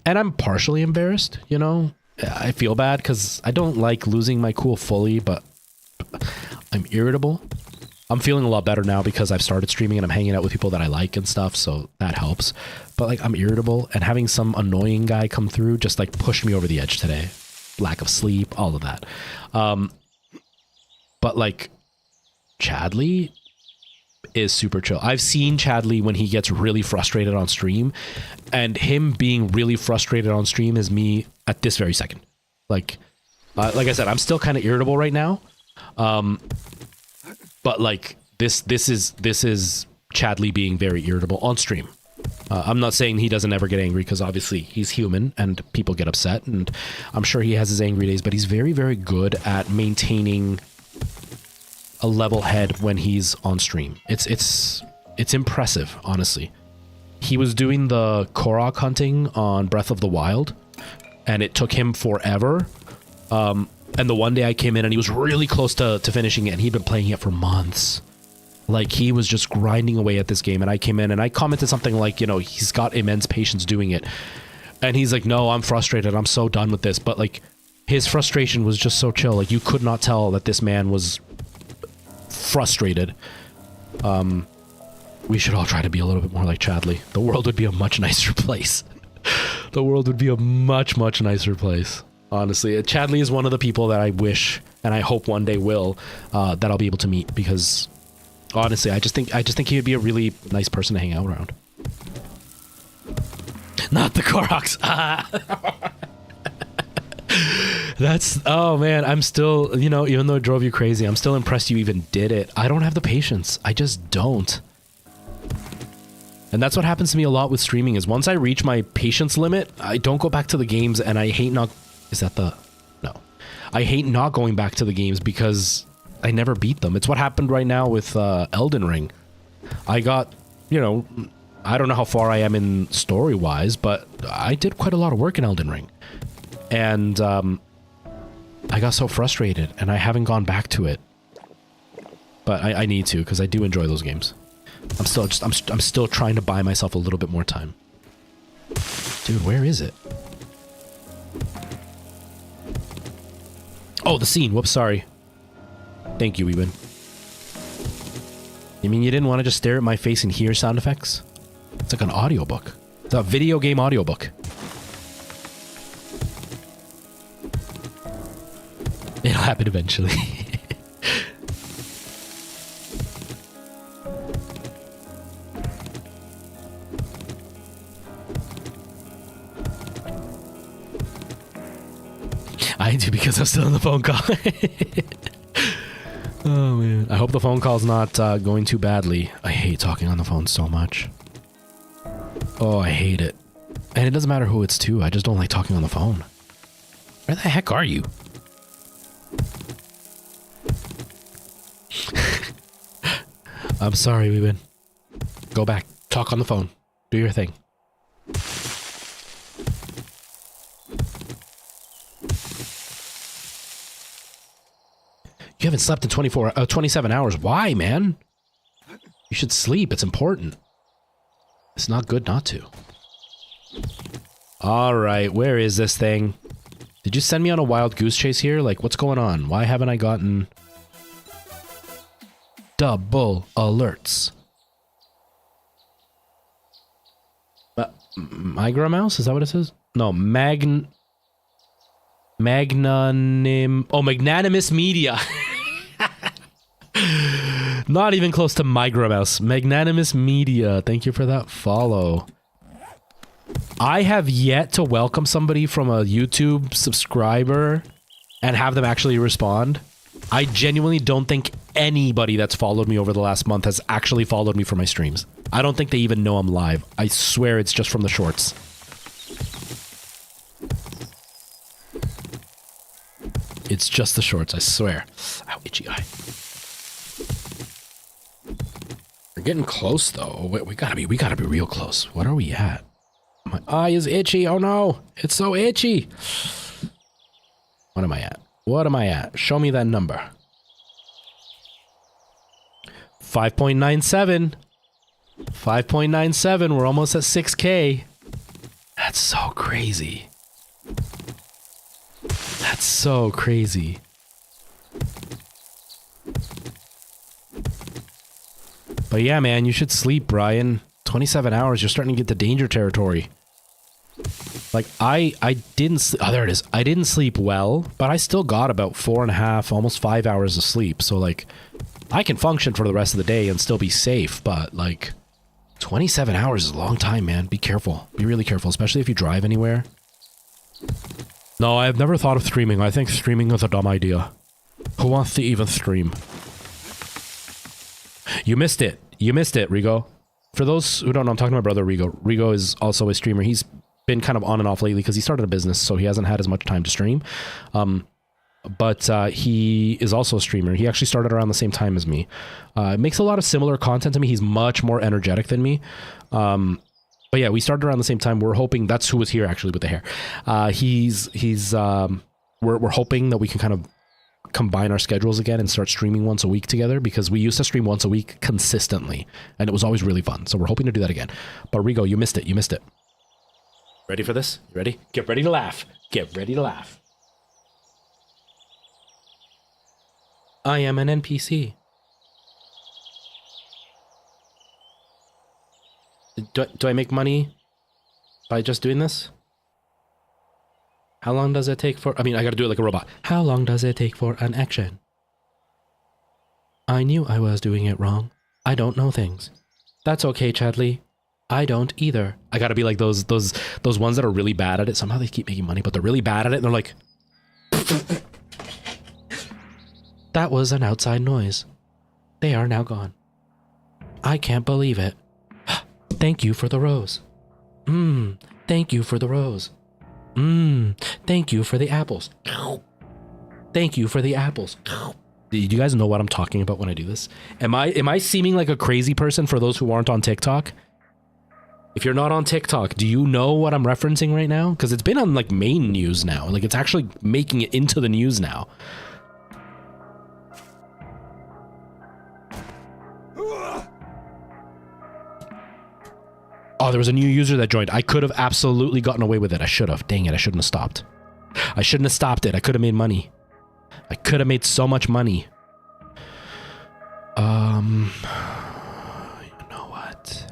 I'm partially embarrassed, you know? I feel bad because I don't like losing my cool fully, but I'm irritable. I'm feeling a lot better now because I've started streaming and I'm hanging out with people that I like and stuff, so that helps. But like, I'm irritable, and having some annoying guy come through just like pushed me over the edge today. Lack of sleep, all of that. But like, Chadley is super chill. I've seen Chadley when he gets really frustrated on stream, and him being really frustrated on stream is me at this very second. Like I said, I'm still kind of irritable right now. But like, this is Chadley being very irritable on stream. I'm not saying he doesn't ever get angry, because obviously he's human and people get upset, and I'm sure he has his angry days, but he's very, very good at maintaining a level head when he's on stream. It's impressive, honestly. He was doing the Korok hunting on Breath of the Wild, and it took him forever. And the one day I came in and he was really close to finishing it, and he'd been playing it for months. Like, he was just grinding away at this game, and I came in and I commented something like, you know, he's got immense patience doing it. And he's like, no, I'm frustrated. I'm so done with this. But, like, his frustration was just so chill. Like, you could not tell that this man was frustrated. We should all try to be a little bit more like Chadley. The world would be a much nicer place. The world would be a much, much nicer place. Honestly, Chadley is one of the people that I wish and I hope one day will that I'll be able to meet, because honestly, I just think he would be a really nice person to hang out around. Not the Koroks. That's, oh man, I'm still, you know, even though it drove you crazy, I'm still impressed you even did it. I don't have the patience. I just don't. And that's what happens to me a lot with streaming, is once I reach my patience limit, I don't go back to the games, and I hate not... Is that the... No. I hate not going back to the games because I never beat them. It's what happened right now with Elden Ring. I got, you know, I don't know how far I am in story-wise, but I did quite a lot of work in Elden Ring. And I got so frustrated, and I haven't gone back to it. But I need to, because I do enjoy those games. I'm still trying to buy myself a little bit more time. Dude, where is it? Oh, the scene. Whoops, sorry. Thank you, Eben. You mean you didn't want to just stare at my face and hear sound effects? It's like an audiobook. It's a video game audiobook. It'll happen eventually. I do, because I'm still on the phone call. Oh man, I hope the phone call's not going too badly. I hate talking on the phone so much. Oh, I hate it. And it doesn't matter who it's to, I just don't like talking on the phone. Where the heck are you? I'm sorry, Weebin. Go back. Talk on the phone. Do your thing. You haven't slept in 27 hours. Why, man? You should sleep. It's important. It's not good not to. All right, where is this thing? Did you send me on a wild goose chase here? Like, what's going on? Why haven't I gotten... double alerts? Migramouse? Is that what it says? No, Magnanimous Media. Not even close to Migramouse. Magnanimous Media. Thank you for that follow. I have yet to welcome somebody from a YouTube subscriber and have them actually respond. I genuinely don't think anybody that's followed me over the last month has actually followed me for my streams. I don't think they even know I'm live. I swear it's just from the shorts. It's just the shorts, I swear. Ow, itchy eye. We're getting close though. We gotta be real close. What are we at? My eye is itchy. Oh no, it's so itchy. What am I at? What am I at? Show me that number. 5.97. 5.97. We're almost at 6K. That's so crazy. That's so crazy. But yeah, man, you should sleep, Brian. 27 hours, you're starting to get to danger territory. Like, I didn't... Oh, there it is. I didn't sleep well, but I still got about 4.5, almost 5 hours of sleep. So, like, I can function for the rest of the day and still be safe, but, like, 27 hours is a long time, man. Be careful. Be really careful, especially if you drive anywhere. No, I've never thought of streaming. I think streaming is a dumb idea. Who wants to even stream? You missed it. You missed it, Rigo. For those who don't know, I'm talking to my brother, Rigo. Rigo is also a streamer. He's been kind of on and off lately because he started a business, so he hasn't had as much time to stream. But he is also a streamer. He actually started around the same time as me. Makes a lot of similar content to me. He's much more energetic than me. But yeah, we started around the same time. We're hoping that's who was here actually with the hair. We're hoping that we can kind of combine our schedules again and start streaming once a week together, because we used to stream once a week consistently and it was always really fun. So we're hoping to do that again. But Rigo, you missed it. You missed it. Ready for this? You ready? Get ready to laugh. Get ready to laugh. I am an NPC. Do I make money by just doing this? How long does it take for... I mean, I gotta do it like a robot. How long does it take for an action? I knew I was doing it wrong. I don't know things. That's okay, Chadley. I don't either. I gotta be like those ones that are really bad at it. Somehow they keep making money, but they're really bad at it, and they're like... That was an outside noise. They are now gone. I can't believe it. Thank you for the rose. Thank you for the rose. Thank you for the apples. Thank you for the apples. Do you guys know what I'm talking about when I do this? Am I seeming like a crazy person for those who aren't on TikTok? If you're not on TikTok, do you know what I'm referencing right now? Because it's been on like main news now. Like it's actually making it into the news now. Oh, there was a new user that joined. I could have absolutely gotten away with it. I should have. Dang it, I shouldn't have stopped. I shouldn't have stopped it. I could have made money. I could have made so much money. You know what?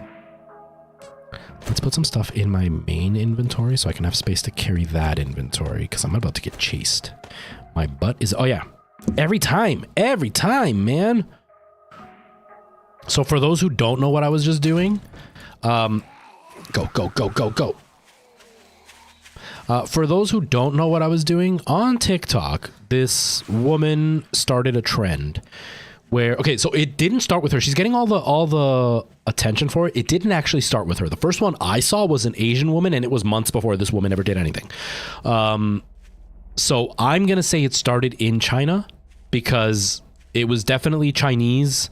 Let's put some stuff in my main inventory so I can have space to carry that inventory, because I'm about to get chased. My butt is... Oh, yeah. Every time, man. So for those who don't know what I was just doing... Go. For those who don't know what I was doing, on TikTok, this woman started a trend where, okay, so it didn't start with her. She's getting all the attention for it. It didn't actually start with her. The first one I saw was an Asian woman, and it was months before this woman ever did anything. So I'm going to say it started in China, because it was definitely Chinese,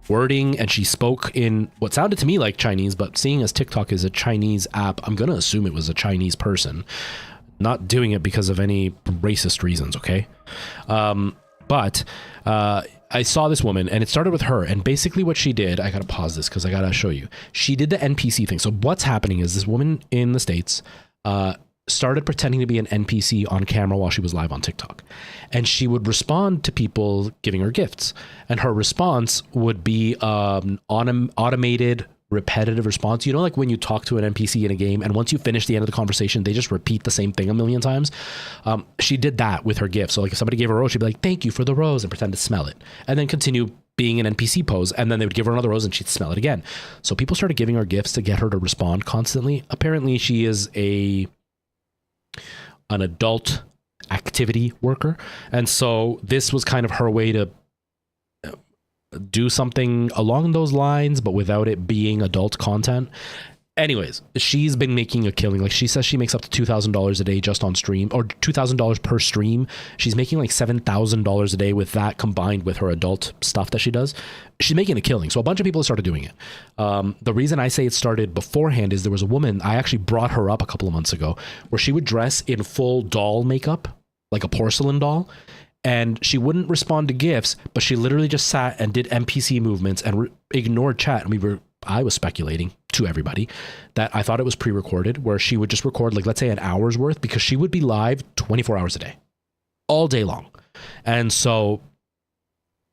wording, and she spoke in what sounded to me like Chinese, but seeing as TikTok is a Chinese app, I'm gonna assume it was a Chinese person, not doing it because of any racist reasons, okay? But I saw this woman, and it started with her, and basically what she did, I gotta pause this because I gotta show you. She did the NPC thing. So what's happening is this woman in the States started pretending to be an NPC on camera while she was live on TikTok. And she would respond to people giving her gifts. And her response would be automated, repetitive response. You know, like when you talk to an NPC in a game, and once you finish the end of the conversation, they just repeat the same thing a million times. She did that with her gift. So like if somebody gave her a rose, she'd be like, thank you for the rose, and pretend to smell it. And then continue being an NPC pose, and then they would give her another rose and she'd smell it again. So people started giving her gifts to get her to respond constantly. Apparently she is an adult activity worker, and so this was kind of her way to do something along those lines, but without it being adult content. Anyways, she's been making a killing. Like she says she makes up to $2,000 a day just on stream, or $2,000 per stream. She's making like $7,000 a day with that, combined with her adult stuff that she does. She's making a killing. So a bunch of people started doing it. The reason I say it started beforehand is there was a woman, I actually brought her up a couple of months ago, where she would dress in full doll makeup, like a porcelain doll, and she wouldn't respond to gifts, but she literally just sat and did NPC movements and ignored chat. And I was speculating to everybody that I thought it was pre-recorded, where she would just record, like, let's say an hour's worth, because she would be live 24 hours a day, all day long. And so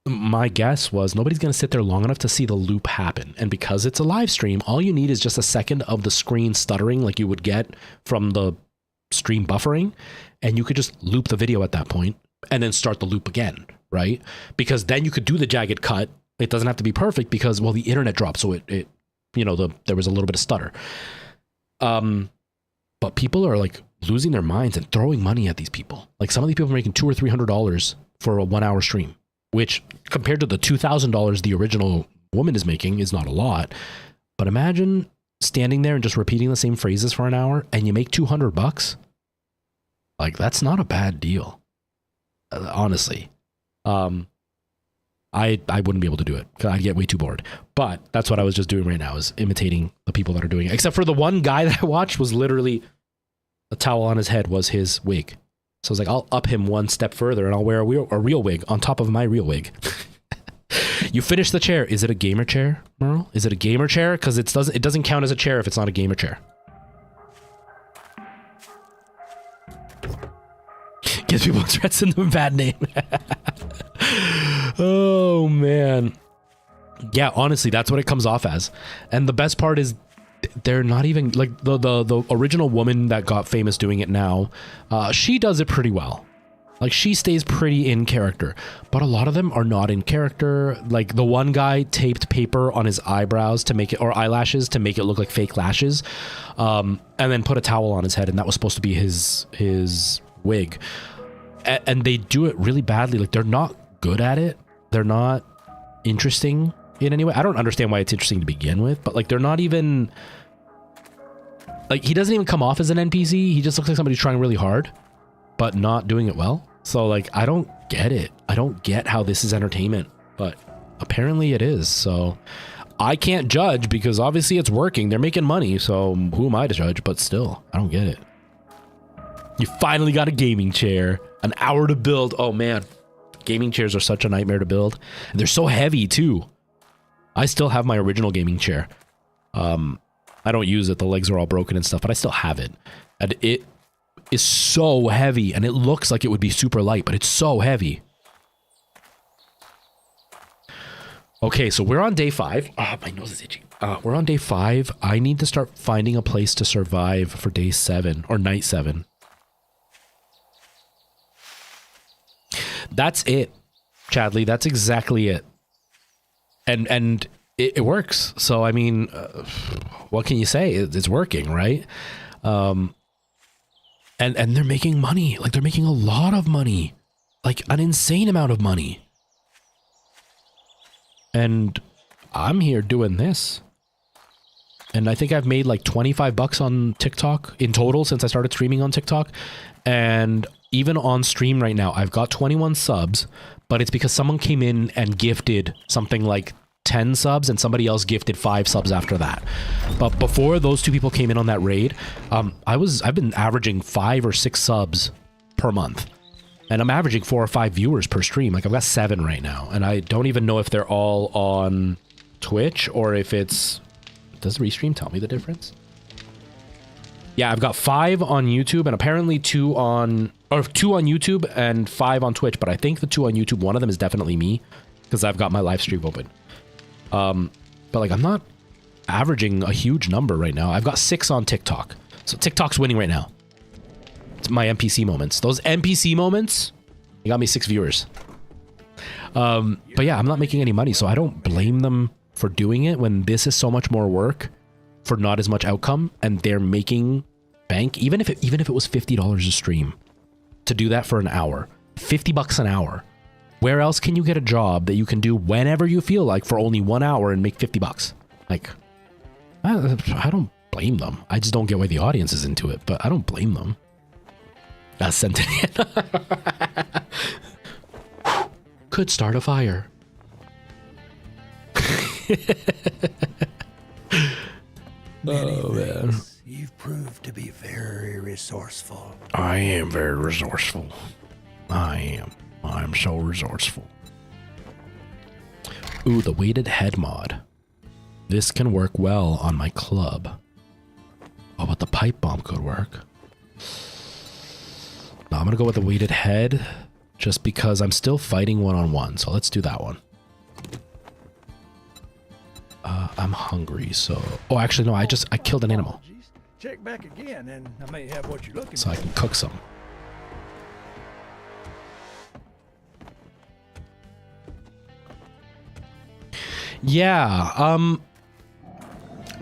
my guess was nobody's going to sit there long enough to see the loop happen. And because it's a live stream, all you need is just a second of the screen stuttering like you would get from the stream buffering, and you could just loop the video at that point and then start the loop again, right? Because then you could do the jagged cut. It doesn't have to be perfect because, well, the internet dropped, so it you know, there was a little bit of stutter. But people are like losing their minds and throwing money at these people. Like some of these people are making $200 or $300 for a 1 hour stream, which compared to the $2,000 the original woman is making is not a lot. But imagine standing there and just repeating the same phrases for an hour and you make $200. Like that's not a bad deal, honestly. I wouldn't be able to do it because I'd get way too bored. But that's what I was just doing right now, is imitating the people that are doing it. Except for the one guy that I watched was literally a towel on his head was his wig. So I was like, I'll up him one step further and I'll wear a real wig on top of my real wig. You finish the chair. Is it a gamer chair, Merle? Is it a gamer chair? Because it doesn't count as a chair if it's not a gamer chair. Gives people threats in the bad name. Oh man. Yeah, honestly, that's what it comes off as. And the best part is they're not even like the original woman that got famous doing it now. She does it pretty well. Like she stays pretty in character, but a lot of them are not in character. Like the one guy taped paper on his eyebrows to make it, or eyelashes to make it look like fake lashes, and then put a towel on his head, and that was supposed to be his wig. And they do it really badly. Like they're not good at it. They're not interesting in any way. I don't understand why it's interesting to begin with, but like they're not even like, he doesn't even come off as an NPC. He just looks like somebody trying really hard, but not doing it well. So like, I don't get it. I don't get how this is entertainment, but apparently it is. So I can't judge because obviously it's working. They're making money. So who am I to judge? But still, I don't get it. You finally got a gaming chair. An hour to build. Oh man, gaming chairs are such a nightmare to build. And they're so heavy too. I still have my original gaming chair. I don't use it. The legs are all broken and stuff, but I still have it. And it is so heavy, and it looks like it would be super light, but it's so heavy. Okay, so we're on day 5. Ah, my nose is itchy. We're on day 5. I need to start finding a place to survive for day 7 or night 7. That's it, Chadley. That's exactly it. And it works. So, I mean, what can you say? It's working, right? And they're making money. Like, they're making a lot of money. Like, an insane amount of money. And I'm here doing this. And I think I've made like $25 on TikTok in total since I started streaming on TikTok. And even on stream right now, I've got 21 subs, but it's because someone came in and gifted something like 10 subs and somebody else gifted 5 subs after that. But before those 2 people came in on that raid, I've been averaging 5 or 6 subs per month. And I'm averaging 4 or 5 viewers per stream. Like I've got 7 right now. And I don't even know if they're all on Twitch or if it's... Does Restream tell me the difference? Yeah, I've got 5 on YouTube and apparently 2 on YouTube and 5 on Twitch. But I think the 2 on YouTube, one of them is definitely me because I've got my live stream open. But like I'm not averaging a huge number right now. I've got 6 on TikTok. So TikTok's winning right now. It's my NPC moments. Those NPC moments, they got me 6 viewers. But yeah, I'm not making any money, so I don't blame them for doing it when this is so much more work for not as much outcome, and they're making bank. Even if it was $50 a stream to do that for an hour, $50 an hour. Where else can you get a job that you can do whenever you feel like for only 1 hour and make $50? Like, I don't blame them. I just don't get why the audience is into it, but I don't blame them. That's sent it in. Could start a fire. Oh man, You've proved to be very resourceful. I am very resourceful. I am. I'm so resourceful. Ooh, the weighted head mod. This can work well on my club. Oh, but the pipe bomb could work. No, I'm gonna go with the weighted head just because I'm still fighting one-on-one. So let's do that one. I'm hungry, so... Oh, actually, no, I killed an animal. Check back again, and I may have what you're looking for. So I can cook some. Yeah,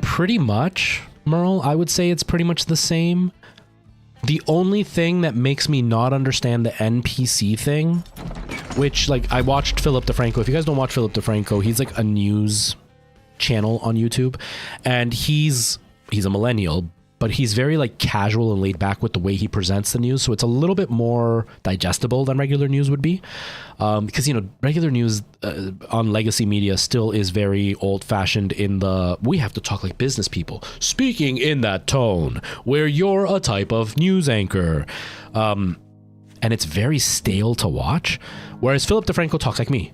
pretty much, Merle. I would say it's pretty much the same. The only thing that makes me not understand the NPC thing, which, like, I watched Philip DeFranco. If you guys don't watch Philip DeFranco, he's like a news channel on YouTube, and he's a millennial, but he's very like casual and laid back with the way he presents the news. So it's a little bit more digestible than regular news would be. Because, you know, regular news on legacy media still is very old fashioned in the, we have to talk like business people, speaking in that tone where you're a type of news anchor. And it's very stale to watch. Whereas Philip DeFranco talks like me.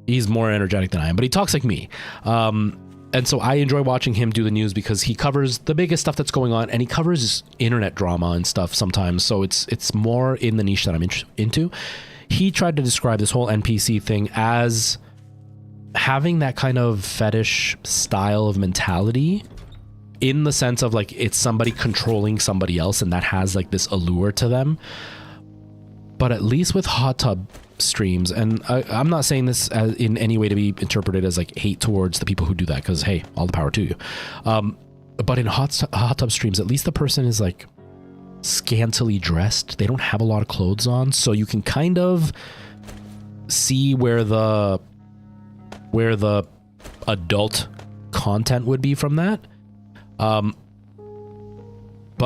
He's more energetic than I am, but he talks like me. And so I enjoy watching him do the news because he covers the biggest stuff that's going on, and he covers internet drama and stuff sometimes. So it's more in the niche that I'm into. He tried to describe this whole NPC thing as having that kind of fetish style of mentality, in the sense of like it's somebody controlling somebody else, and that has like this allure to them. But at least with hot tub streams, and I'm not saying this as in any way to be interpreted as like hate towards the people who do that, because hey, all the power to you. But in hot tub streams, at least the person is like scantily dressed. They don't have a lot of clothes on, so you can kind of see where the adult content would be from that. But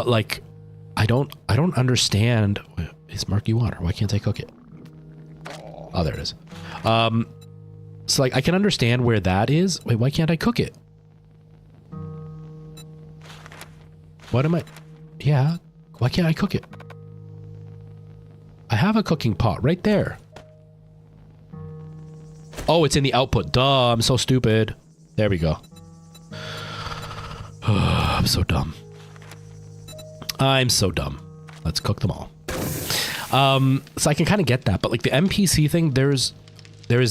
like I don't understand. It's murky water. Why can't I cook it? Oh, there it is. So like I can understand where that is. Wait, why can't I cook it? What am I? Yeah, why can't I cook it? I have a cooking pot right there. Oh, it's in the output. Duh, I'm so stupid. There we go. I'm so dumb. I'm so dumb. Let's cook them all. So I can kind of get that, but like the NPC thing, there is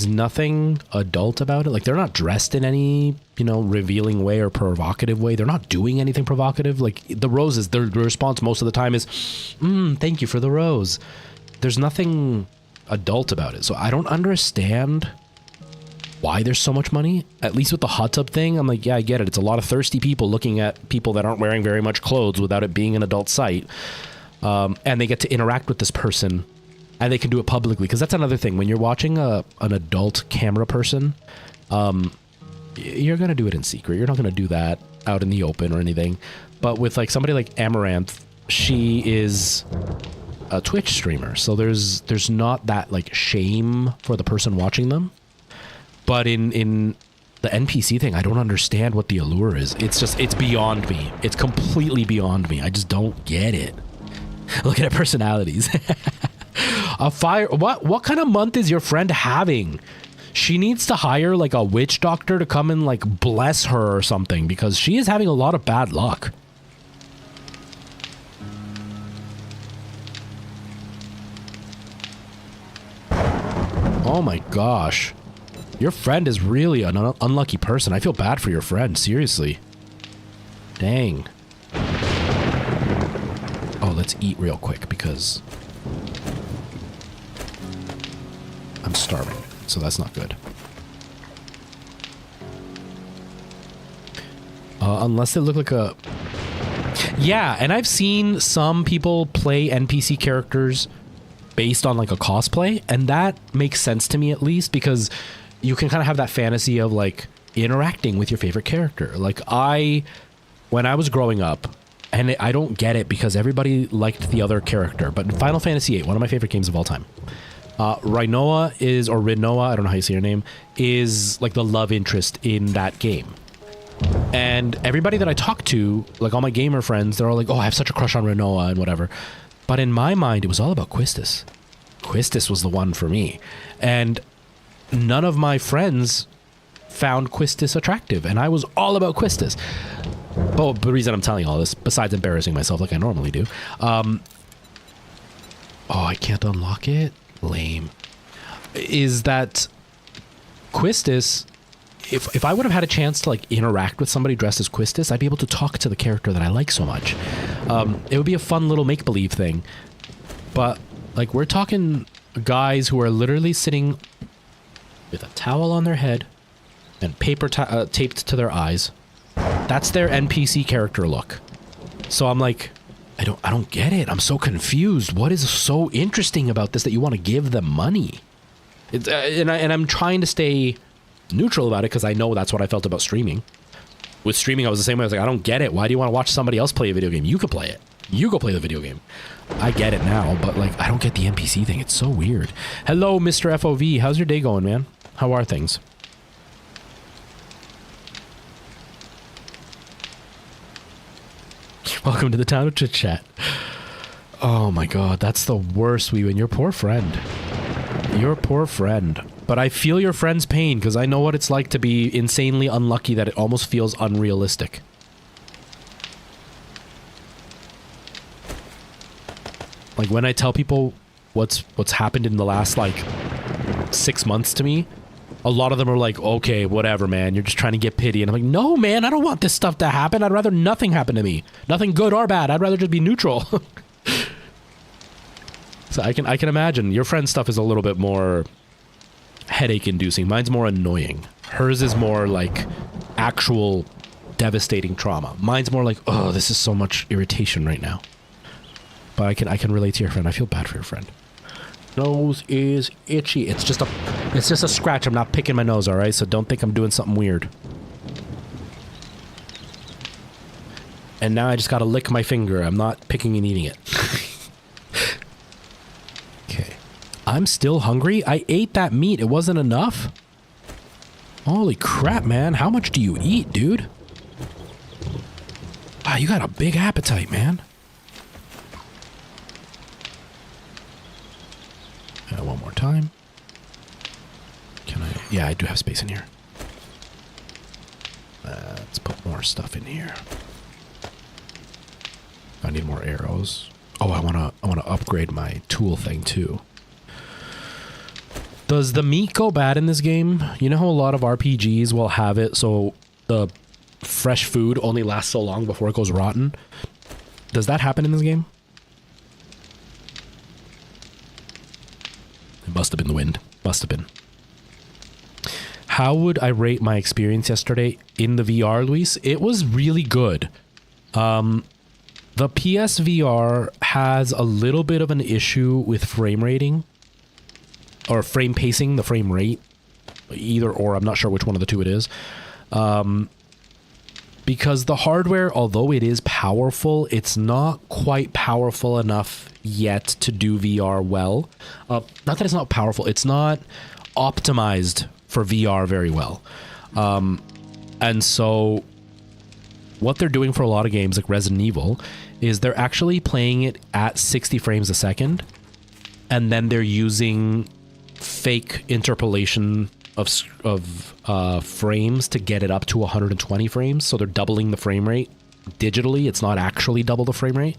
nothing adult about it. Like they're not dressed in any, you know, revealing way or provocative way. They're not doing anything provocative. Like the roses, their response most of the time is, thank you for the rose. There's nothing adult about it. So I don't understand why there's so much money. At least with the hot tub thing, I'm like, yeah, I get it. It's a lot of thirsty people looking at people that aren't wearing very much clothes without it being an adult site. And they get to interact with this person, and they can do it publicly, because that's another thing. When you're watching an adult camera person, you're going to do it in secret. You're not going to do that out in the open or anything. But with like somebody like Amaranth, she is a Twitch streamer, so there's not that like shame for the person watching them. But in the NPC thing, I don't understand what the allure is. It's beyond me. It's completely beyond me. I just don't get it. Look at personalities. A fire. What kind of month is your friend having? She needs to hire like a witch doctor to come and like bless her or something, because she is having a lot of bad luck. Oh my gosh. Your friend is really an unlucky person. I feel bad for your friend, seriously. Dang. Oh, let's eat real quick because I'm starving, so that's not good. Unless they look like a... Yeah, and I've seen some people play NPC characters based on like a cosplay, and that makes sense to me at least, because you can kind of have that fantasy of like interacting with your favorite character. Like when I was growing up, and I don't get it because everybody liked the other character, but in Final Fantasy VIII, one of my favorite games of all time, Rinoa I don't know how you say her name, is like the love interest in that game. And everybody that I talk to, like all my gamer friends, they're all like, oh, I have such a crush on Rinoa and whatever. But in my mind, it was all about Quistis. Quistis was the one for me. And none of my friends found Quistis attractive, and I was all about Quistis. But the reason I'm telling all this, besides embarrassing myself like I normally do, oh, I can't unlock it? Lame. Is that Quistis, if I would have had a chance to like interact with somebody dressed as Quistis, I'd be able to talk to the character that I like so much. It would be a fun little make-believe thing. But like we're talking guys who are literally sitting with a towel on their head and paper taped to their eyes. That's their NPC character look. So I'm like, I don't get it. I'm so confused. What is so interesting about this that you want to give them money? And I'm trying to stay neutral about it because I know that's what I felt about streaming. With streaming, I was the same way. I was like, I don't get it. Why do you want to watch somebody else play a video game? You could play it. You go play the video game. I get it now, but like, I don't get the NPC thing. It's so weird. Hello, Mr. FOV. How's your day going, man? How are things? Welcome to the town of Chit Chat. Oh my god, that's the worst, Weewin. Your poor friend. Your poor friend. But I feel your friend's pain because I know what it's like to be insanely unlucky that it almost feels unrealistic. Like when I tell people what's happened in the last like 6 months to me, a lot of them are like, okay, whatever, man. You're just trying to get pity. And I'm like, no, man, I don't want this stuff to happen. I'd rather nothing happen to me. Nothing good or bad. I'd rather just be neutral. So I can imagine your friend's stuff is a little bit more headache inducing. Mine's more annoying. Hers is more like actual devastating trauma. Mine's more like, oh, this is so much irritation right now. But I can relate to your friend. I feel bad for your friend. Nose is itchy. It's just a scratch. I'm not picking my nose, all right? So don't think I'm doing something weird. And now I just gotta lick my finger. I'm not picking and eating it. Okay. I'm still hungry. I ate that meat. It wasn't enough. Holy crap, man. How much do you eat, dude? Wow, you got a big appetite, man. One more time. Can I? Yeah, I do have space in here. Let's put more stuff in here. I need more arrows. Oh, I wanna upgrade my tool thing too. Does the meat go bad in this game? You know how a lot of RPGs will have it so the fresh food only lasts so long before it goes rotten? Does that happen in this game? It must have been the wind. Must have been. How would I rate my experience yesterday in the VR, Luis? It was really good. The PSVR has a little bit of an issue with frame rating. Or frame pacing, the frame rate. Either or, I'm not sure which one of the two it is. Because the hardware, although it is powerful, it's not quite powerful enough yet to do VR well. Not that it's not powerful, it's not optimized for VR very well. And so what they're doing for a lot of games like Resident Evil is they're actually playing it at 60 frames a second, and then they're using fake interpolation of frames to get it up to 120 frames. So they're doubling the frame rate digitally. It's not actually double the frame rate.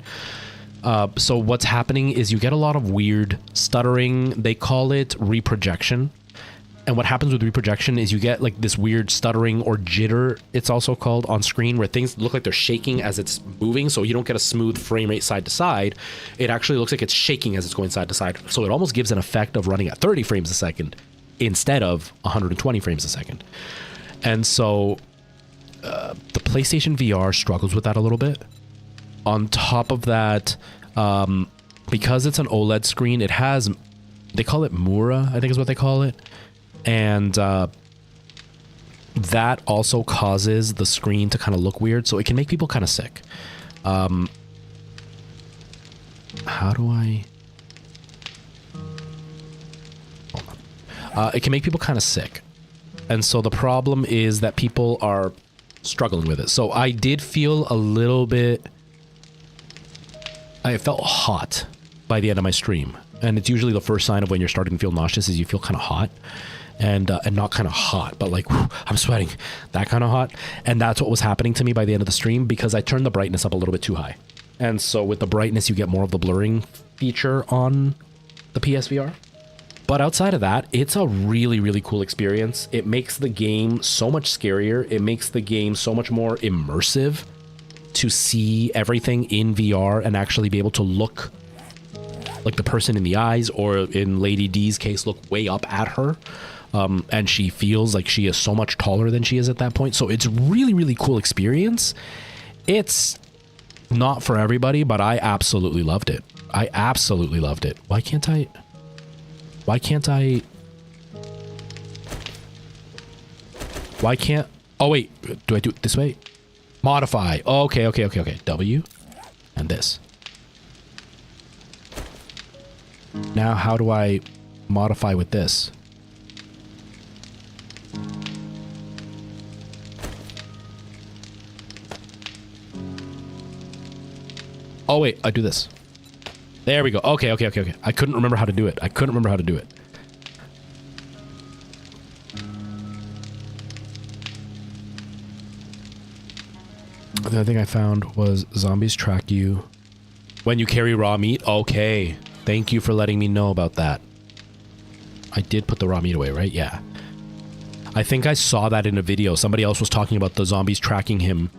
So what's happening is you get a lot of weird stuttering. They call it reprojection. And what happens with reprojection is you get like this weird stuttering or jitter, it's also called, on screen, where things look like they're shaking as it's moving. So you don't get a smooth frame rate side to side. It actually looks like it's shaking as it's going side to side. So it almost gives an effect of running at 30 frames a second instead of 120 frames a second. And so the PlayStation VR struggles with that a little bit. On top of that, because it's an OLED screen, it has, they call it Mura, I think is what they call it. And that also causes the screen to kind of look weird. So it can make people kind of sick. How do I... Hold on. It can make people kind of sick. And so the problem is that people are struggling with it. So I did feel a little bit... I felt hot by the end of my stream. And it's usually the first sign of when you're starting to feel nauseous is you feel kind of hot. And not kind of hot, but like, whew, I'm sweating, that kind of hot. And that's what was happening to me by the end of the stream because I turned the brightness up a little bit too high. And so with the brightness, you get more of the blurring feature on the PSVR. But outside of that, it's a really, really cool experience. It makes the game so much scarier. It makes the game so much more immersive to see everything in VR and actually be able to look like the person in the eyes, or in Lady D's case, look way up at her. And she feels like she is so much taller than she is at that point. So it's really, really cool experience. It's not for everybody, but I absolutely loved it. I absolutely loved it. Why can't I... Why can't... Oh, wait. Do I do it this way? Modify. Okay, okay, okay, okay. W and this. Now how do I modify with this? Oh wait, I do this. There we go. Okay, okay, okay, okay. I couldn't remember how to do it. I couldn't remember how to do it. The other thing I found was zombies track you when you carry raw meat. Okay. Thank you for letting me know about that. I did put the raw meat away, right? Yeah. I think I saw that in a video. Somebody else was talking about the zombies tracking him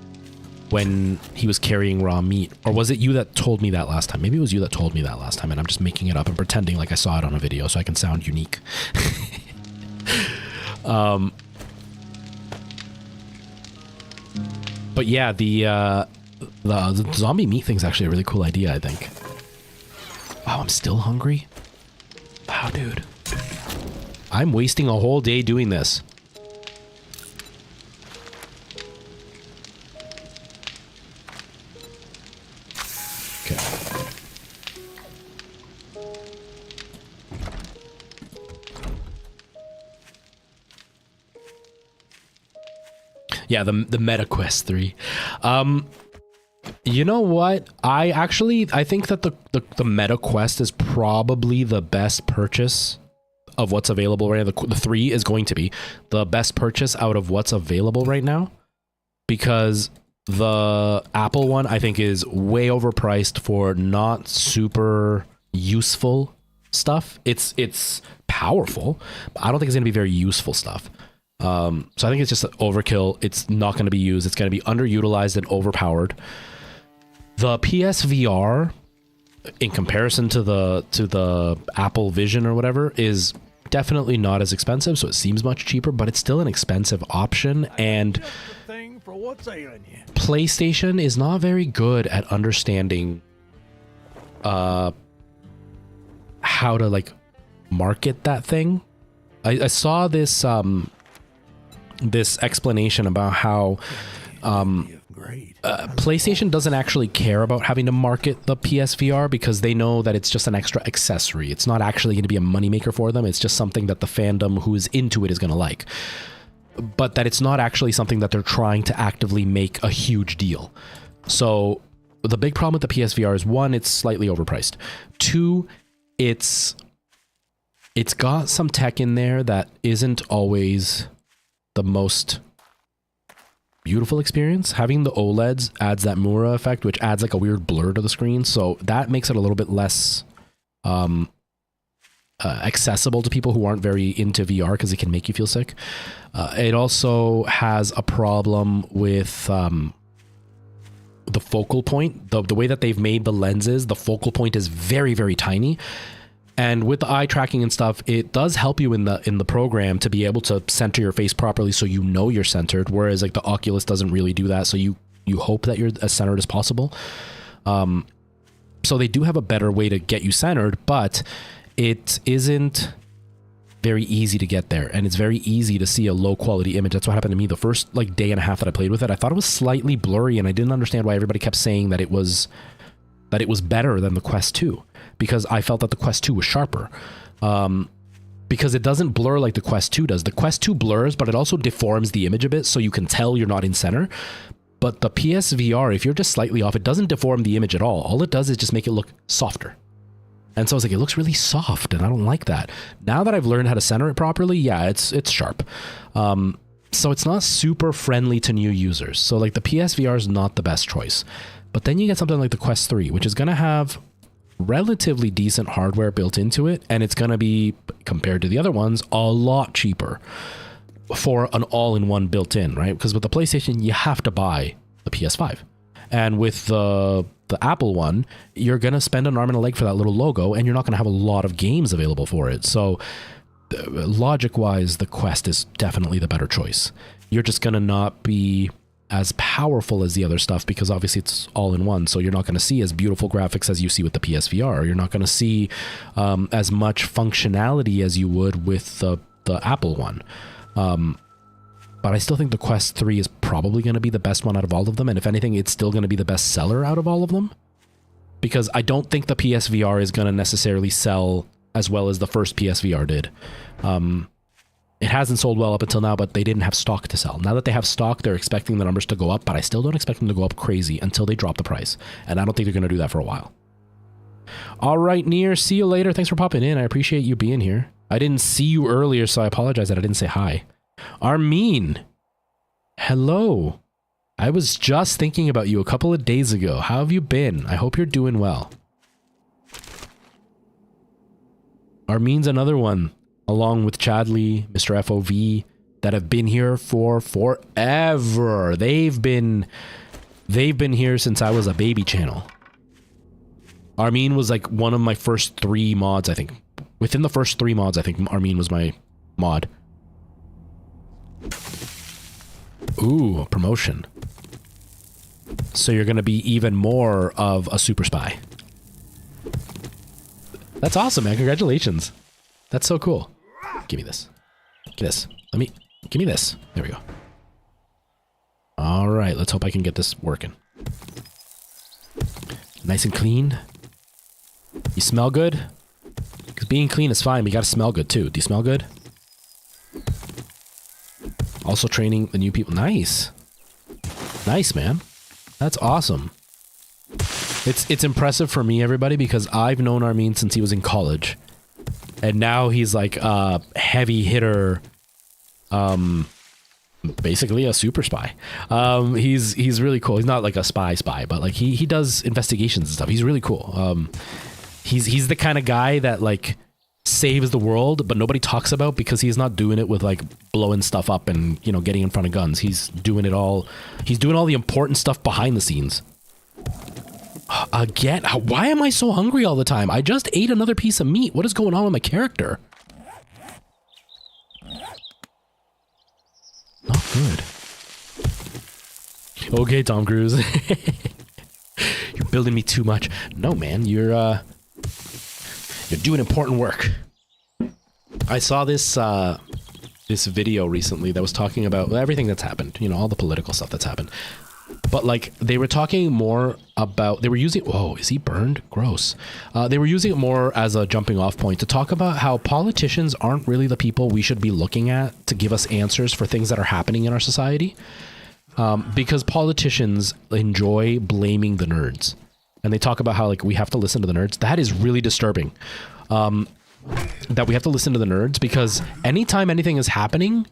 when he was carrying raw meat. Or was it you that told me that last time? Maybe it was you that told me that last time and I'm just making it up and pretending like I saw it on a video so I can sound unique. But yeah, the zombie meat thing's actually a really cool idea, I think. Wow, I'm still hungry? Wow, dude. I'm wasting a whole day doing this. Okay. Yeah, the Meta Quest 3. You know what? I think that the Meta Quest is probably the best purchase of what's available right now. The 3 is going to be the best purchase out of what's available right now, because the Apple one I think is way overpriced for not super useful stuff. It's powerful, but I don't think it's going to be very useful stuff. So I think it's just overkill. It's not going to be used. It's going to be underutilized and overpowered. The PSVR, in comparison to the Apple Vision or whatever, is definitely not as expensive. So it seems much cheaper, but it's still an expensive option. And PlayStation is not very good at understanding how to like market that thing. I saw this this explanation about how PlayStation doesn't actually care about having to market the PSVR because they know that it's just an extra accessory. It's not actually going to be a moneymaker for them. It's just something that the fandom who is into it is going to like. But that it's not actually something that they're trying to actively make a huge deal. So the big problem with the PSVR is, one, it's slightly overpriced. Two, it's got some tech in there that isn't always the most beautiful experience. Having the OLEDs adds that Mura effect, which adds like a weird blur to the screen. So that makes it a little bit less accessible to people who aren't very into VR because it can make you feel sick. It also has a problem with the focal point. The way that they've made the lenses, the focal point is very, very tiny. And with the eye tracking and stuff, it does help you in the program to be able to center your face properly so you know you're centered, whereas like the Oculus doesn't really do that, so you hope that you're as centered as possible. So they do have a better way to get you centered, but it isn't very easy to get there, and it's very easy to see a low quality image. That's what happened to me the first like day and a half that I played with it. I thought it was slightly blurry, and I didn't understand why everybody kept saying that it was better than the Quest 2. Because I felt that the Quest 2 was sharper. Because it doesn't blur like the Quest 2 does. The Quest 2 blurs, but it also deforms the image a bit so you can tell you're not in center. But the PSVR, if you're just slightly off, it doesn't deform the image at all. All it does is just make it look softer. And so I was like, it looks really soft, and I don't like that. Now that I've learned how to center it properly, yeah, it's sharp. So it's not super friendly to new users. So like the PSVR is not the best choice. But then you get something like the Quest 3, which is going to have relatively decent hardware built into it, and it's going to be, compared to the other ones, a lot cheaper for an all-in-one built-in, right? Because with the PlayStation, you have to buy the PS5. And with the Apple one, you're going to spend an arm and a leg for that little logo, and you're not going to have a lot of games available for it. So logic-wise, the Quest is definitely the better choice. You're just going to not be as powerful as the other stuff because obviously it's all in one. So you're not going to see as beautiful graphics as you see with the PSVR. You're not going to see as much functionality as you would with the Apple one. but I still think the Quest 3 is probably going to be the best one out of all of them. And if anything, it's still going to be the best seller out of all of them. Because I don't think the PSVR is going to necessarily sell as well as the first PSVR did. It hasn't sold well up until now, but they didn't have stock to sell. Now that they have stock, they're expecting the numbers to go up, but I still don't expect them to go up crazy until they drop the price. And I don't think they're going to do that for a while. All right, Nier, see you later. Thanks for popping in. I appreciate you being here. I didn't see you earlier, so I apologize that I didn't say hi. Armin, hello. I was just thinking about you a couple of days ago. How have you been? I hope you're doing well. Armin's another one, along with Chadley, Mr. FOV, that have been here for forever. They've been here since I was a baby channel. Armin was like one of my first 3 mods, I think. Within the first 3 mods, I think Armin was my mod. Ooh, promotion. So you're going to be even more of a super spy. That's awesome, man. Congratulations. That's so cool. Give me this. Give this. Give me this. There we go. All right. Let's hope I can get this working. Nice and clean. You smell good? Because being clean is fine, but you got to smell good too. Do you smell good? Also training the new people. Nice. Nice, man. That's awesome. It's impressive for me, everybody, because I've known Armin since he was in college. And now he's like a heavy hitter, basically a super spy. He's really cool. He's not like a spy, but like he does investigations and stuff. He's really cool. He's the kind of guy that like saves the world, but nobody talks about because he's not doing it with like blowing stuff up and, you know, getting in front of guns. He's doing it all. He's doing all the important stuff behind the scenes. Again, why am I so hungry all the time? I just ate another piece of meat. What is going on with my character? Not good. Okay, Tom Cruise. You're building me too much. No, man, you're doing important work. I saw this this video recently that was talking about everything that's happened, you know, all the political stuff that's happened. But like they were talking more about, they were using, whoa, is he burned? Gross. They were using it more as a jumping off point to talk about how politicians aren't really the people we should be looking at to give us answers for things that are happening in our society. Because politicians enjoy blaming the nerds. And they talk about how like we have to listen to the nerds. That is really disturbing. That we have to listen to the nerds, because anytime anything is happening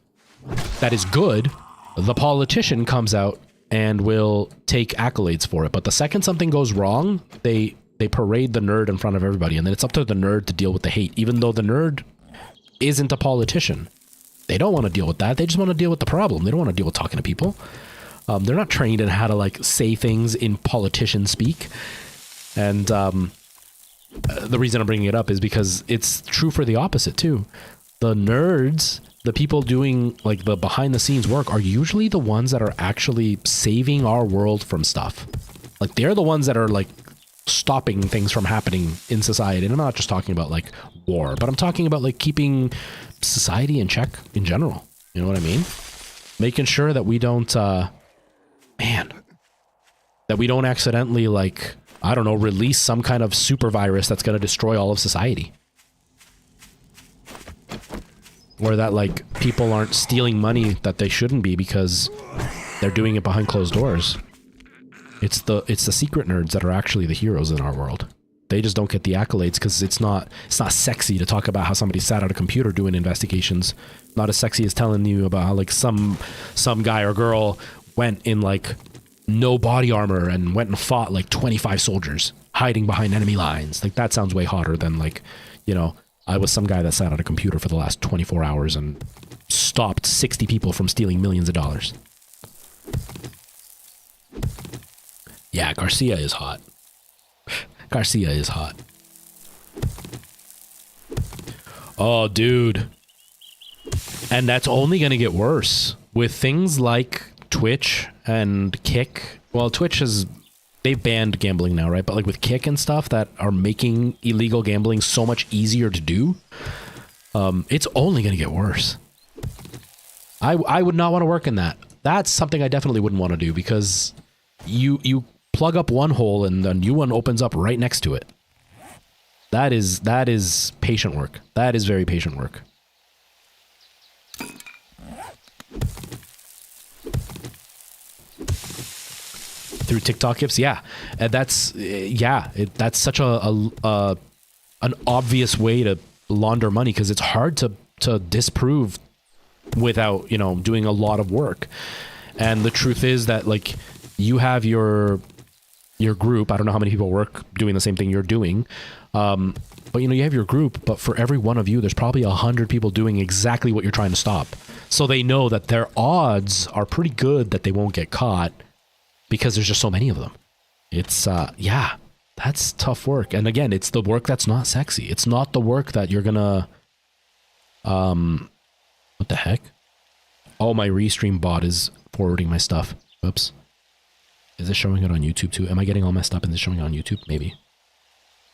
that is good, the politician comes out and will take accolades for it. But the second something goes wrong, they parade the nerd in front of everybody, and then it's up to the nerd to deal with the hate, even though the nerd isn't a politician. They don't want to deal with that. They just want to deal with the problem. They don't want to deal with talking to people. They're not trained in how to like say things in politician speak. And the reason I'm bringing it up is because it's true for the opposite too. The nerds, the people doing like the behind the scenes work, are usually the ones that are actually saving our world from stuff. Like they're the ones that are like stopping things from happening in society. And I'm not just talking about like war, but I'm talking about like keeping society in check in general. You know what I mean? Making sure that we don't, that we don't accidentally like, I don't know, release some kind of super virus that's going to destroy all of society. Or that like people aren't stealing money that they shouldn't be because they're doing it behind closed doors. It's the secret nerds that are actually the heroes in our world. They just don't get the accolades because it's not sexy to talk about how somebody sat at a computer doing investigations. Not as sexy as telling you about how like some guy or girl went in like no body armor and went and fought like 25 soldiers hiding behind enemy lines. Like that sounds way hotter than like, you know, I was some guy that sat at a computer for the last 24 hours and stopped 60 people from stealing millions of dollars. Yeah, Garcia is hot. Garcia is hot. Oh, dude. And that's only going to get worse with things like Twitch and Kick. Well, Twitch they've banned gambling now, right? But like with Kick and stuff that are making illegal gambling so much easier to do, it's only going to get worse. I would not want to work in that. That's something I definitely wouldn't want to do, because you plug up one hole and a new one opens up right next to it. That is patient work. That is very patient work. Through TikTok gifts, yeah, and that's such an obvious way to launder money, because it's hard to disprove without, you know, doing a lot of work. And the truth is that, like, you have your group. I don't know how many people work doing the same thing you're doing, but you know, you have your group, but for every one of you there's probably 100 people doing exactly what you're trying to stop. So they know that their odds are pretty good that they won't get caught, because there's just so many of them. It's yeah, that's tough work. And again, it's the work that's not sexy. It's not the work that you're gonna what the heck? Oh, my restream bot is forwarding my stuff. Oops. Is this showing it on YouTube too? Am I getting all messed up and this showing it on YouTube? Maybe.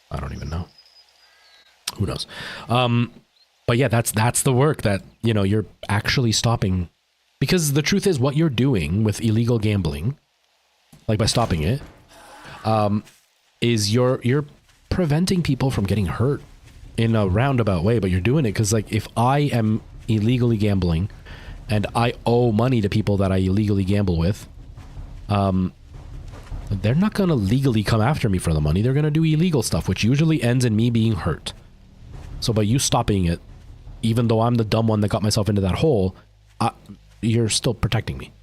I don't even know. Who knows? But yeah, that's the work that, you know, you're actually stopping, because the truth is what you're doing with illegal gambling, like by stopping it, is you're preventing people from getting hurt in a roundabout way, but you're doing it because, like, if I am illegally gambling and I owe money to people that I illegally gamble with, they're not going to legally come after me for the money. They're going to do illegal stuff, which usually ends in me being hurt. So by you stopping it, even though I'm the dumb one that got myself into that hole, you're still protecting me.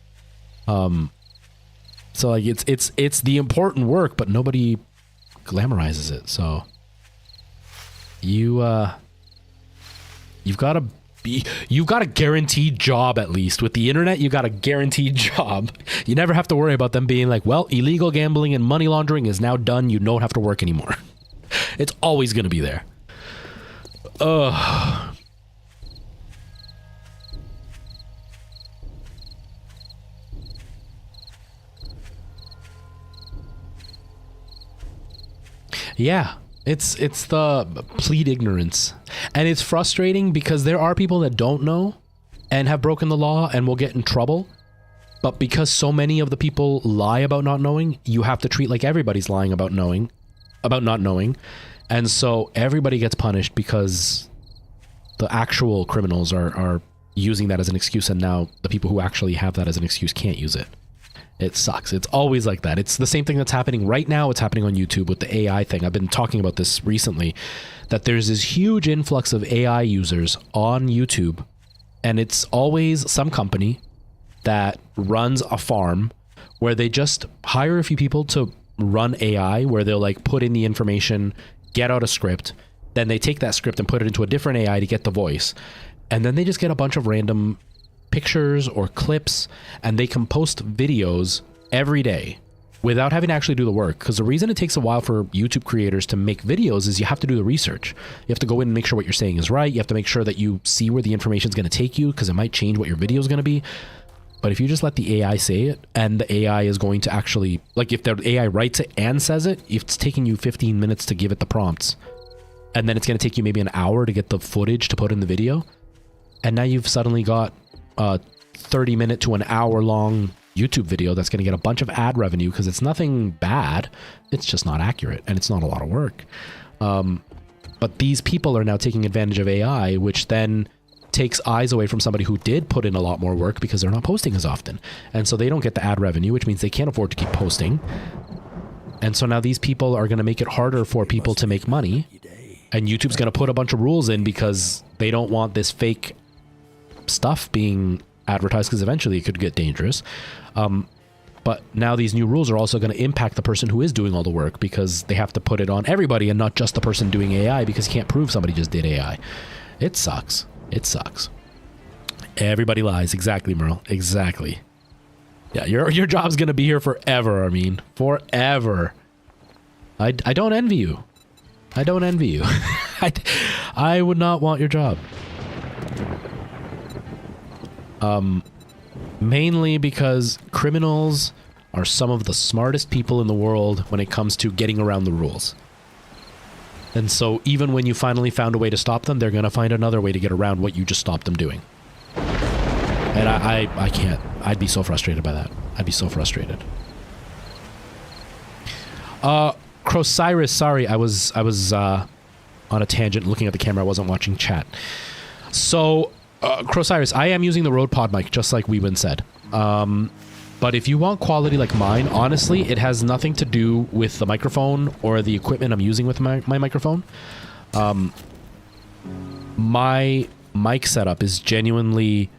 So like it's the important work, but nobody glamorizes it. So you've got a guaranteed job. At least with the internet, you got a guaranteed job. You never have to worry about them being like, well, illegal gambling and money laundering is now done. You don't have to work anymore. It's always going to be there. Ugh. Yeah, it's the plead ignorance. And it's frustrating because there are people that don't know and have broken the law and will get in trouble. But because so many of the people lie about not knowing, you have to treat like everybody's lying about not knowing. And so everybody gets punished because the actual criminals are using that as an excuse, and now the people who actually have that as an excuse can't use it. It sucks. It's always like that. It's the same thing that's happening right now. It's happening on YouTube with the AI thing. I've been talking about this recently, that there's this huge influx of AI users on YouTube, and it's always some company that runs a farm where they just hire a few people to run AI, where they'll like put in the information, get out a script, then they take that script and put it into a different AI to get the voice. And then they just get a bunch of random pictures or clips, and they can post videos every day without having to actually do the work. Because the reason it takes a while for YouTube creators to make videos is you have to do the research. You have to go in and make sure what you're saying is right. You have to make sure that you see where the information is going to take you, because it might change what your video is going to be. But if you just let the AI say it, and the AI is going to actually, like, if the AI writes it and says it, if it's taking you 15 minutes to give it the prompts, and then it's going to take you maybe an hour to get the footage to put in the video, and now you've suddenly got a 30-minute to an hour-long YouTube video that's going to get a bunch of ad revenue, because it's nothing bad. It's just not accurate, and it's not a lot of work. But these people are now taking advantage of AI, which then takes eyes away from somebody who did put in a lot more work, because they're not posting as often. And so they don't get the ad revenue, which means they can't afford to keep posting. And so now these people are going to make it harder for people to make money. And YouTube's going to put a bunch of rules in because they don't want this fake stuff being advertised, because eventually it could get dangerous. But now these new rules are also going to impact the person who is doing all the work, because they have to put it on everybody and not just the person doing AI, because you can't prove somebody just did AI. It sucks. It sucks. Everybody lies. Exactly, Merle. Exactly. Yeah, your job's going to be here forever, Armin. Forever. I don't envy you. I don't envy you. I would not want your job. Mainly because criminals are some of the smartest people in the world when it comes to getting around the rules. And so even when you finally found a way to stop them, they're going to find another way to get around what you just stopped them doing. And I can't. I'd be so frustrated by that. I'd be so frustrated. Crocyrus, sorry, I was on a tangent looking at the camera. I wasn't watching chat. So, Crocyrus, I am using the Rode Pod mic, just like Weewin said. But if you want quality like mine, honestly, it has nothing to do with the microphone or the equipment I'm using with my microphone. My mic setup is genuinely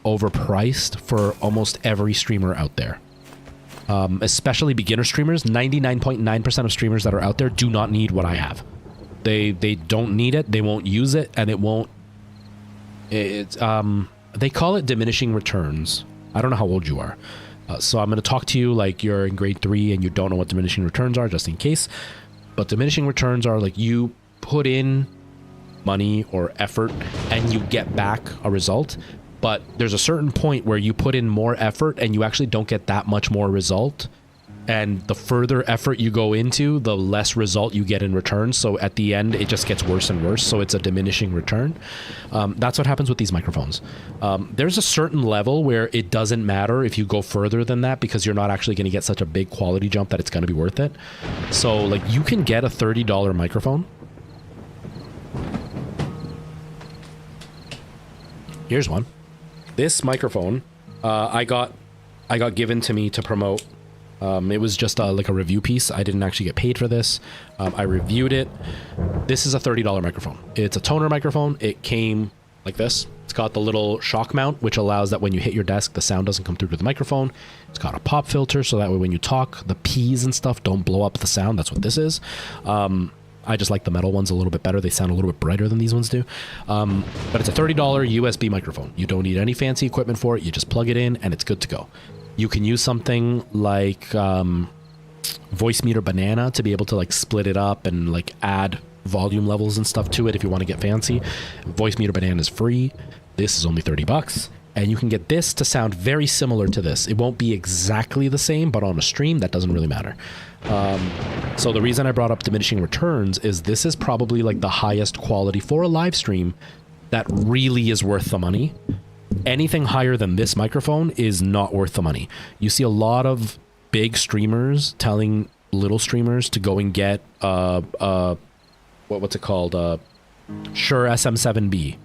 overpriced for almost every streamer out there. Especially beginner streamers. 99.9% of streamers that are out there do not need what I have. They don't need it, they won't use it, and it won't... they call it diminishing returns. I don't know how old you are. So I'm going to talk to you like you're in grade 3 and you don't know what diminishing returns are, just in case. But diminishing returns are like you put in money or effort and you get back a result. But there's a certain point where you put in more effort and you actually don't get that much more result. And the further effort you go into, the less result you get in return. So at the end, it just gets worse and worse. So it's a diminishing return. That's what happens with these microphones. There's a certain level where it doesn't matter if you go further than that because you're not actually going to get such a big quality jump that it's going to be worth it. So like you can get a $30 microphone. Here's one. This microphone, I got given to me to promote. It was just like a review piece. I didn't actually get paid for this. I reviewed it. This is a $30 microphone. It's a toner microphone. It came like this. It's got the little shock mount, which allows that when you hit your desk, the sound doesn't come through to the microphone. It's got a pop filter, so that way when you talk, the P's and stuff don't blow up the sound. That's what this is. I just like the metal ones a little bit better. They sound a little bit brighter than these ones do. But it's a $30 USB microphone. You don't need any fancy equipment for it. You just plug it in and it's good to go. You can use something like Voice Meter Banana to be able to like split it up and like add volume levels and stuff to it if you want to get fancy. Voice Meter Banana is free. This is only $30. And you can get this to sound very similar to this. It won't be exactly the same, but on a stream, that doesn't really matter. So the reason I brought up diminishing returns is this is probably like the highest quality for a live stream that really is worth the money. Anything higher than this microphone is not worth the money. You see a lot of big streamers telling little streamers to go and get what's it called? Shure SM7B.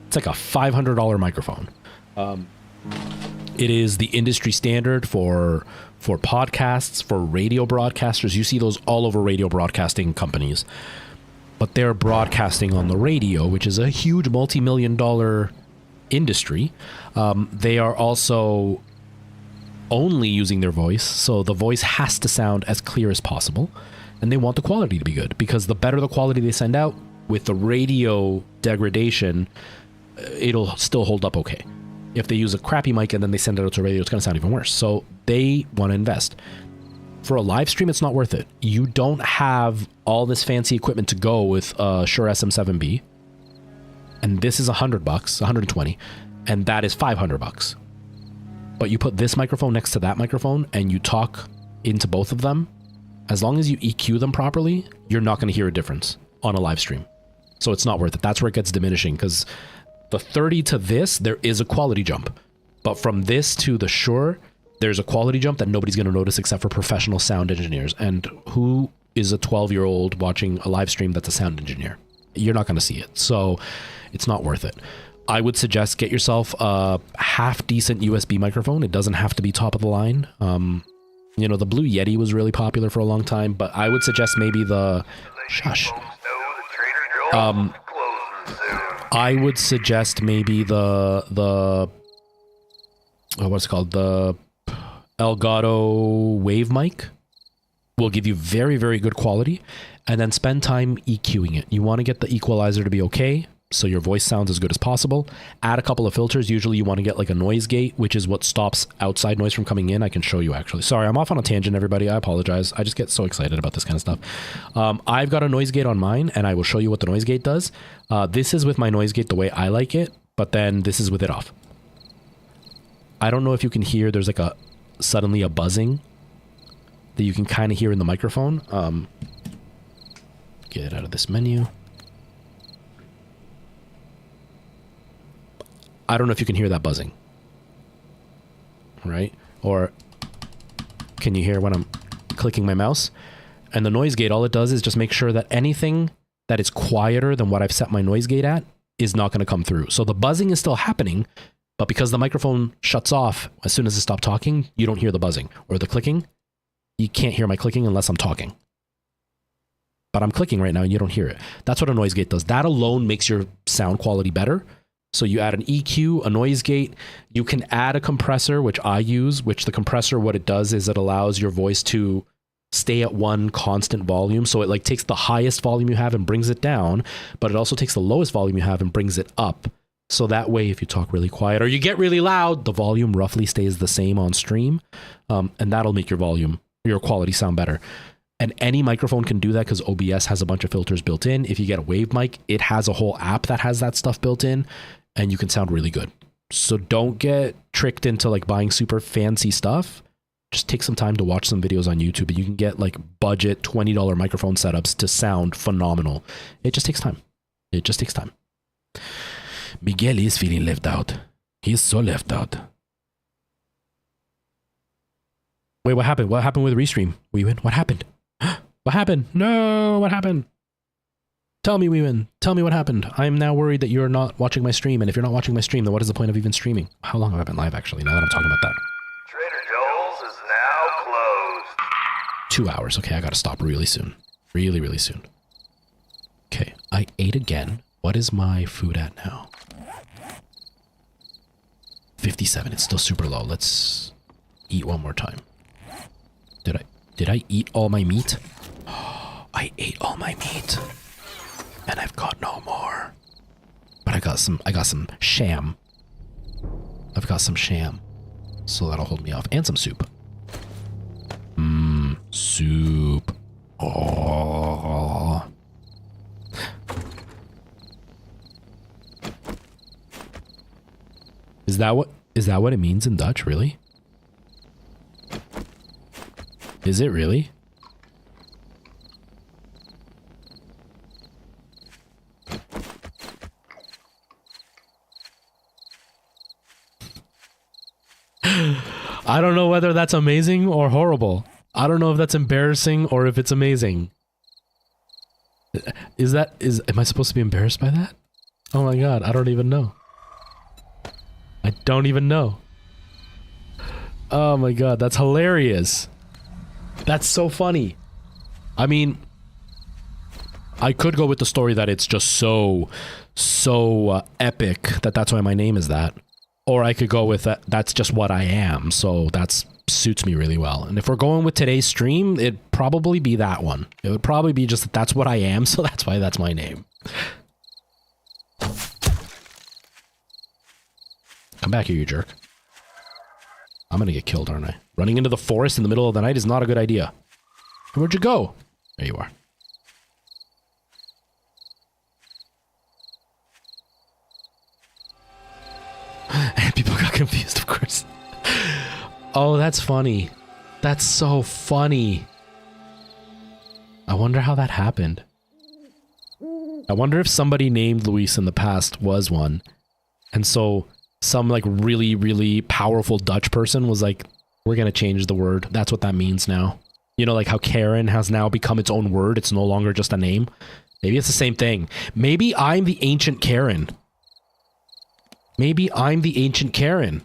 It's like a $500 microphone. It is the industry standard for podcasts, for radio broadcasters. You see those all over radio broadcasting companies. But they're broadcasting on the radio, which is a huge multi-million-dollar industry. They are also only using their voice, so the voice has to sound as clear as possible, and they want the quality to be good, because the better the quality they send out, with the radio degradation, it'll still hold up okay. If they use a crappy mic and then they send it out to radio, it's going to sound even worse. So they want to invest. For a live stream, it's not worth it. You don't have all this fancy equipment to go with a Shure SM7B. And this is $100, $120, and that is $500. But you put this microphone next to that microphone and you talk into both of them, as long as you EQ them properly, you're not going to hear a difference on a live stream. So it's not worth it. That's where it gets diminishing, because the 30 to this, there is a quality jump. But from this to the Shure, there's a quality jump that nobody's going to notice except for professional sound engineers. And who is a 12-year-old watching a live stream that's a sound engineer? You're not going to see it. So it's not worth it. I would suggest get yourself a half-decent USB microphone. It doesn't have to be top of the line. You know, the Blue Yeti was really popular for a long time, but I would suggest maybe the... Shush. I would suggest maybe the what's it called? The Elgato Wave mic will give you very, very good quality, and then spend time EQing it. You want to get the equalizer to be okay, so your voice sounds as good as possible. Add a couple of filters. Usually you want to get like a noise gate, which is what stops outside noise from coming in. I can show you actually. Sorry, I'm off on a tangent, everybody. I apologize. I just get so excited about this kind of stuff. I've got a noise gate on mine, and I will show you what the noise gate does. This is with my noise gate the way I like it, but then this is with it off. I don't know if you can hear, there's like suddenly a buzzing that you can kind of hear in the microphone. Get it out of this menu. I don't know if you can hear that buzzing. right? Or can you hear when I'm clicking my mouse? And the noise gate, all it does is just make sure that anything that is quieter than what I've set my noise gate at is not going to come through. So the buzzing is still happening, but because the microphone shuts off as soon as I stop talking, you don't hear the buzzing. Or the clicking, you can't hear my clicking unless I'm talking. But I'm clicking right now and you don't hear it. That's what a noise gate does. That alone makes your sound quality better. So you add an EQ, a noise gate, you can add a compressor, which I use, which the compressor, what it does is it allows your voice to stay at one constant volume. So it like takes the highest volume you have and brings it down, but it also takes the lowest volume you have and brings it up. So that way, if you talk really quiet or you get really loud, the volume roughly stays the same on stream. And that'll make your volume, your quality sound better. And any microphone can do that because OBS has a bunch of filters built in. If you get a wave mic, it has a whole app that has that stuff built in and you can sound really good. So don't get tricked into like buying super fancy stuff. Just take some time to watch some videos on YouTube and you can get like budget $20 microphone setups to sound phenomenal. It just takes time. It just takes time. Miguel is feeling left out. He is so left out. Wait, what happened? What happened with Restream? Weewin, what happened? What happened? No, what happened? Tell me, Weewin. Tell me what happened. I'm now worried that you're not watching my stream. And if you're not watching my stream, then what is the point of even streaming? How long have I been live, actually, now that I'm talking about that? Trader Joel's is now closed. 2 hours. Okay, I gotta stop really soon. Really, really soon. Okay, I ate again. What is my food at now? 57. It's still super low. Let's eat one more time. Did I eat all my meat? I ate all my meat. And I've got no more. But I got some sham. I've got some sham. So that'll hold me off. And some soup. Soup. Oh. Is that what it means in Dutch, really? Is it really? I don't know whether that's amazing or horrible. I don't know if that's embarrassing or if it's amazing. Am I supposed to be embarrassed by that? Oh my god, I don't even know. I don't even know. Oh my god, that's hilarious. That's so funny. I mean, I could go with the story that it's just so epic that's why my name is that. Or I could go with that's just what I am, so that suits me really well. And if we're going with today's stream, it'd probably be that one. It would probably be just that's what I am, so that's why that's my name. Come back here, you jerk. I'm gonna get killed, aren't I? Running into the forest in the middle of the night is not a good idea. Where'd you go? There you are. People got confused, of course. Oh, that's funny. That's so funny. I wonder how that happened. I wonder if somebody named Luis in the past was one. And so some like really, really powerful Dutch person was like, we're going to change the word. That's what that means now. You know, like how Karen has now become its own word. It's no longer just a name. Maybe it's the same thing. Maybe I'm the ancient Karen. Maybe I'm the ancient Karen.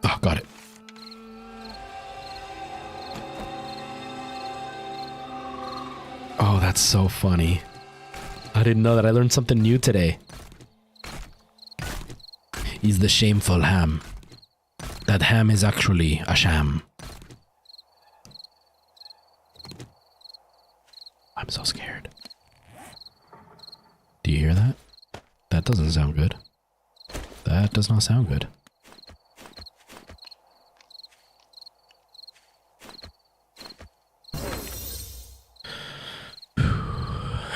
Oh, got it. Oh, that's so funny. I didn't know that. I learned something new today. He's the shameful ham. That ham is actually a sham. I'm so scared. Do you hear that? That doesn't sound good. That does not sound good.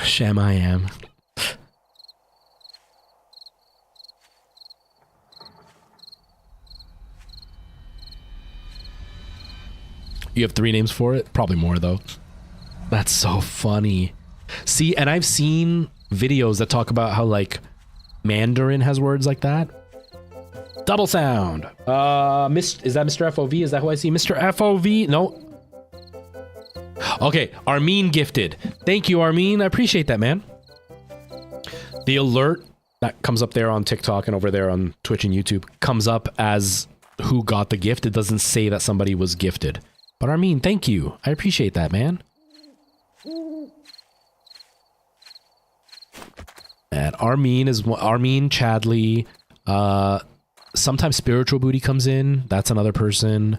Sham I am. You have 3 names for it? Probably more, though. That's so funny. See, and I've seen videos that talk about how like Mandarin has words like that. Double sound. Is that Mr. FOV? Is that who I see? Mr. FOV? No. Okay, Armin gifted. Thank you, Armin. I appreciate that, man. The alert that comes up there on TikTok and over there on Twitch and YouTube comes up as who got the gift. It doesn't say that somebody was gifted. But Armin, thank you. I appreciate that, man. And Armin, Chadley. Sometimes Spiritual Booty comes in. That's another person.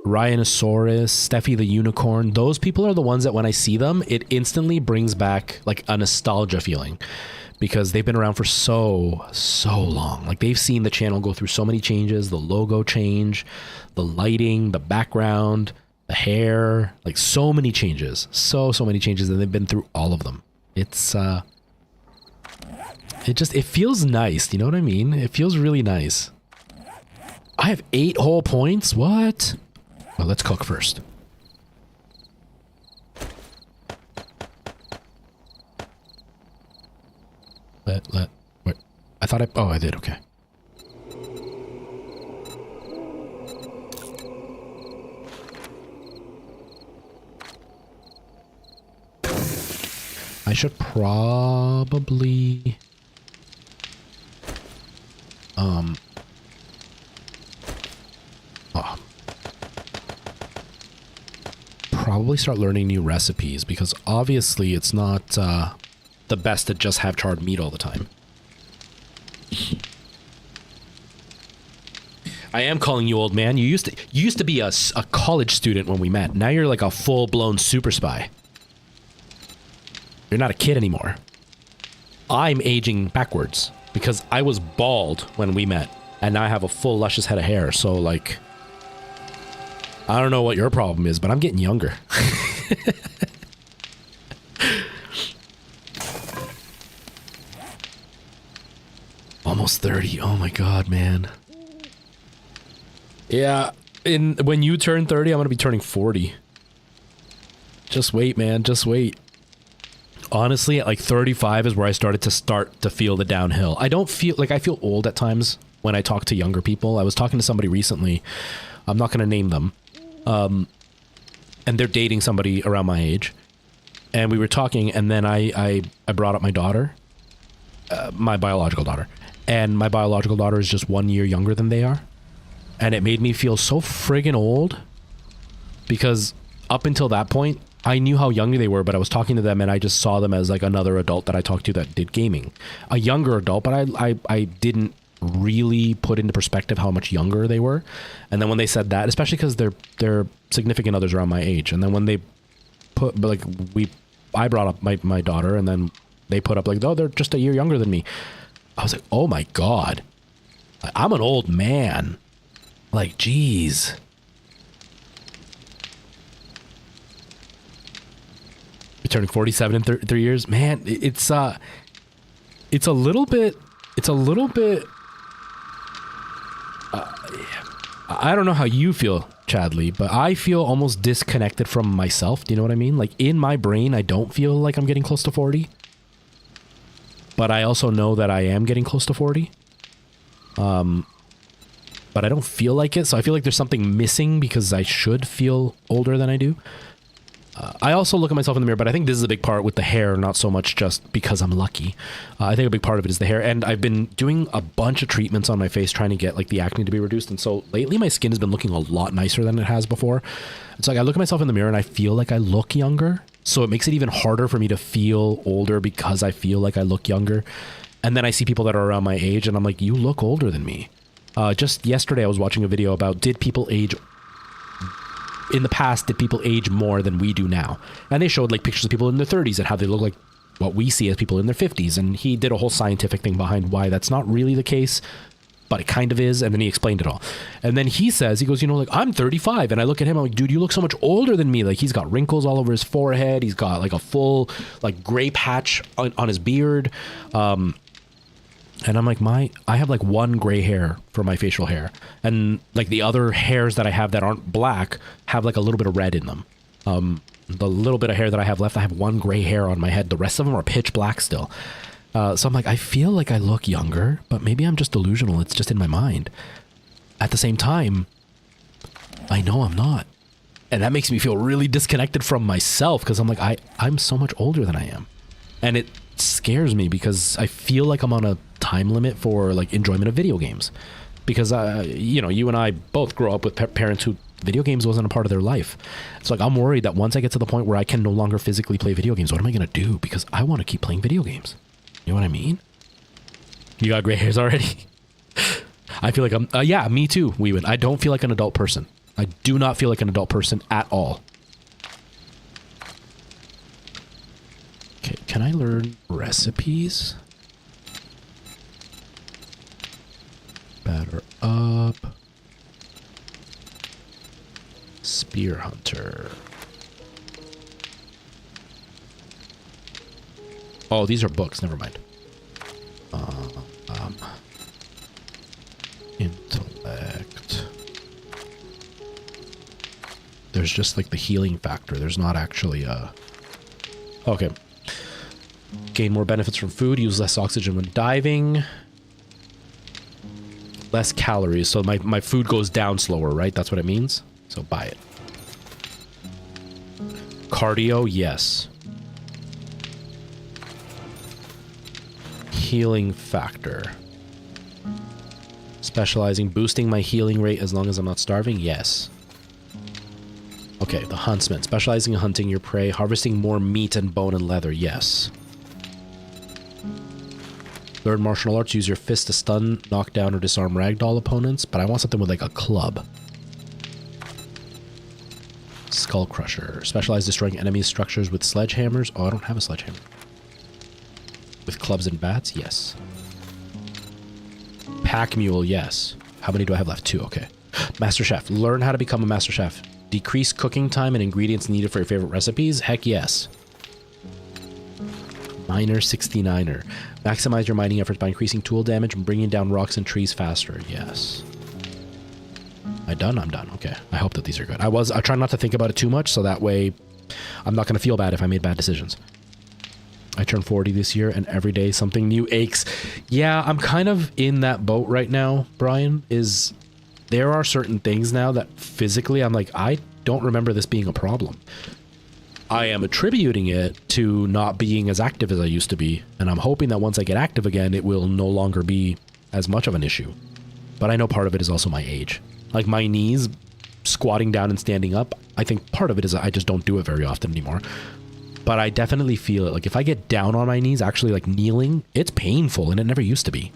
Rhinosaurus, Steffi the Unicorn. Those people are the ones that when I see them, it instantly brings back like a nostalgia feeling. Because they've been around for so long. Like they've seen the channel go through so many changes, the logo change, the lighting, the background, the hair, like so many changes. So many changes, and they've been through all of them. It's it feels nice, you know what I mean? It feels really nice. I have 8 whole points? What? Well, let's cook first. Wait. I thought I did, okay. I should probably probably start learning new recipes, because obviously it's not the best to just have charred meat all the time. I am calling you old man. You used to be a college student when we met. Now you're like a full-blown super spy. You're not a kid anymore. I'm aging backwards because I was bald when we met, and now I have a full luscious head of hair. So like, I don't know what your problem is, but I'm getting younger. Almost 30. Oh my God, man. Yeah. When you turn 30, I'm going to be turning 40. Just wait, man. Just wait. Honestly, at like 35 is where I started to feel the downhill. I don't feel like I feel old at times when I talk to younger people. I was talking to somebody recently. I'm not going to name them. And they're dating somebody around my age. And we were talking, and then I brought up my daughter, my biological daughter. And my biological daughter is just 1 year younger than they are. And it made me feel so friggin' old, because up until that point, I knew how young they were, but I was talking to them and I just saw them as like another adult that I talked to that did gaming. A younger adult, but I didn't really put into perspective how much younger they were. And then when they said that, especially because they're significant others around my age, and then when they put like I brought up my daughter, and then they put up like, oh, they're just a year younger than me. I was like, oh my God, I'm an old man. Like, geez. You're turning 47 in 3 years, man. It's a little bit. I don't know how you feel, Chadley, but I feel almost disconnected from myself. Do you know what I mean? Like in my brain, I don't feel like I'm getting close to 40. But I also know that I am getting close to 40. But I don't feel like it, so I feel like there's something missing because I should feel older than I do. I also look at myself in the mirror, but I think this is a big part with the hair, not so much just because I'm lucky. I think a big part of it is the hair, and I've been doing a bunch of treatments on my face trying to get like the acne to be reduced, and so lately my skin has been looking a lot nicer than it has before. It's like I look at myself in the mirror and I feel like I look younger, so it makes it even harder for me to feel older because I feel like I look younger. And then I see people that are around my age and I'm like, you look older than me. Just yesterday I was watching a video about did people age more than we do now? And they showed like pictures of people in their 30s and how they look like what we see as people in their 50s. And he did a whole scientific thing behind why that's not really the case, but it kind of is. And then he explained it all. And then he goes, you know, like, I'm 35. And I look at him, I'm like, dude, you look so much older than me. Like, he's got wrinkles all over his forehead. He's got like a full like gray patch on his beard. And I'm like, I have like one gray hair for my facial hair. And like the other hairs that I have that aren't black have like a little bit of red in them. The little bit of hair that I have left, I have one gray hair on my head. The rest of them are pitch black still. So I'm like, I feel like I look younger, but maybe I'm just delusional. It's just in my mind. At the same time, I know I'm not. And that makes me feel really disconnected from myself because I'm like, I'm so much older than I am. And it scares me because I feel like I'm on a time limit for like enjoyment of video games. Because, you know, you and I both grew up with parents who video games wasn't a part of their life. It's like, I'm worried that once I get to the point where I can no longer physically play video games, what am I going to do? Because I want to keep playing video games. You know what I mean? You got gray hairs already? I feel like I'm, yeah, me too, Weewen. I don't feel like an adult person. I do not feel like an adult person at all. Okay, can I learn recipes? Batter up. Spear hunter. Oh, these are books. Never mind. Intellect. There's just like the healing factor. There's not actually a... Okay. Gain more benefits from food. Use less oxygen when diving. Less calories. So my food goes down slower, right? That's what it means. So buy it. Cardio, yes. Healing factor. Specializing, boosting my healing rate as long as I'm not starving, yes. Okay, the huntsman. Specializing in hunting your prey, harvesting more meat and bone and leather, yes. Learn martial arts, use your fist to stun, knock down, or disarm ragdoll opponents, but I want something with like a club. Skull Crusher. Specialize destroying enemy structures with sledgehammers. Oh, I don't have a sledgehammer. With clubs and bats? Yes. Pack Mule, yes. How many do I have left? 2, okay. Master Chef. Learn how to become a Master Chef. Decrease cooking time and ingredients needed for your favorite recipes? Heck yes. Miner 69er. Maximize your mining efforts by increasing tool damage and bringing down rocks and trees faster. Yes. Am I done? I'm done. Okay. I hope that these are good. I try not to think about it too much, so that way I'm not going to feel bad if I made bad decisions. I turned 40 this year, and every day something new aches. Yeah, I'm kind of in that boat right now, Brian, is there are certain things now that physically I'm like, I don't remember this being a problem. I am attributing it to not being as active as I used to be, and I'm hoping that once I get active again, it will no longer be as much of an issue. But I know part of it is also my age. Like my knees, squatting down and standing up, I think part of it is I just don't do it very often anymore. But I definitely feel it. Like if I get down on my knees, actually like kneeling, it's painful, and it never used to be.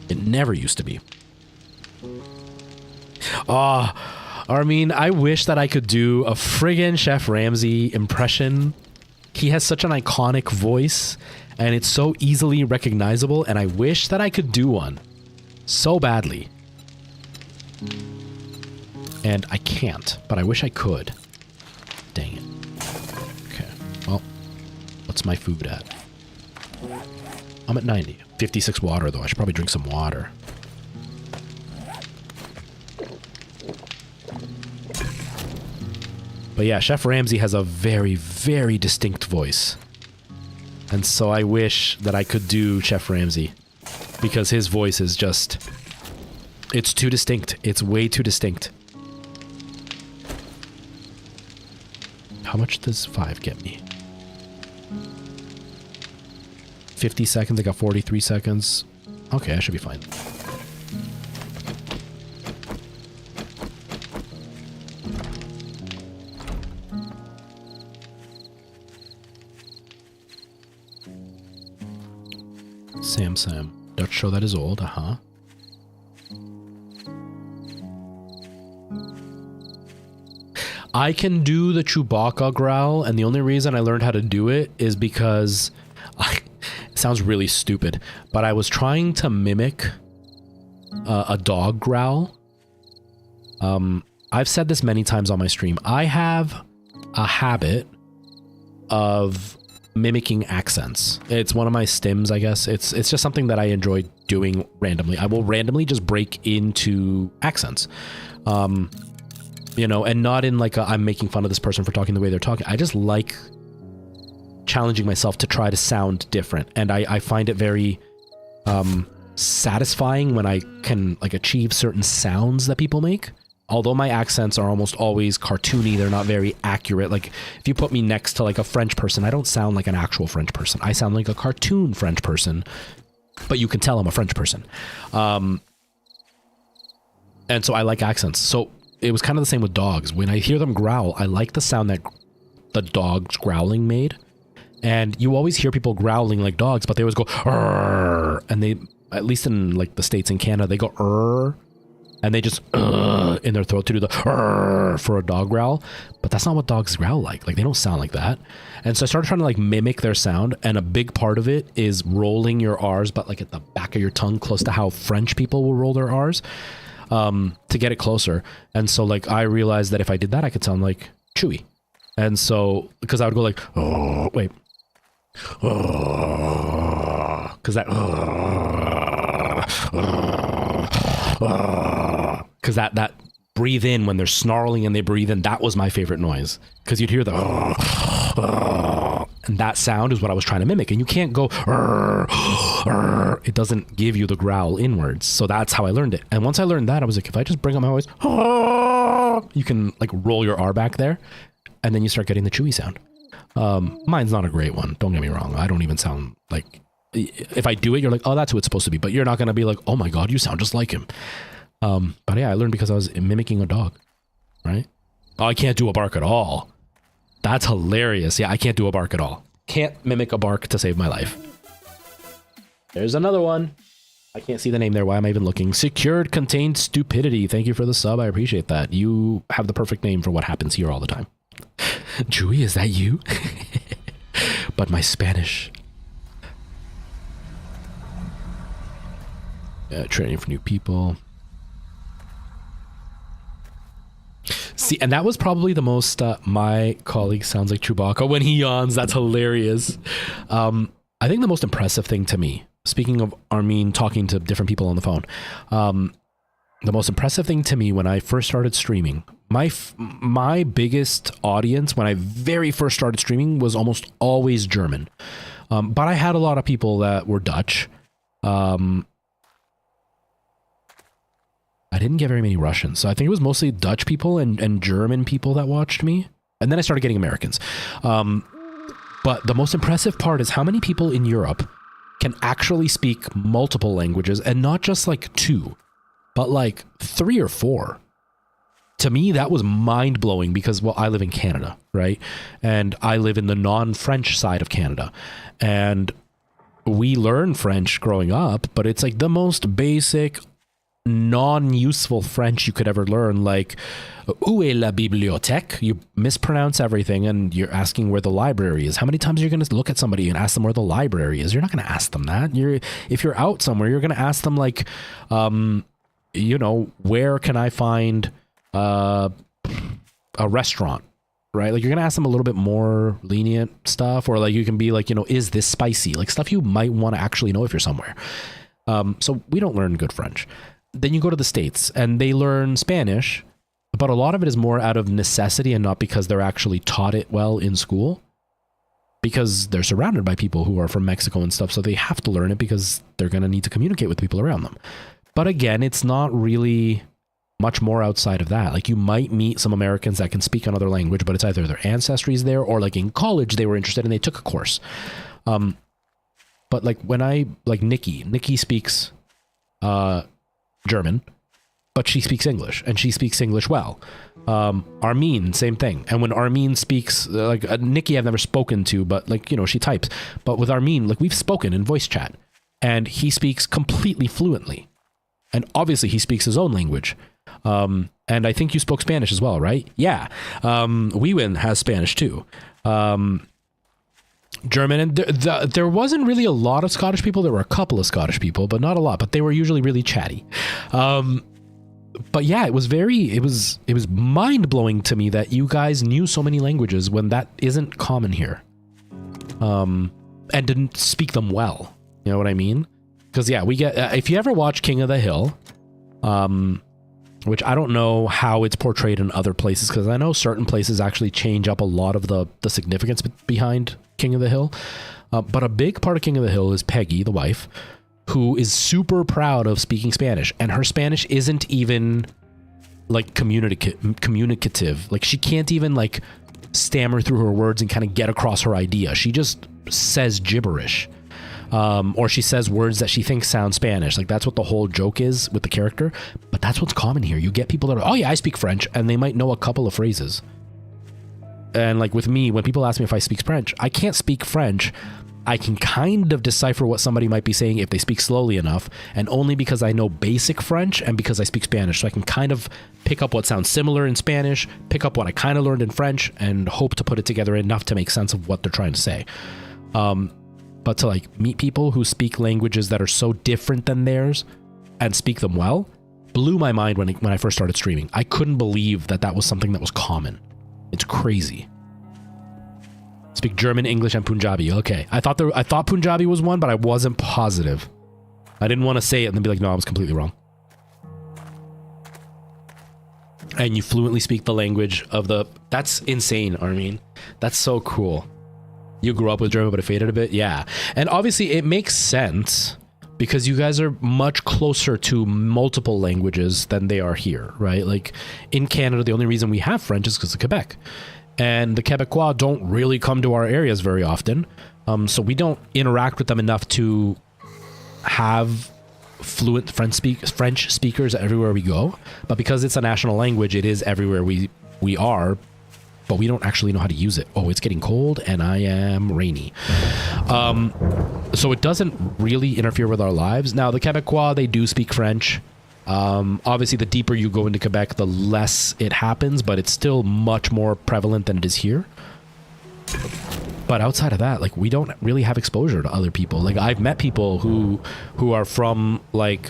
It never used to be. Armin, I wish that I could do a friggin' Chef Ramsay impression. He has such an iconic voice, and it's so easily recognizable, and I wish that I could do one so badly. And I can't, but I wish I could. Dang it. Okay, well, what's my food at? I'm at 90. 56 water, though. I should probably drink some water. But yeah, Chef Ramsay has a very, very distinct voice. And so I wish that I could do Chef Ramsay. Because his voice is just... It's too distinct. It's way too distinct. How much does 5 get me? 50 seconds. I got 43 seconds. Okay, I should be fine. Sam. Dutch show that is old, I can do the Chewbacca growl, and the only reason I learned how to do it is because... it sounds really stupid, but I was trying to mimic a dog growl. I've said this many times on my stream. I have a habit of mimicking accents. It's one of my stims, I guess. It's just something that I enjoy doing randomly. I will randomly just break into accents. you know, and not in like I'm making fun of this person for talking the way they're talking. I just like challenging myself to try to sound different, and I find it very satisfying when I can like achieve certain sounds that people make. Although my accents are almost always cartoony, they're not very accurate. Like if you put me next to like a French person, I don't sound like an actual French person. I sound like a cartoon French person, but you can tell I'm a French person. And so I like accents. So it was kind of the same with dogs. When I hear them growl, I like the sound that the dog's growling made. And you always hear people growling like dogs, but they always go "Arr!" And they, at least in like the States and Canada, they go "Arr!" And they just in their throat to do the "Arr!" for a dog growl. But that's not what dogs growl like. Like they don't sound like that. And so I started trying to like mimic their sound. And a big part of it is rolling your R's, but like at the back of your tongue, close to how French people will roll their R's, to get it closer. And so like I realized that if I did that, I could sound like Chewy. And so because I would go like, oh, wait. Because that breathe in when they're snarling and they breathe in, that was my favorite noise, because you'd hear the and that sound is what I was trying to mimic. And you can't go it doesn't give you the growl inwards. So that's how I learned it. And once I learned that, I was like, if I just bring up my voice, you can like roll your R back there, and then you start getting the Chewy sound. Mine's not a great one, don't get me wrong. I don't even sound like, if I do it, you're like, oh, that's who it's supposed to be, but you're not going to be like, oh my God, you sound just like him. But yeah, I learned because I was mimicking a dog, right? Oh, I can't do a bark at all. That's hilarious. Yeah, I can't do a bark at all. Can't mimic a bark to save my life. There's another one. I can't see the name there. Why am I even looking? Secured Contained Stupidity. Thank you for the sub. I appreciate that. You have the perfect name for what happens here all the time. Chewy, is that you? But my Spanish. Training for new people. See, and that was probably the most, my colleague sounds like Chewbacca when he yawns. That's hilarious. I think the most impressive thing to me, speaking of Armin talking to different people on the phone, the most impressive thing to me when I first started streaming, my biggest audience when I very first started streaming was almost always German. But I had a lot of people that were Dutch. I didn't get very many Russians. So I think it was mostly Dutch people and German people that watched me. And then I started getting Americans. But the most impressive part is how many people in Europe can actually speak multiple languages, and not just like 2, but like 3 or 4. To me, that was mind blowing because, well, I live in Canada, right? And I live in the non-French side of Canada. And we learn French growing up, but it's like the most basic, non-useful French you could ever learn. Like, où est la bibliothèque? You mispronounce everything and you're asking where the library is. How many times are you going to look at somebody and ask them where the library is? You're not going to ask them that. If you're out somewhere, you're going to ask them like, you know, where can I find a restaurant, right? Like you're going to ask them a little bit more lenient stuff, or like you can be like, you know, is this spicy? Like stuff you might want to actually know if you're somewhere. So we don't learn good French. Then you go to the States and they learn Spanish, but a lot of it is more out of necessity and not because they're actually taught it well in school, because they're surrounded by people who are from Mexico and stuff. So they have to learn it because they're going to need to communicate with people around them. But again, it's not really much more outside of that. Like you might meet some Americans that can speak another language, but it's either their ancestry is there or like in college they were interested and they took a course. But like when Nikki speaks German, but she speaks English and she speaks English well. Armin, same thing. And when Armin speaks, like Nikki I've never spoken to, but like, you know, she types. But with Armin, like we've spoken in voice chat and he speaks completely fluently. And obviously he speaks his own language. And I think you spoke Spanish as well, right? Yeah. Wewin has Spanish too. German, and there wasn't really a lot of Scottish people. There were a couple of Scottish people, but not a lot, but they were usually really chatty. But yeah, it was mind-blowing to me that you guys knew so many languages when that isn't common here. And didn't speak them well. You know what I mean? Because yeah, we get, if you ever watch King of the Hill, which I don't know how it's portrayed in other places, because I know certain places actually change up a lot of the significance behind King of the Hill. But a big part of King of the Hill is Peggy, the wife, who is super proud of speaking Spanish, and her Spanish isn't even like communicative. Like she can't even like stammer through her words and kind of get across her idea. She just says gibberish. Or she says words that she thinks sound Spanish. Like that's what the whole joke is with the character. But that's what's common here. You get people that are, oh yeah, I speak French, and they might know a couple of phrases. And like with me, when people ask me if I speak French, I can't speak French. I can kind of decipher what somebody might be saying if they speak slowly enough, and only because I know basic French and because I speak Spanish. So I can kind of pick up what sounds similar in Spanish, pick up what I kind of learned in French, and hope to put it together enough to make sense of what they're trying to say. But to like meet people who speak languages that are so different than theirs and speak them well blew my mind when I first started streaming. I couldn't believe that was something that was common. It's crazy. Speak German, English, and Punjabi. Okay. I thought Punjabi was one, but I wasn't positive. I didn't want to say it and then be like, no, I was completely wrong. And you fluently speak the language of the... That's insane, Armin. That's so cool. You grew up with German, but it faded a bit? Yeah. And obviously, it makes sense because you guys are much closer to multiple languages than they are here, right? Like, in Canada, the only reason we have French is because of Quebec. And the Quebecois don't really come to our areas very often. So we don't interact with them enough to have fluent French speakers everywhere we go. But because it's a national language, it is everywhere we are. But we don't actually know how to use it. Oh, it's getting cold and I am rainy. So it doesn't really interfere with our lives. Now, the Quebecois, they do speak French. Obviously, the deeper you go into Quebec, the less it happens, but it's still much more prevalent than it is here. But outside of that, like, we don't really have exposure to other people. Like, I've met people who are from, like,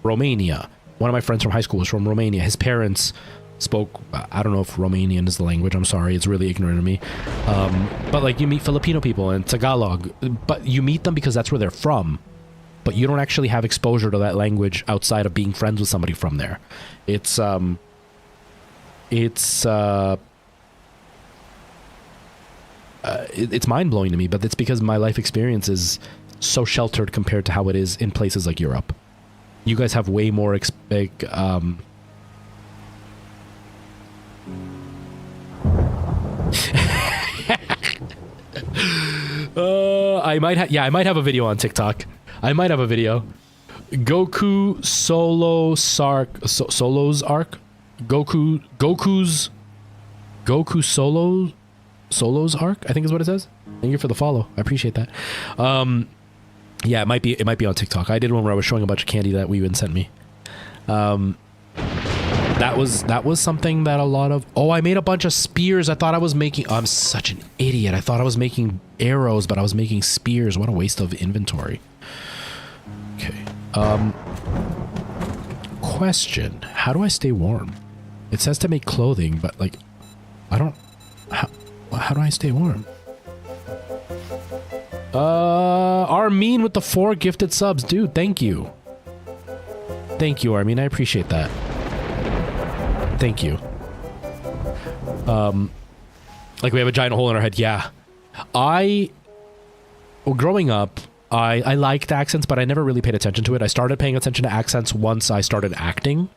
Romania. One of my friends from high school was from Romania. His parents spoke, I don't know if Romanian is the language, I'm sorry, it's really ignorant of me. But, like, you meet Filipino people and Tagalog, but you meet them because that's where they're from. But you don't actually have exposure to that language outside of being friends with somebody from there. It's mind-blowing to me, but it's because my life experience is so sheltered compared to how it is in places like Europe. You guys have way more I might have a video on TikTok. I might have a video. Goku Solos arc. Goku's Solos arc, I think is what it says. Thank you for the follow. I appreciate that. Yeah, it might be on TikTok. I did one where I was showing a bunch of candy that Weewen sent me. That was something that a lot of... Oh, I made a bunch of spears. I thought I was making... Oh, I'm such an idiot. I thought I was making arrows, but I was making spears. What a waste of inventory. Okay. Question. How do I stay warm? It says to make clothing, but like, I don't... How do I stay warm? Armin with the 4 gifted subs. Dude, thank you. Thank you, Armin. I appreciate that. Thank you. Like we have a giant hole in our head. Yeah. Growing up, I liked accents, but I never really paid attention to it. I started paying attention to accents once I started acting.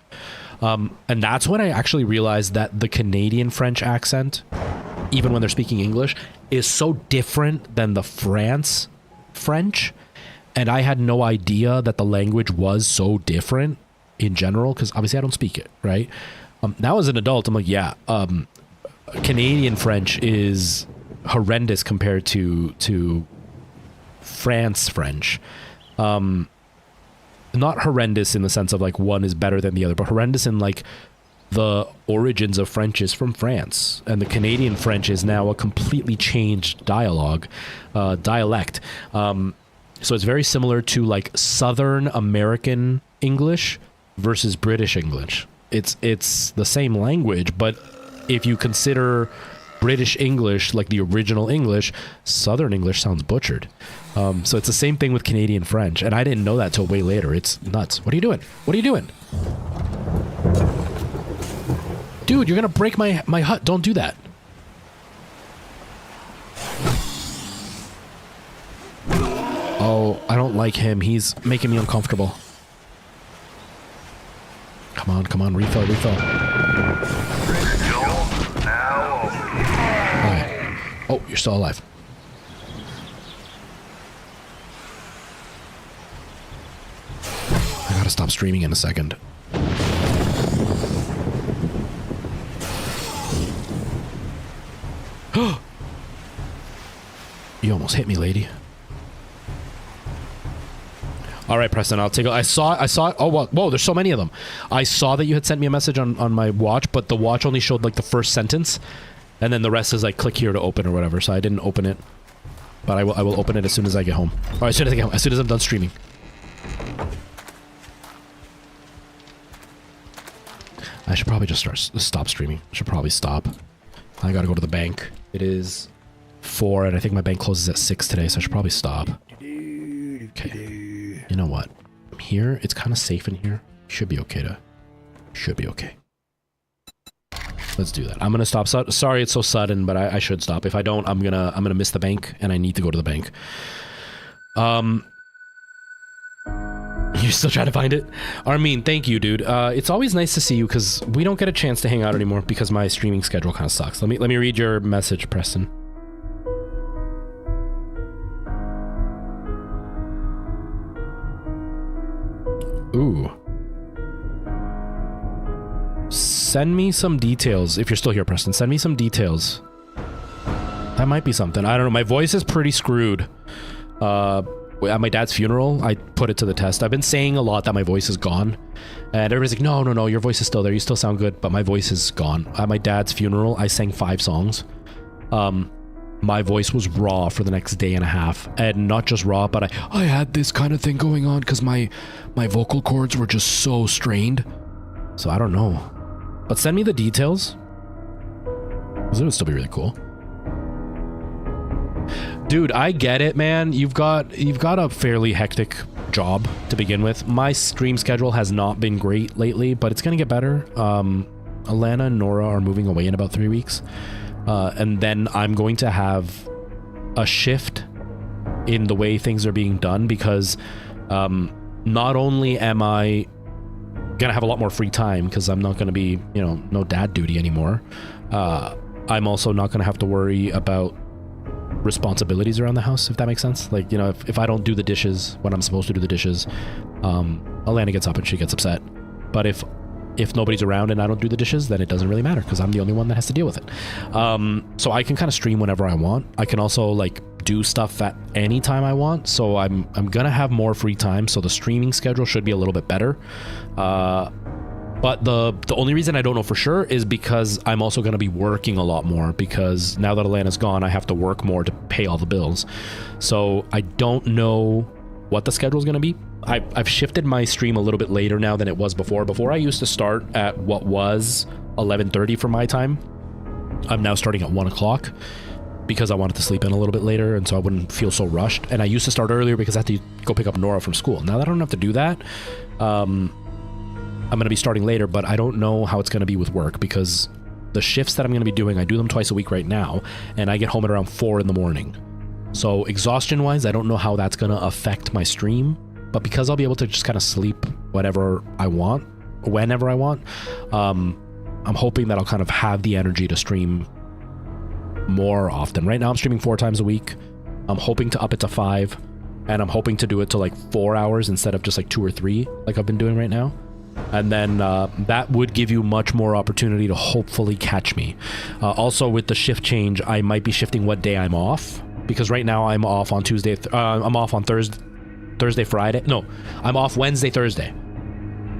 And that's when I actually realized that the Canadian French accent, even when they're speaking English, is so different than the France French. And I had no idea that the language was so different in general, because obviously I don't speak it, right? Now as an adult, I'm like, yeah, Canadian French is horrendous compared to France French. Not horrendous in the sense of like one is better than the other, but horrendous in like the origins of French is from France, and the Canadian French is now a completely changed dialect. So it's very similar to like Southern American English versus British English. It's the same language, but if you consider British English like the original English, Southern English sounds butchered. So it's the same thing with Canadian French, and I didn't know that till way later. It's nuts. What are you doing? What are you doing? Dude, you're gonna break my hut. Don't do that. Oh, I don't like him. He's making me uncomfortable. Come on, come on. Refill, refill. Okay. Oh, you're still alive. I gotta stop streaming in a second. You almost hit me, lady. All right, Preston, I'll take it. I saw it. Oh, whoa, there's so many of them. I saw that you had sent me a message on my watch, but the watch only showed like the first sentence, and then the rest is like click here to open or whatever, so I didn't open it. But I will open it as soon as I get home. Or as soon as I'm done streaming. I should probably just stop streaming. I should probably stop. I gotta go to the bank. It is 4, and I think my bank closes at 6 today, so I should probably stop. Okay. You know what? Here, it's kind of safe in here. Should be okay to... Should be okay. Let's do that. I'm gonna stop. Sorry it's so sudden, but I should stop. If I don't, I'm gonna miss the bank, and I need to go to the bank. You're still trying to find it? Armin, thank you, dude. It's always nice to see you, because we don't get a chance to hang out anymore, because my streaming schedule kind of sucks. Let me read your message, Preston. Ooh. Send me some details. If you're still here, Preston, send me some details. That might be something. I don't know. My voice is pretty screwed. At my dad's funeral, I put it to the test. I've been saying a lot that my voice is gone. And everybody's like, no, your voice is still there. You still sound good, but my voice is gone. At my dad's funeral, I sang 5 songs. My voice was raw for the next day and a half. And not just raw, but I had this kind of thing going on because my vocal cords were just so strained. So I don't know. But send me the details. Because it would still be really cool. Dude, I get it, man. You've got a fairly hectic job to begin with. My stream schedule has not been great lately, but it's gonna get better. Alana and Nora are moving away in about 3 weeks. And then I'm going to have a shift in the way things are being done because not only am I gonna have a lot more free time because I'm not gonna be, no dad duty anymore. I'm also not gonna have to worry about responsibilities around the house, if that makes sense. Like, if I don't do the dishes when I'm supposed to do the dishes, Alana gets up and she gets upset. But if nobody's around and I don't do the dishes, then it doesn't really matter because I'm the only one that has to deal with it. So I can kind of stream whenever I want. I can also like do stuff at any time I want. So I'm gonna have more free time. So the streaming schedule should be a little bit better. But the only reason I don't know for sure is because I'm also going to be working a lot more because now that Alana's gone, I have to work more to pay all the bills. So I don't know what the schedule is going to be. I've shifted my stream a little bit later now than it was before. Before I used to start at what was 11:30 for my time. I'm now starting at 1 o'clock because I wanted to sleep in a little bit later and so I wouldn't feel so rushed. And I used to start earlier because I had to go pick up Nora from school. Now that I don't have to do that, I'm going to be starting later, but I don't know how it's going to be with work because the shifts that I'm going to be doing, I do them twice a week right now, and I get home at around 4 in the morning. So exhaustion-wise, I don't know how that's going to affect my stream, but because I'll be able to just kind of sleep whenever I want, I'm hoping that I'll kind of have the energy to stream more often. Right now, I'm streaming 4 times a week. I'm hoping to up it to 5, and I'm hoping to do it to like 4 hours instead of just like 2 or 3 like I've been doing right now. And then that would give you much more opportunity to hopefully catch me. Also, with the shift change, I might be shifting what day I'm off. Because right now I'm off on Tuesday. I'm off on Thursday, Friday. No, I'm off Wednesday, Thursday.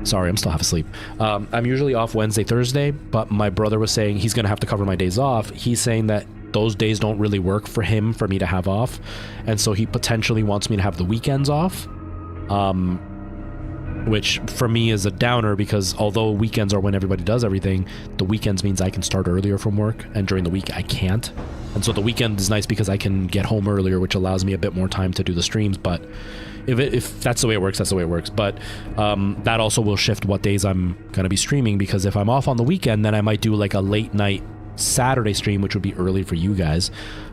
Sorry, I'm still half asleep. I'm usually off Wednesday, Thursday. But my brother was saying he's going to have to cover my days off. He's saying that those days don't really work for him for me to have off. And so he potentially wants me to have the weekends off. Which for me is a downer because although weekends are when everybody does everything, the weekends means I can start earlier from work and during the week I can't. And so the weekend is nice because I can get home earlier, which allows me a bit more time to do the streams. But If that's the way it works, that's the way it works. But that also will shift what days I'm gonna be streaming, because if I'm off on the weekend, then I might do like a late night Saturday stream, which would be early for you guys,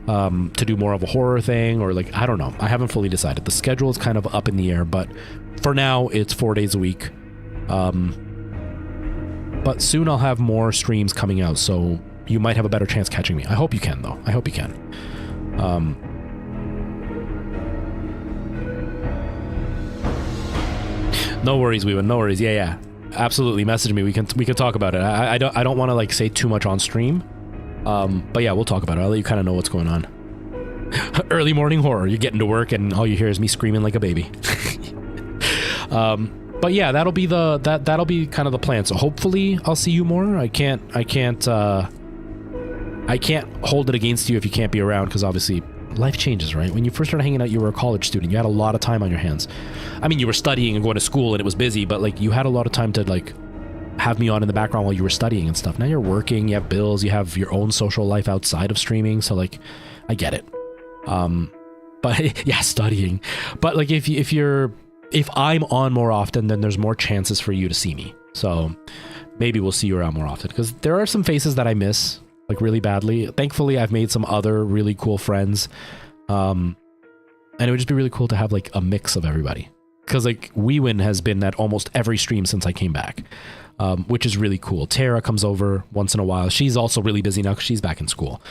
to do more of a horror thing, or like, I don't know. I haven't fully decided. The schedule is kind of up in the air, but for now it's 4 days a week. But soon I'll have more streams coming out, so you might have a better chance catching me. I hope you can, though. I hope you can. No worries, Weewan. No worries. Yeah. Absolutely. Message me. We can talk about it. I don't want to like say too much on stream. But yeah, we'll talk about it. I'll let you kind of know what's going on. Early morning horror. You're getting to work and all you hear is me screaming like a baby. But yeah, that'll be kind of the plan. So hopefully I'll see you more. I can't hold it against you if you can't be around, because obviously life changes, right? When you first started hanging out, you were a college student. You had a lot of time on your hands. I mean, you were studying and going to school and it was busy, but like you had a lot of time to like have me on in the background while you were studying and stuff. Now you're working, you have bills, you have your own social life outside of streaming. So like, I get it. But yeah, studying. But like if I'm on more often, then there's more chances for you to see me. So maybe we'll see you around more often, because there are some faces that I miss like really badly. Thankfully, I've made some other really cool friends. And it would just be really cool to have like a mix of everybody. Because like Weewin has been at almost every stream since I came back, which is really cool. Tara comes over once in a while. She's also really busy now because she's back in school.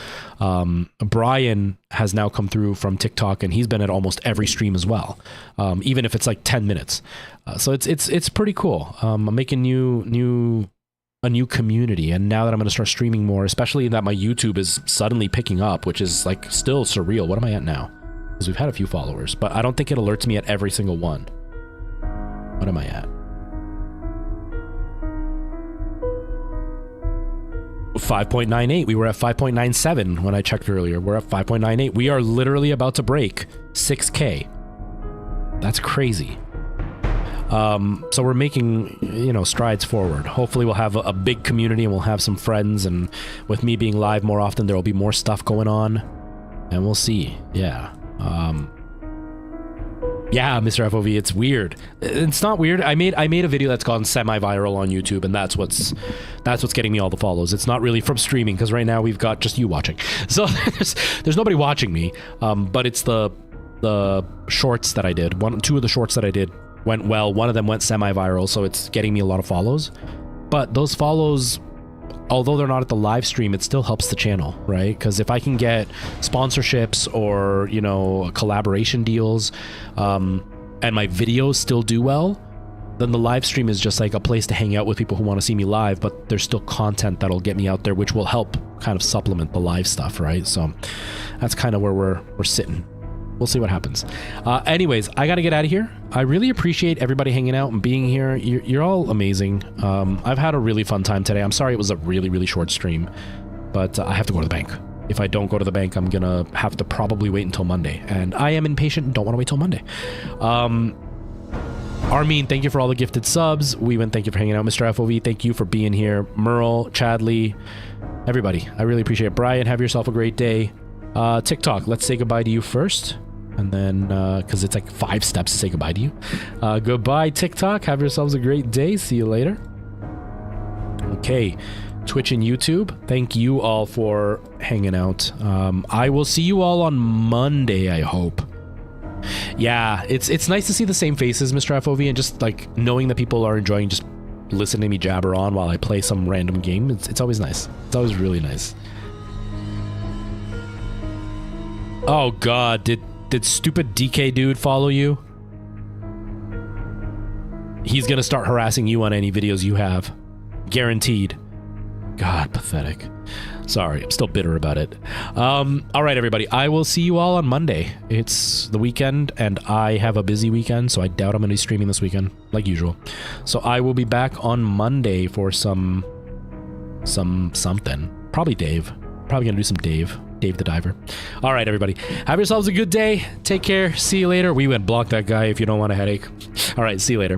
Brian has now come through from TikTok, and he's been at almost every stream as well, even if it's like 10 minutes. So it's pretty cool. I'm making a new community, and now that I'm going to start streaming more, especially that my YouTube is suddenly picking up, which is like still surreal. What am I at now? Because we've had a few followers, but I don't think it alerts me at every single one. What am I at? 5.98. We were at 5.97 when I checked earlier. We're at 5.98. We are literally about to break 6K. That's crazy. So we're making, strides forward. Hopefully we'll have a big community and we'll have some friends, and with me being live more often, there will be more stuff going on, and we'll see. Yeah. Yeah, Mr. FOV, it's weird. It's not weird. I made a video that's gone semi-viral on YouTube, and that's what's getting me all the follows. It's not really from streaming, because right now we've got just you watching. So there's nobody watching me. But it's the shorts that I did. Two of the shorts that I did went well. One of them went semi-viral, so it's getting me a lot of follows. But those follows, although they're not at the live stream, it still helps the channel, right? Because if I can get sponsorships or, collaboration deals, and my videos still do well, then the live stream is just like a place to hang out with people who want to see me live, but there's still content that'll get me out there, which will help kind of supplement the live stuff, right? So that's kind of where we're sitting. We'll see what happens. Anyways, I got to get out of here. I really appreciate everybody hanging out and being here. You're all amazing. I've had a really fun time today. I'm sorry it was a really, really short stream, but I have to go to the bank. If I don't go to the bank, I'm going to have to probably wait until Monday. And I am impatient and don't want to wait till Monday. Armin, thank you for all the gifted subs. Weewan, thank you for hanging out. Mr. FOV, thank you for being here. Merle, Chadley, everybody. I really appreciate it. Brian, have yourself a great day. TikTok, let's say goodbye to you first. And then, because it's like 5 steps to say goodbye to you. Goodbye, TikTok. Have yourselves a great day. See you later. Okay. Twitch and YouTube, thank you all for hanging out. I will see you all on Monday, I hope. Yeah, it's nice to see the same faces, Mr. FOV, and just like knowing that people are enjoying just listening to me jabber on while I play some random game. It's always nice. It's always really nice. Oh God, did stupid DK dude follow you? He's gonna start harassing you on any videos you have. Guaranteed. God, pathetic. Sorry, I'm still bitter about it. All right, everybody. I will see you all on Monday. It's the weekend, and I have a busy weekend, so I doubt I'm going to be streaming this weekend, like usual. So I will be back on Monday for something. Probably Dave. Probably going to do some Dave the Diver. All right, everybody. Have yourselves a good day. Take care. See you later. We went block that guy if you don't want a headache. All right, see you later. Bye.